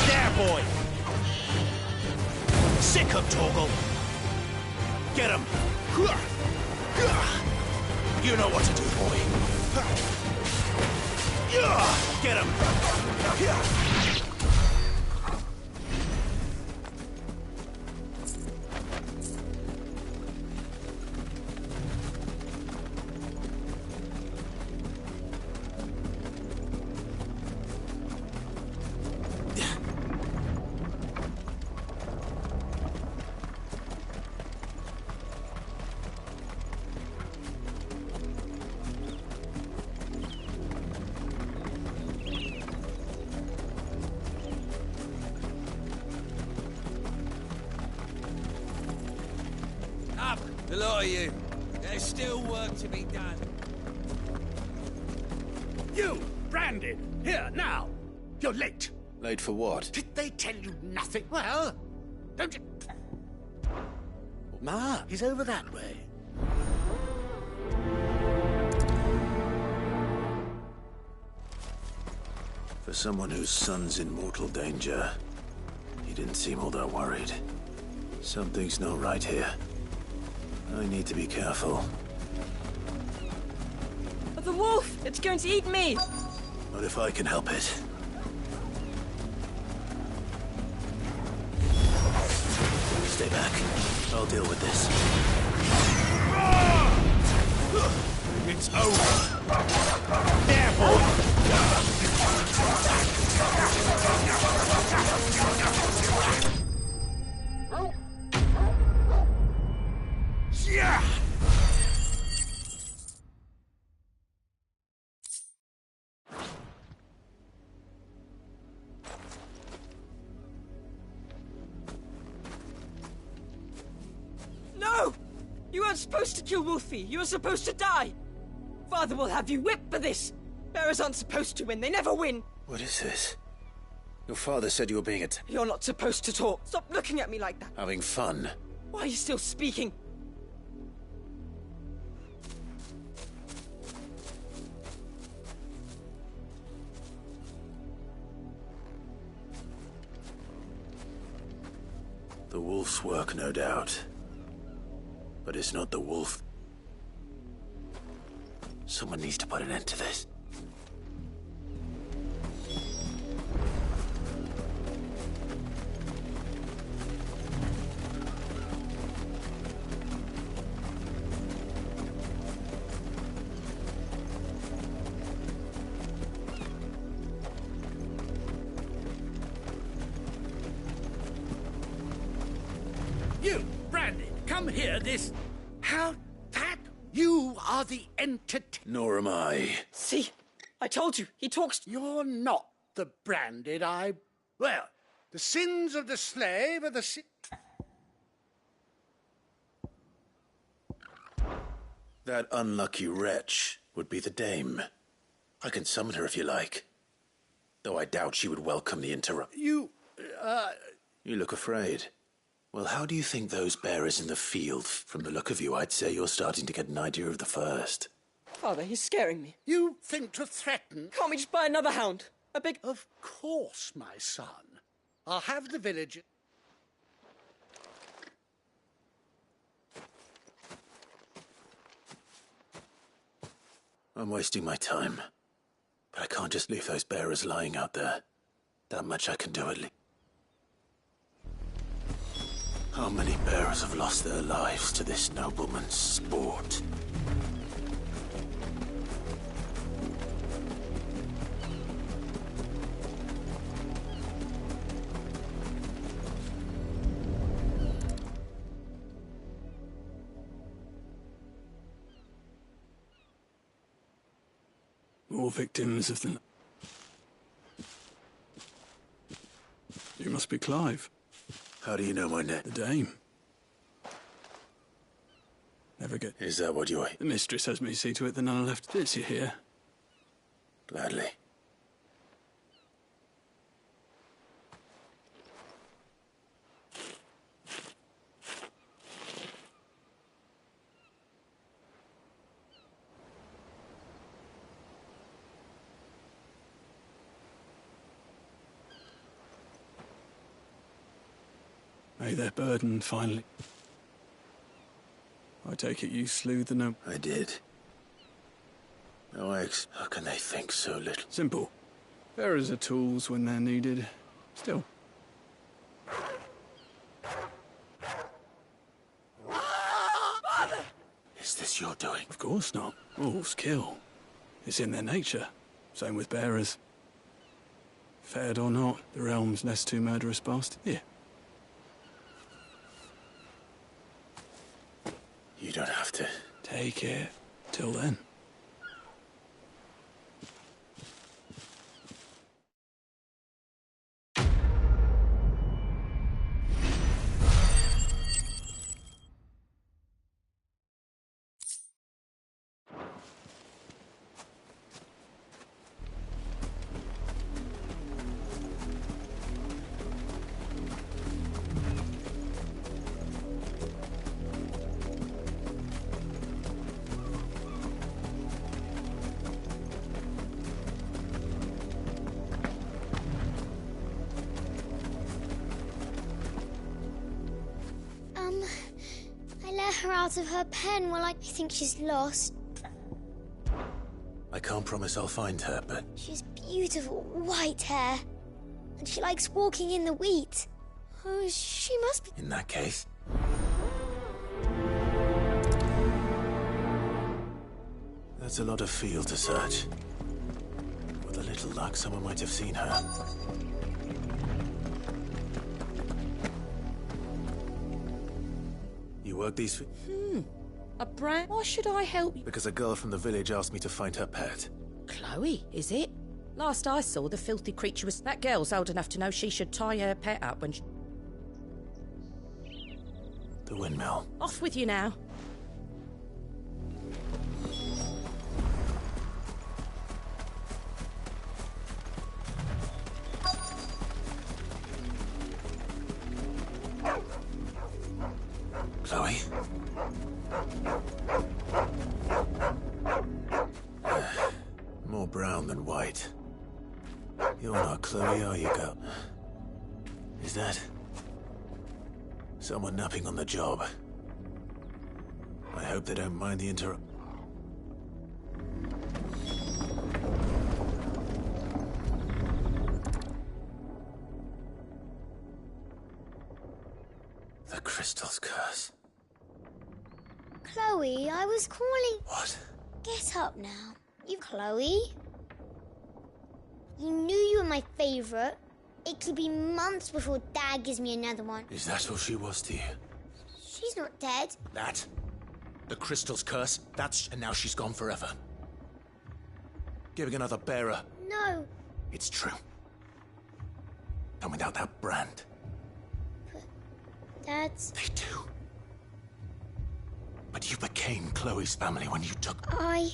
There, boy! Sick him, Torgal! Get him! You know what to do, boy. Get him! The lot of you. There's still work to be done. You, Brandon, here, now. You're late. Late for what? Did they tell you nothing? Well, don't you... Ma, he's over that way. For someone whose son's in mortal danger, he didn't seem all that worried. Something's not right here. I need to be careful. The wolf! It's going to eat me! Not if I can help it. Stay back. I'll deal with this. It's over. There, boy! Yeah! No! You weren't supposed to kill Wolfie. You were supposed to die. Father will have you whipped for this. Bearers aren't supposed to win. They never win. What is this? Your father said you were being You're not supposed to talk. Stop looking at me like that. having fun. Why are you still speaking? The wolf's work, no doubt. But it's not the wolf. Someone needs to put an end to this. You, Brandon, come here, this... How that? You are the entity... Nor am I. See? I told you. He talks... You're not the Branded I... Well, the sins of the slave are the sin... That unlucky wretch would be the dame. I can summon her if you like. Though I doubt she would welcome the interrupt. You look afraid. Well, how do you think those bearers in the field... From the look of you, I'd say you're starting to get an idea of the first. Father, he's scaring me. You think to threaten... Can't we just buy another hound? A big... Of course, my son. I'll have the village... I'm wasting my time. But I can't just leave those bearers lying out there. That much I can do at least. How many bearers have lost their lives to this nobleman's sport? More victims of the... You must be Clive. How do you know my name? The dame. Never get... Is that what you're... The mistress has me see to it the none left. It's you here. Gladly. May their burden finally... I take it you slew the no... I did. No eggs. How can they think so little? Simple. Bearers are tools when they're needed. Still. Is this your doing? Of course not. Wolves kill. It's in their nature. Same with bearers. Fed or not, the realm's less two murderous bastards. Here. You don't have to. Take it. Till then. I let her out of her pen while I think she's lost. I can't promise I'll find her, but... She has beautiful white hair. And she likes walking in the wheat. Oh, she must be... In that case... That's a lot of field to search. With a little luck, someone might have seen her. You work these... A brand? Why should I help you? Because a girl from the village asked me to find her pet. Chloe, is it? Last I saw, the filthy creature was... That girl's old enough to know she should tie her pet up when she... The windmill. Off with you now. Chloe? More brown than white. You're not Chloe, are you, girl? Is that... someone napping on the job? I hope they don't mind the The crystal's curse. Chloe, I was calling... What? Get up now. You, Chloe? You knew you were my favourite. It could be months before Dad gives me another one. Is that all she was to you? She's not dead. That? The crystal's curse? That's... and now she's gone forever. Giving another bearer. No. It's true. And without that brand... Dad's... They do. But you became Chloe's family when you took... I...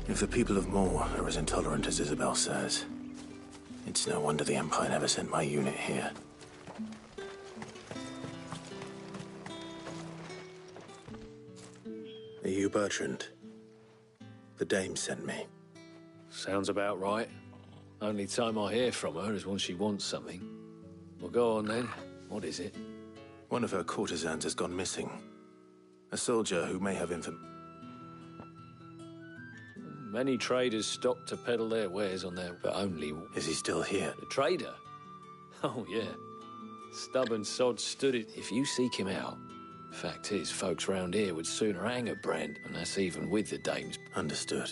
If the people of Moor are as intolerant as Isabel says, it's no wonder the Empire never sent my unit here. Are you Bertrand? The dame sent me. Sounds about right. Only time I hear from her is when she wants something. Well, go on then. What is it? One of her courtesans has gone missing. A soldier who may have Many traders stop to peddle their wares on their... but only... Is he still here? The trader? Oh, yeah. Stubborn sod stood it. If you seek him out... Fact is, folks round here would sooner hang a brand, and that's even with the dames. Understood.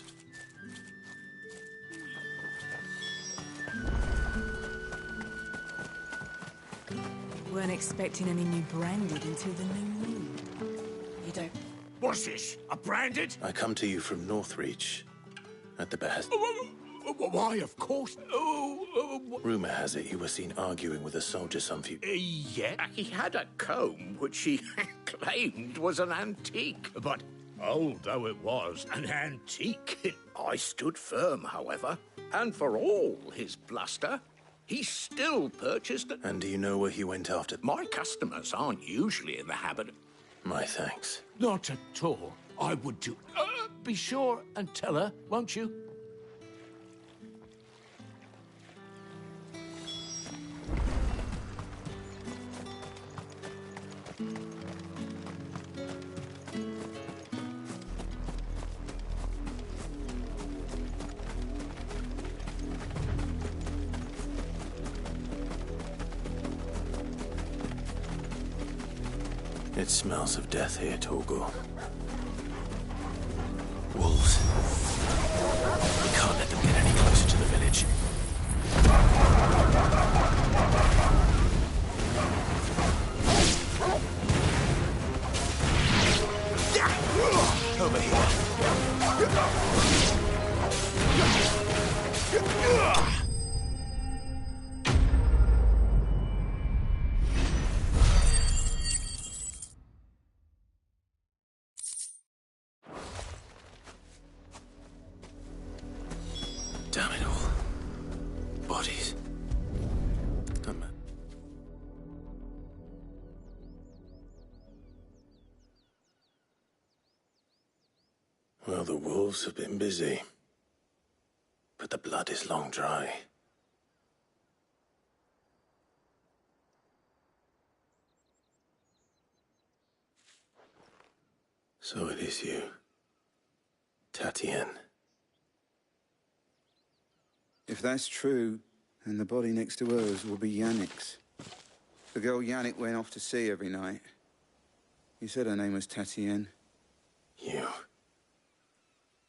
Weren't expecting any new branded until the new moon. You don't... What's this? A branded? I come to you from Northreach. At the behest. Why, of course. Rumor has it you were seen arguing with a soldier some few... Yeah, he had a comb which he claimed was an antique. But old though it was, an antique, I stood firm, however. And for all his bluster, he still purchased it. And do you know where he went after? My customers aren't usually in the habit... My thanks. Not at all. I would do... be sure and tell her, won't you? It smells of death here, Torgor. Wolves. We can't let them get any closer to the village. Over here. Well, the wolves have been busy. But the blood is long dry. So it is you, Tatienne. If that's true, then the body next to hers will be Yannick's. The girl Yannick went off to see every night. You said her name was Tatienne. You...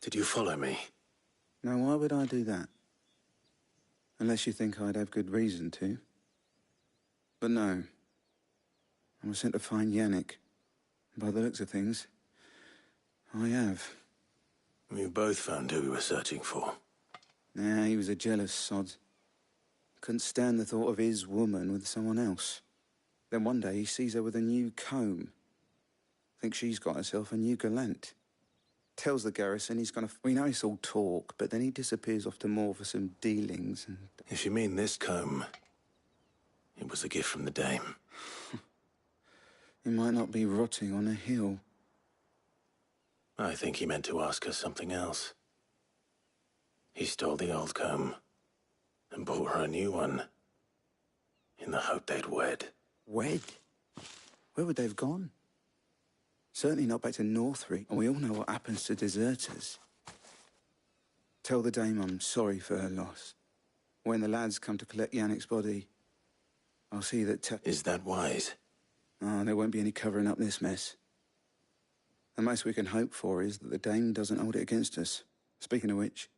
Did you follow me? Now, why would I do that? Unless you think I'd have good reason to. But no. I was sent to find Yannick. By the looks of things, I have. We both found who we were searching for. Nah, he was a jealous sod. Couldn't stand the thought of his woman with someone else. Then one day he sees her with a new comb. Thinks she's got herself a new gallant. Tells the garrison he's gonna... We know it's all talk, but then he disappears off to more for some dealings and... If you mean this comb, it was a gift from the dame. It might not be rotting on a hill. I think he meant to ask her something else. He stole the old comb and bought her a new one in the hope they'd wed. Wed? Where would they have gone? Certainly not back to Northry, and we all know what happens to deserters. Tell the dame I'm sorry for her loss. When the lads come to collect Yannick's body, I'll see that... Is that wise? Oh, there won't be any covering up this mess. The most we can hope for is that the dame doesn't hold it against us. Speaking of which,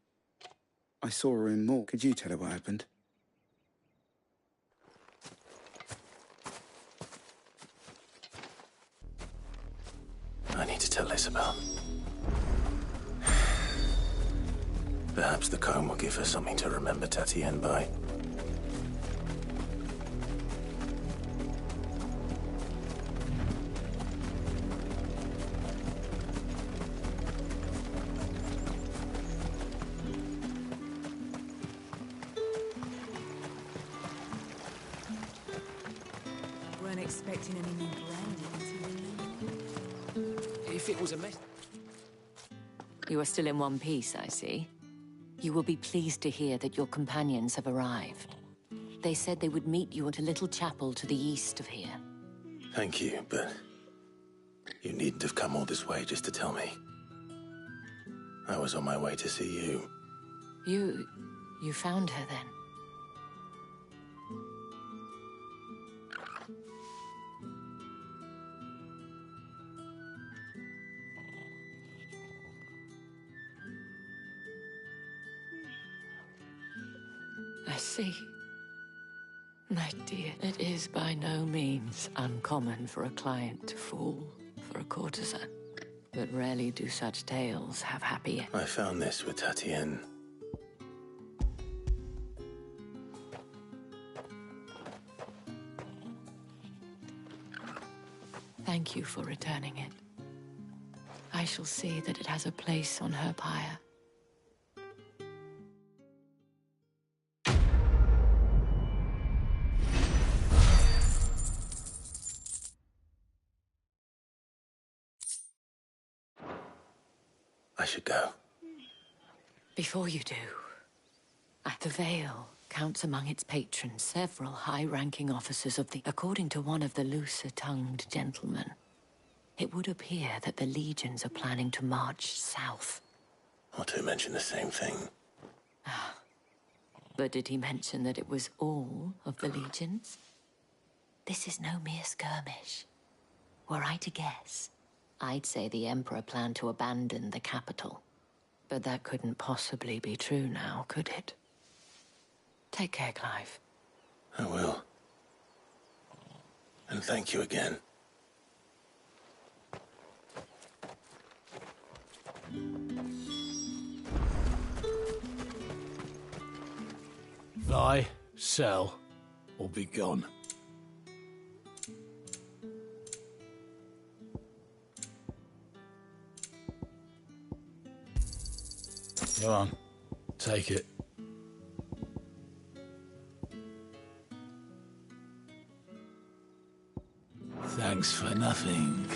I saw her in Moor. Could you tell her what happened? I need to tell Isabel. Perhaps the comb will give her something to remember Tatienne by. Weren't expecting any more brandy. If it was a mess... You are still in one piece, I see. You will be pleased to hear that your companions have arrived. They said they would meet you at a little chapel to the east of here. Thank you, but you needn't have come all this way just to tell me. I was on my way to see you. You found her then? I see. My dear, it is by no means uncommon for a client to fall for a courtesan. But rarely do such tales have happy endings. I found this with Tatienne. Thank you for returning it. I shall see that it has a place on her pyre. I should go. Before you do, at the Vale counts among its patrons several high-ranking officers of the... According to one of the looser-tongued gentlemen, it would appear that the legions are planning to march south. Or to mention the same thing. But did he mention that it was all of the legions? This is no mere skirmish. Were I to guess, I'd say the Emperor planned to abandon the capital. But that couldn't possibly be true now, could it? Take care, Clive. I will. And thank you again. Buy, sell, or be gone. Go on, take it. Thanks for nothing.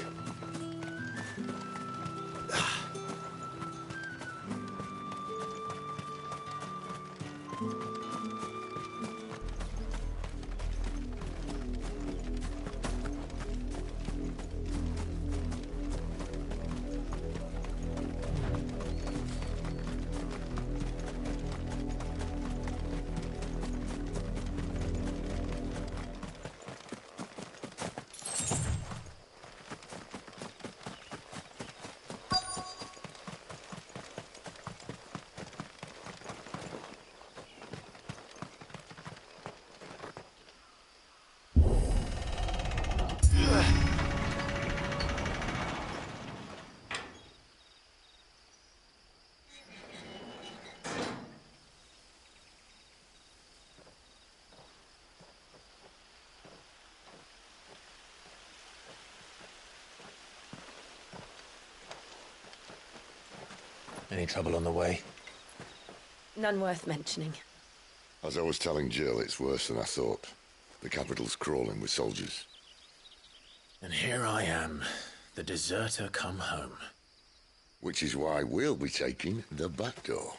Any trouble on the way? None worth mentioning. As I was telling Jill, it's worse than I thought. The capital's crawling with soldiers. And here I am, the deserter come home. Which is why we'll be taking the back door.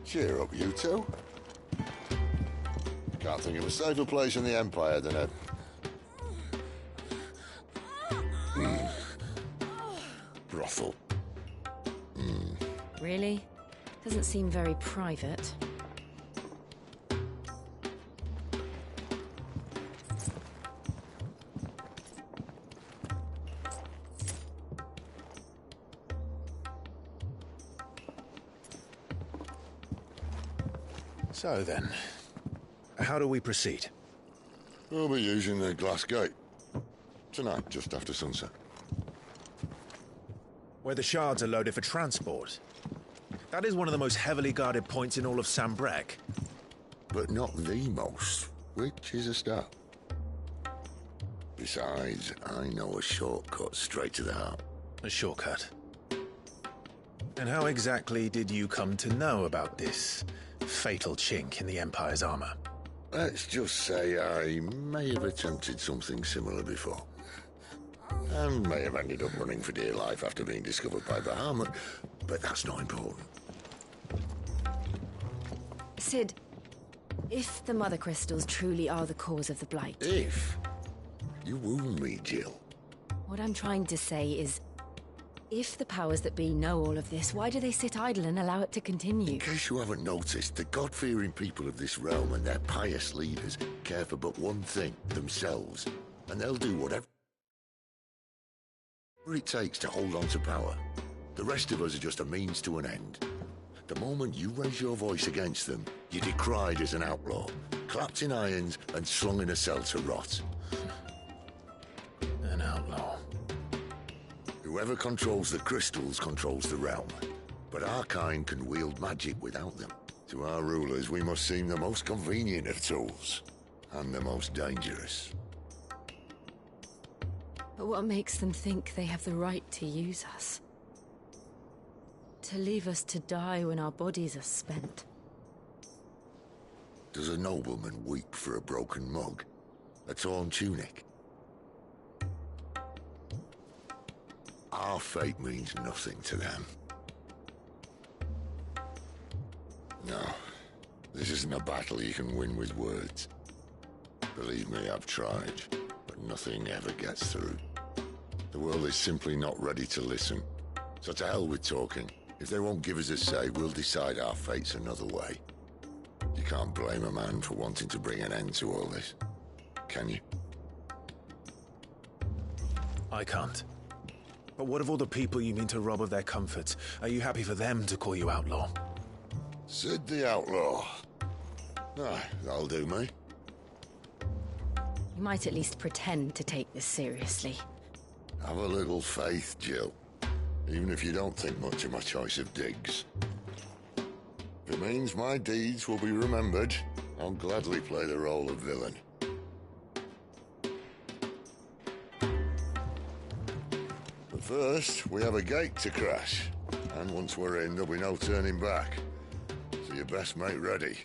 Cheer up, you two. Can't think of a safer place in the Empire than a... brothel. Really? Doesn't seem very private. So then, how do we proceed? We'll be using the glass gate. Tonight, just after sunset. Where the shards are loaded for transport. That is one of the most heavily guarded points in all of Sambrec. But not the most, which is a start. Besides, I know a shortcut straight to the heart. A shortcut? And how exactly did you come to know about this fatal chink in the Empire's armor? Let's just say I may have attempted something similar before. And may have ended up running for dear life after being discovered by Bahamut, but that's not important. Sid, if the Mother Crystals truly are the cause of the Blight... If? You wound me, Jill. What I'm trying to say is, if the powers that be know all of this, why do they sit idle and allow it to continue? In case you haven't noticed, the God-fearing people of this realm and their pious leaders care for but one thing, themselves. And they'll do whatever it takes to hold on to power. The rest of us are just a means to an end. The moment you raise your voice against them, you're decried as an outlaw, clapped in irons and slung in a cell to rot. An outlaw. Whoever controls the crystals controls the realm. But our kind can wield magic without them. To our rulers, we must seem the most convenient of tools. And the most dangerous. But what makes them think they have the right to use us? To leave us to die when our bodies are spent? Does a nobleman weep for a broken mug? A torn tunic? Our fate means nothing to them. No, this isn't a battle you can win with words. Believe me, I've tried, but nothing ever gets through. The world is simply not ready to listen. So to hell with talking. If they won't give us a say, we'll decide our fates another way. You can't blame a man for wanting to bring an end to all this, can you? I can't. But what of all the people you mean to rob of their comforts? Are you happy for them to call you outlaw? Sid the outlaw. Ah, that'll do me. You might at least pretend to take this seriously. Have a little faith, Jill. Even if you don't think much of my choice of digs. If it means my deeds will be remembered, I'll gladly play the role of villain. But first, we have a gate to crash. And once we're in, there'll be no turning back. So you best make ready.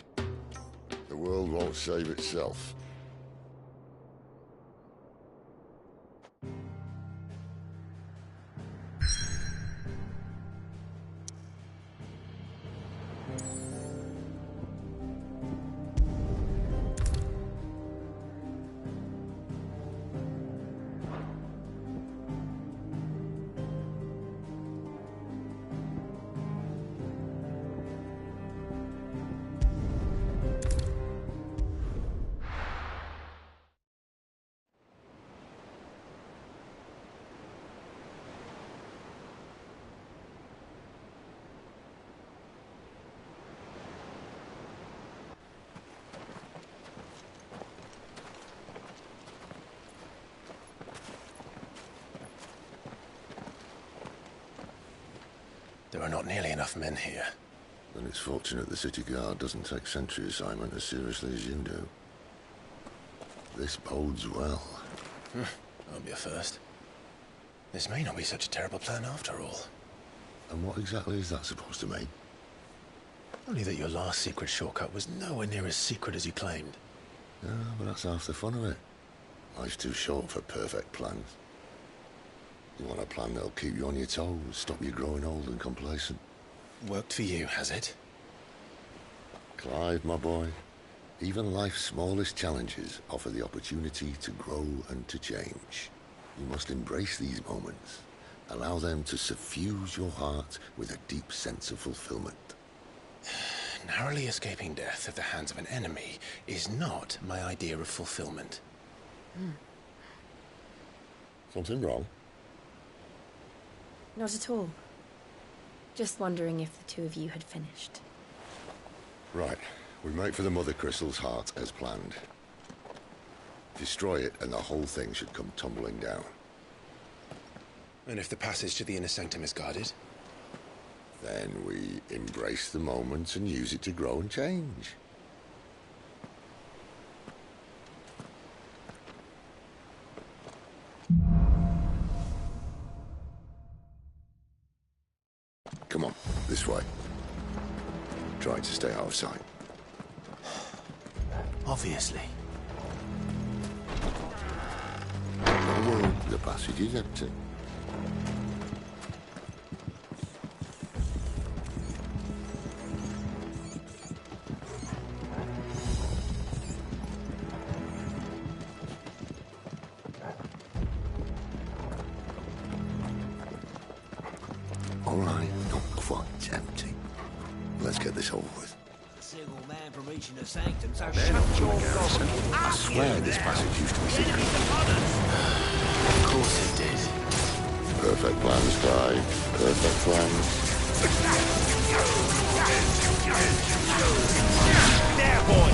The world won't save itself. There are not nearly enough men here. Then it's fortunate the city guard doesn't take sentry assignment as seriously as you do. This bodes well. That'll be a first. This may not be such a terrible plan after all. And what exactly is that supposed to mean? Only that your last secret shortcut was nowhere near as secret as you claimed. Yeah, but that's half the fun of it. Life's too short for perfect plans. You want a plan that'll keep you on your toes, stop you growing old and complacent. Worked for you, has it? Clive, my boy, even life's smallest challenges offer the opportunity to grow and to change. You must embrace these moments. Allow them to suffuse your heart with a deep sense of fulfillment. Narrowly escaping death at the hands of an enemy is not my idea of fulfillment. Something wrong? Not at all. Just wondering if the two of you had finished. Right. We make for the Mother Crystal's heart as planned. Destroy it and the whole thing should come tumbling down. And if the passage to the inner sanctum is guarded? Then we embrace the moment and use it to grow and change. Come on, this way. Trying to stay out of sight. Obviously. Oh, the passage is empty. All right, not quite empty. Let's get this over with. A single man from reaching the sanctum, so Then, shut your Garrison, gobbling. I swear this passage used to be secret. Of course it did. Perfect plans, Clive. Perfect plans. There, boy!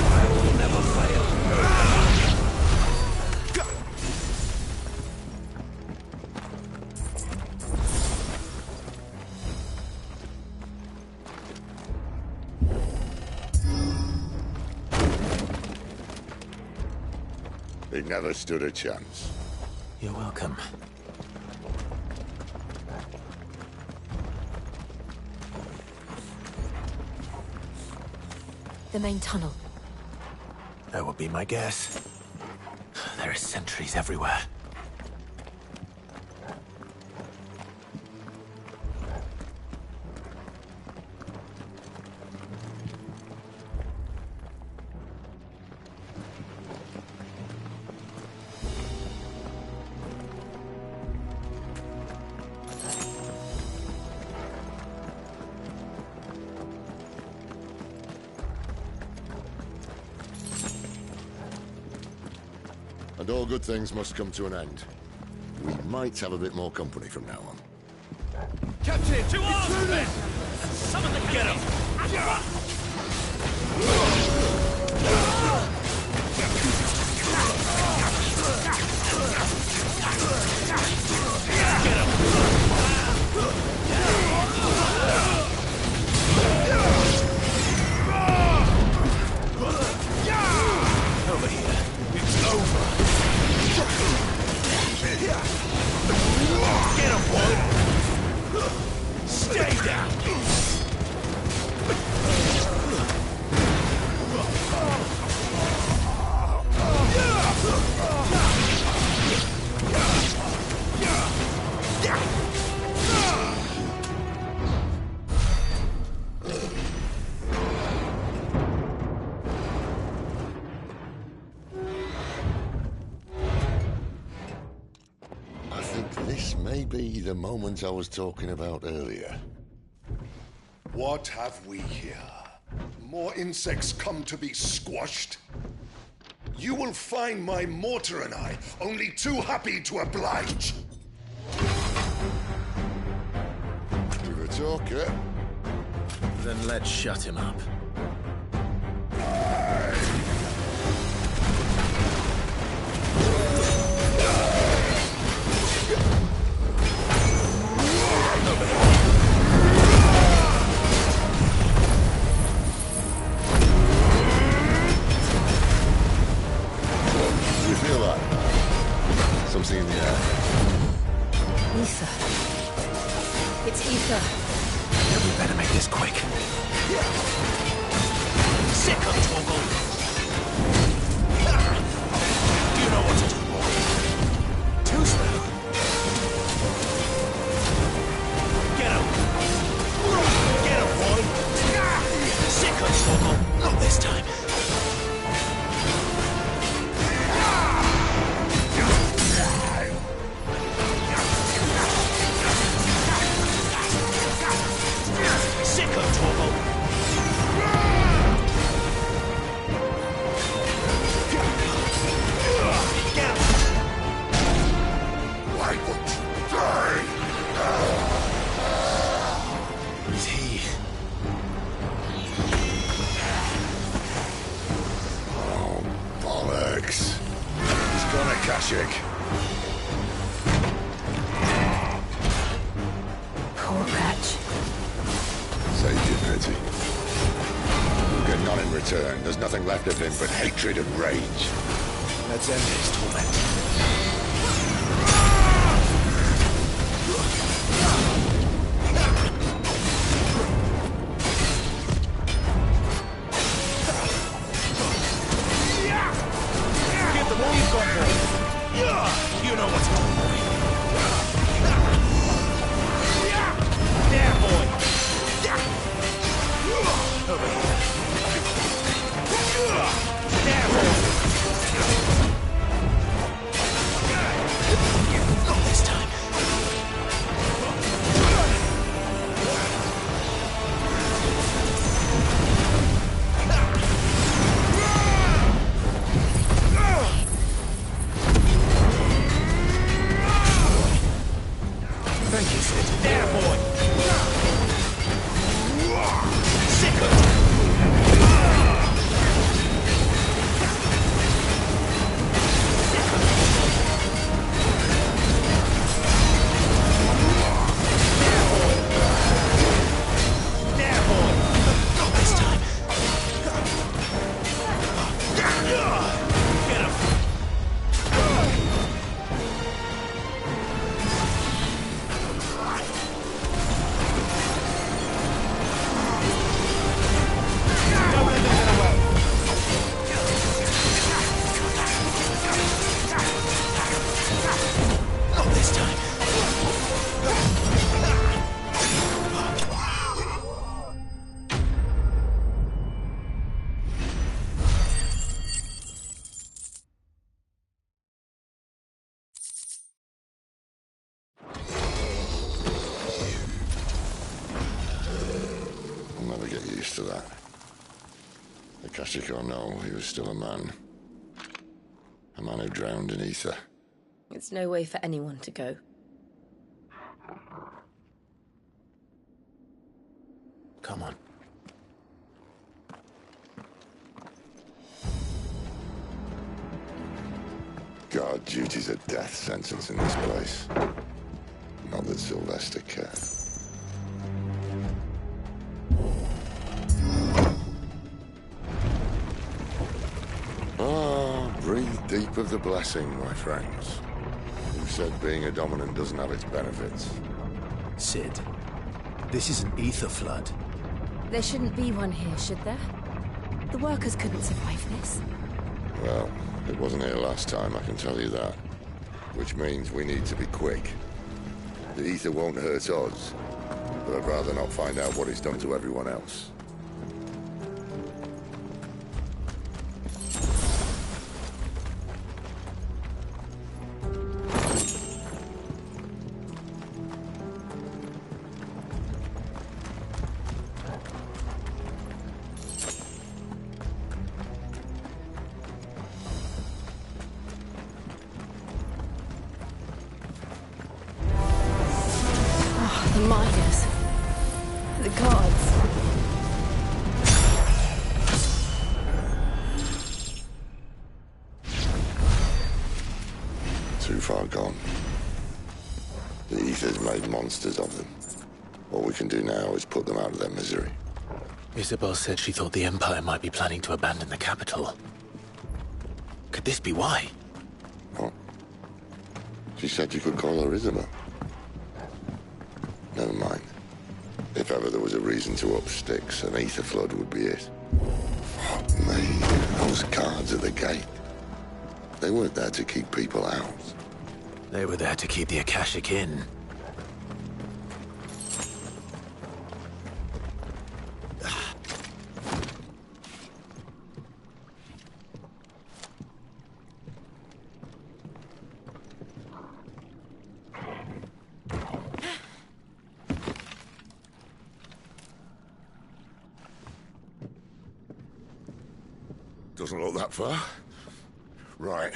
I will never fail. He never stood a chance. You're welcome. The main tunnel. That would be my guess. There are sentries everywhere. And all good things must come to an end. We might have a bit more company from now on. Captain! To arms, men! Summon the get him! Over here. It's over. Get him, boy! Stay down! I think this may be the moment I was talking about earlier. What have we here? More insects come to be squashed? You will find my mortar and I only too happy to oblige. You're a talker. Then let's shut him up. Akashic. Poor Patch. Saved you, Nettie. You get none in return. There's nothing left of him but hatred and rage. Let's end his torment. Give them all you've got, boy. You know what's wrong, boy. There, boy. Over here. There, boy. Not this time. Thank you, Sid. There, boy. Sick. I'll never get used to that. Akashic or no, he was still a man. A man who drowned in ether. It's no way for anyone to go. Come on. Guard duty's a death sentence in this place. Not that Sylvester cared. Breathe deep of the blessing, my friends. Who said being a dominant doesn't have its benefits? Sid, this is an ether flood. There shouldn't be one here, should there? The workers couldn't survive this. Well, it wasn't here last time, I can tell you that. Which means we need to be quick. The ether won't hurt us, but I'd rather not find out what it's done to everyone else. The miners. The gods. Too far gone. The ether's made monsters of them. All we can do now is put them out of their misery. Isabel said she thought the Empire might be planning to abandon the capital. Could this be why? What? She said you could call her Isabel. Never mind. If ever there was a reason to up sticks, an ether flood would be it. Fuck me. Those guards at the gate. They weren't there to keep people out. They were there to keep the Akashic in. Doesn't look that far. Right.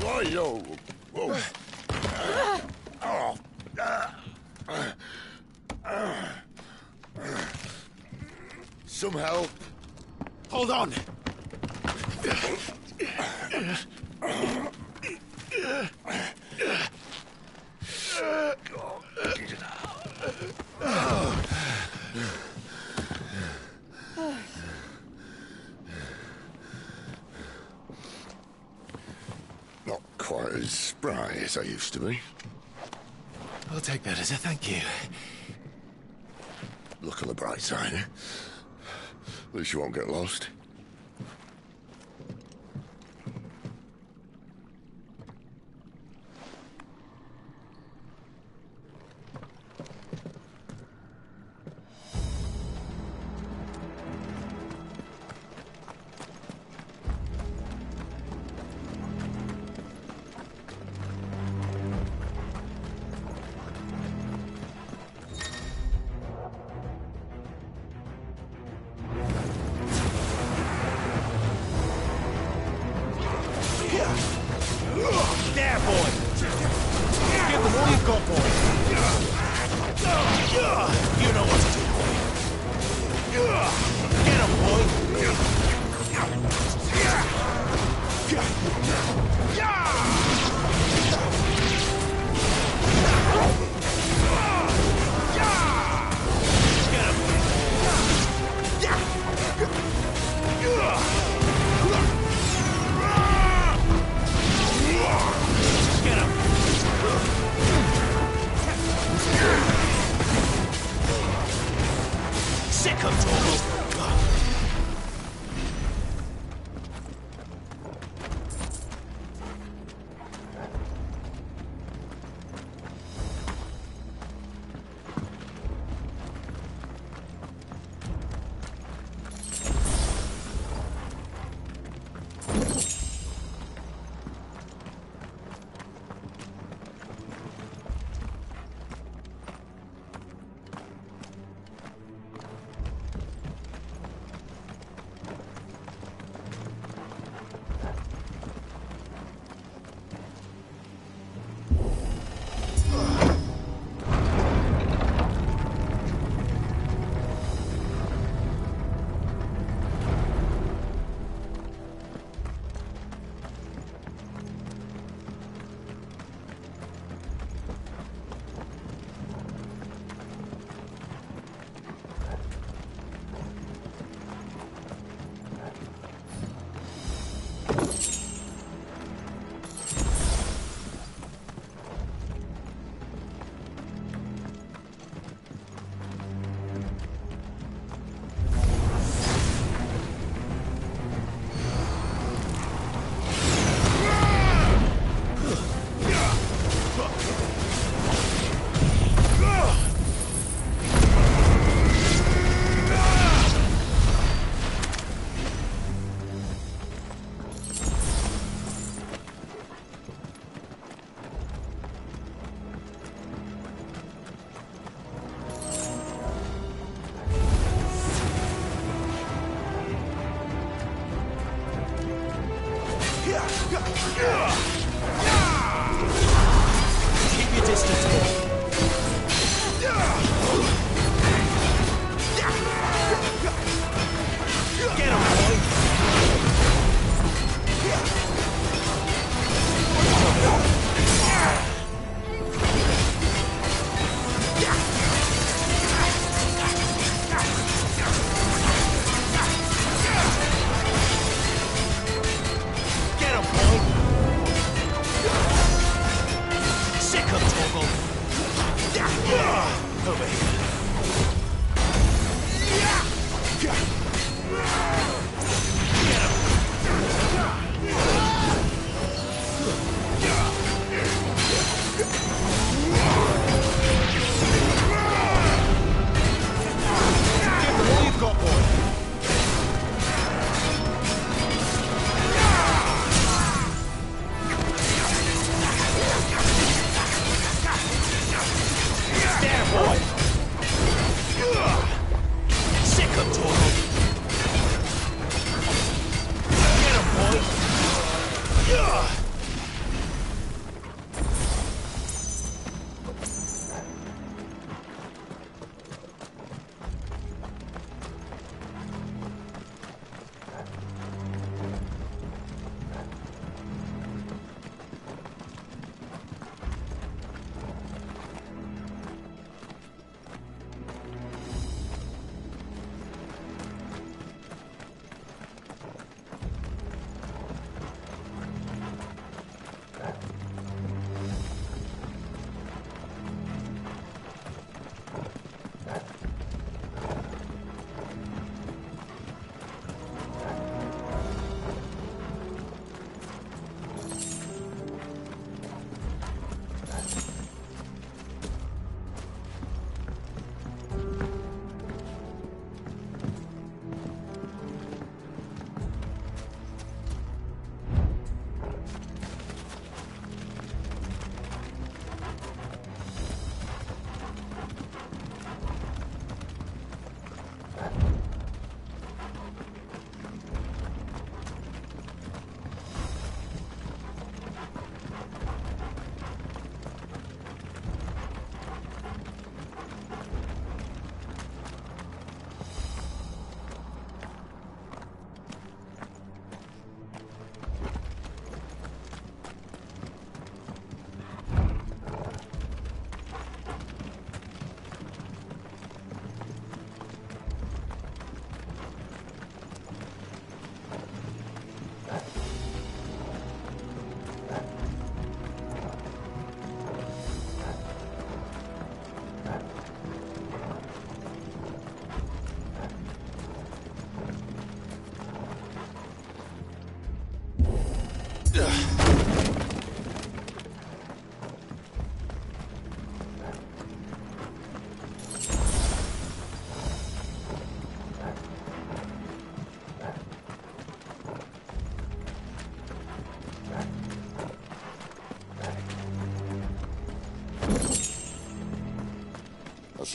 Whoa, yo. Whoa. Some help. Hold on. Not quite as spry as I used to be. I'll take that as a thank you. Look on the bright side, eh? At least you won't get lost. There, boy! Give them all you've got, boy! You know what to do, boy! Get him, boy! Sick of trouble! Keep your distance, boy. Get him, boy. Get him, boy. Sick of trouble. Over here.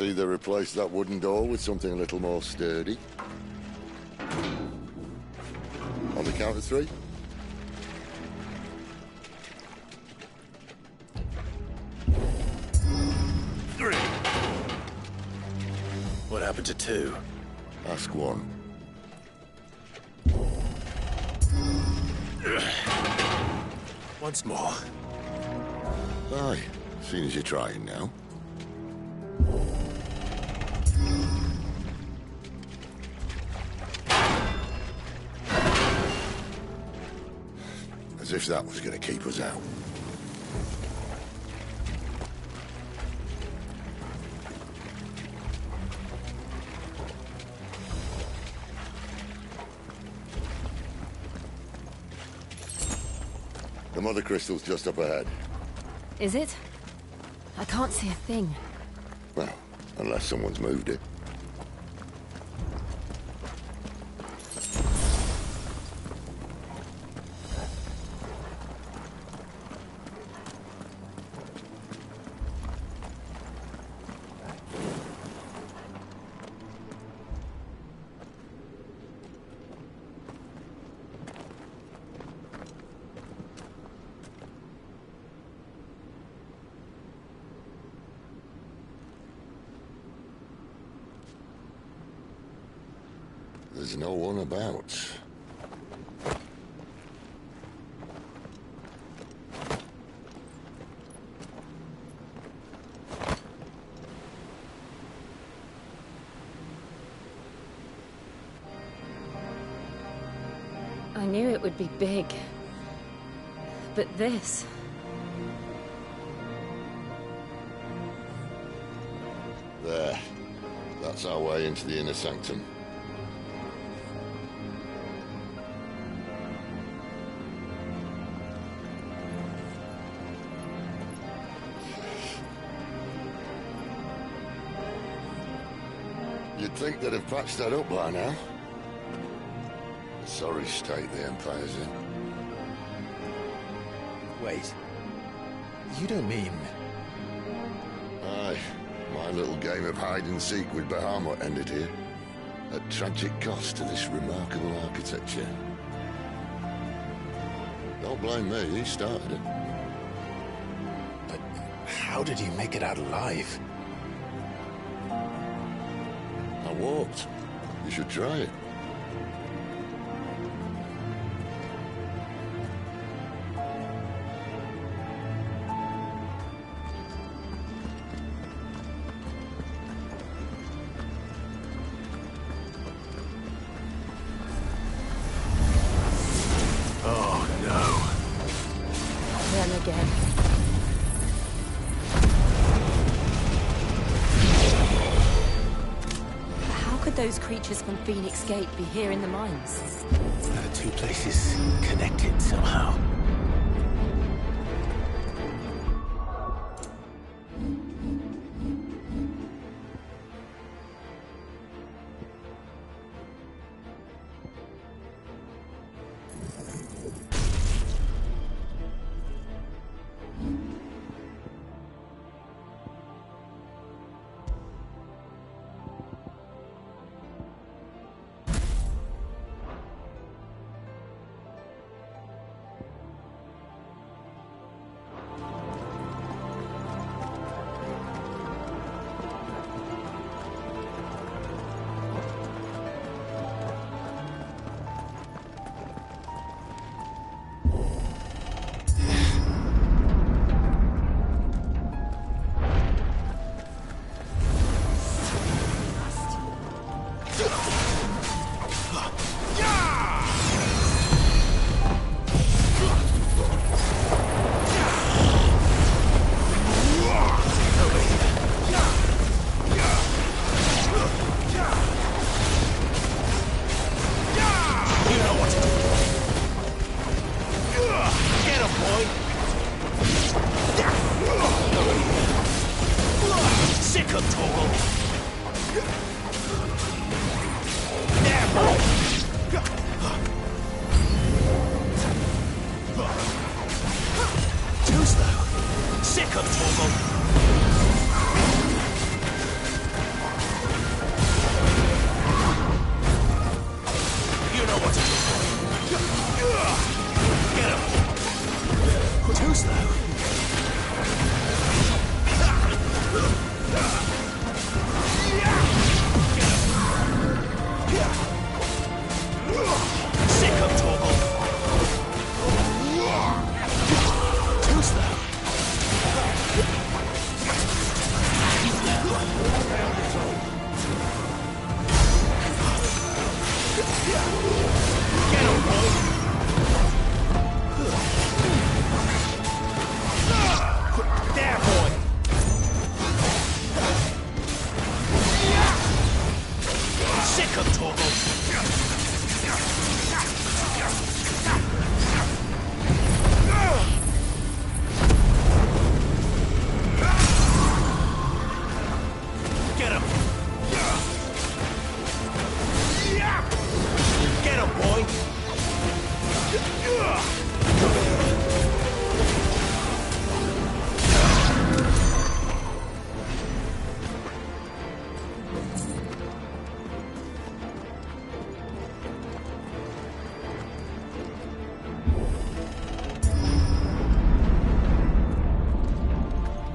Let's either replace that wooden door with something a little more sturdy. On the count of 3. What happened to 2? Ask 1. Once more. Aye, seeing as you're trying now. As if that was going to keep us out. The mother crystal's just up ahead. Is it? I can't see a thing. Well, unless someone's moved it. There's no one about. I knew it would be big. But this... There. That's our way into the inner sanctum. You'd think they'd have patched that up by now. A sorry state the Empire's in. Wait. You don't mean... Aye. My little game of hide-and-seek with Bahamut ended here. At tragic cost to this remarkable architecture. Don't blame me, he started it. But how did you make it out alive? I walked. You should try it. Oh, no. Them again. How could those creatures from Phoenix Gate be here in the mines? Are the 2 places connected somehow? Get him! Too slow. Sick of Torgal. Too slow. Get him, boy. There, boy. Sick of Torgal. Get him! Get him, boy!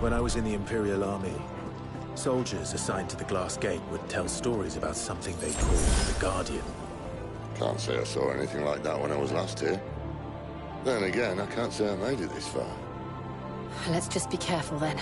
When I was in the Imperial Army, soldiers assigned to the Glass Gate would tell stories about something they called the Guardian. Can't say I saw anything like that when I was last here. Then again, I can't say I made it this far. Let's just be careful then.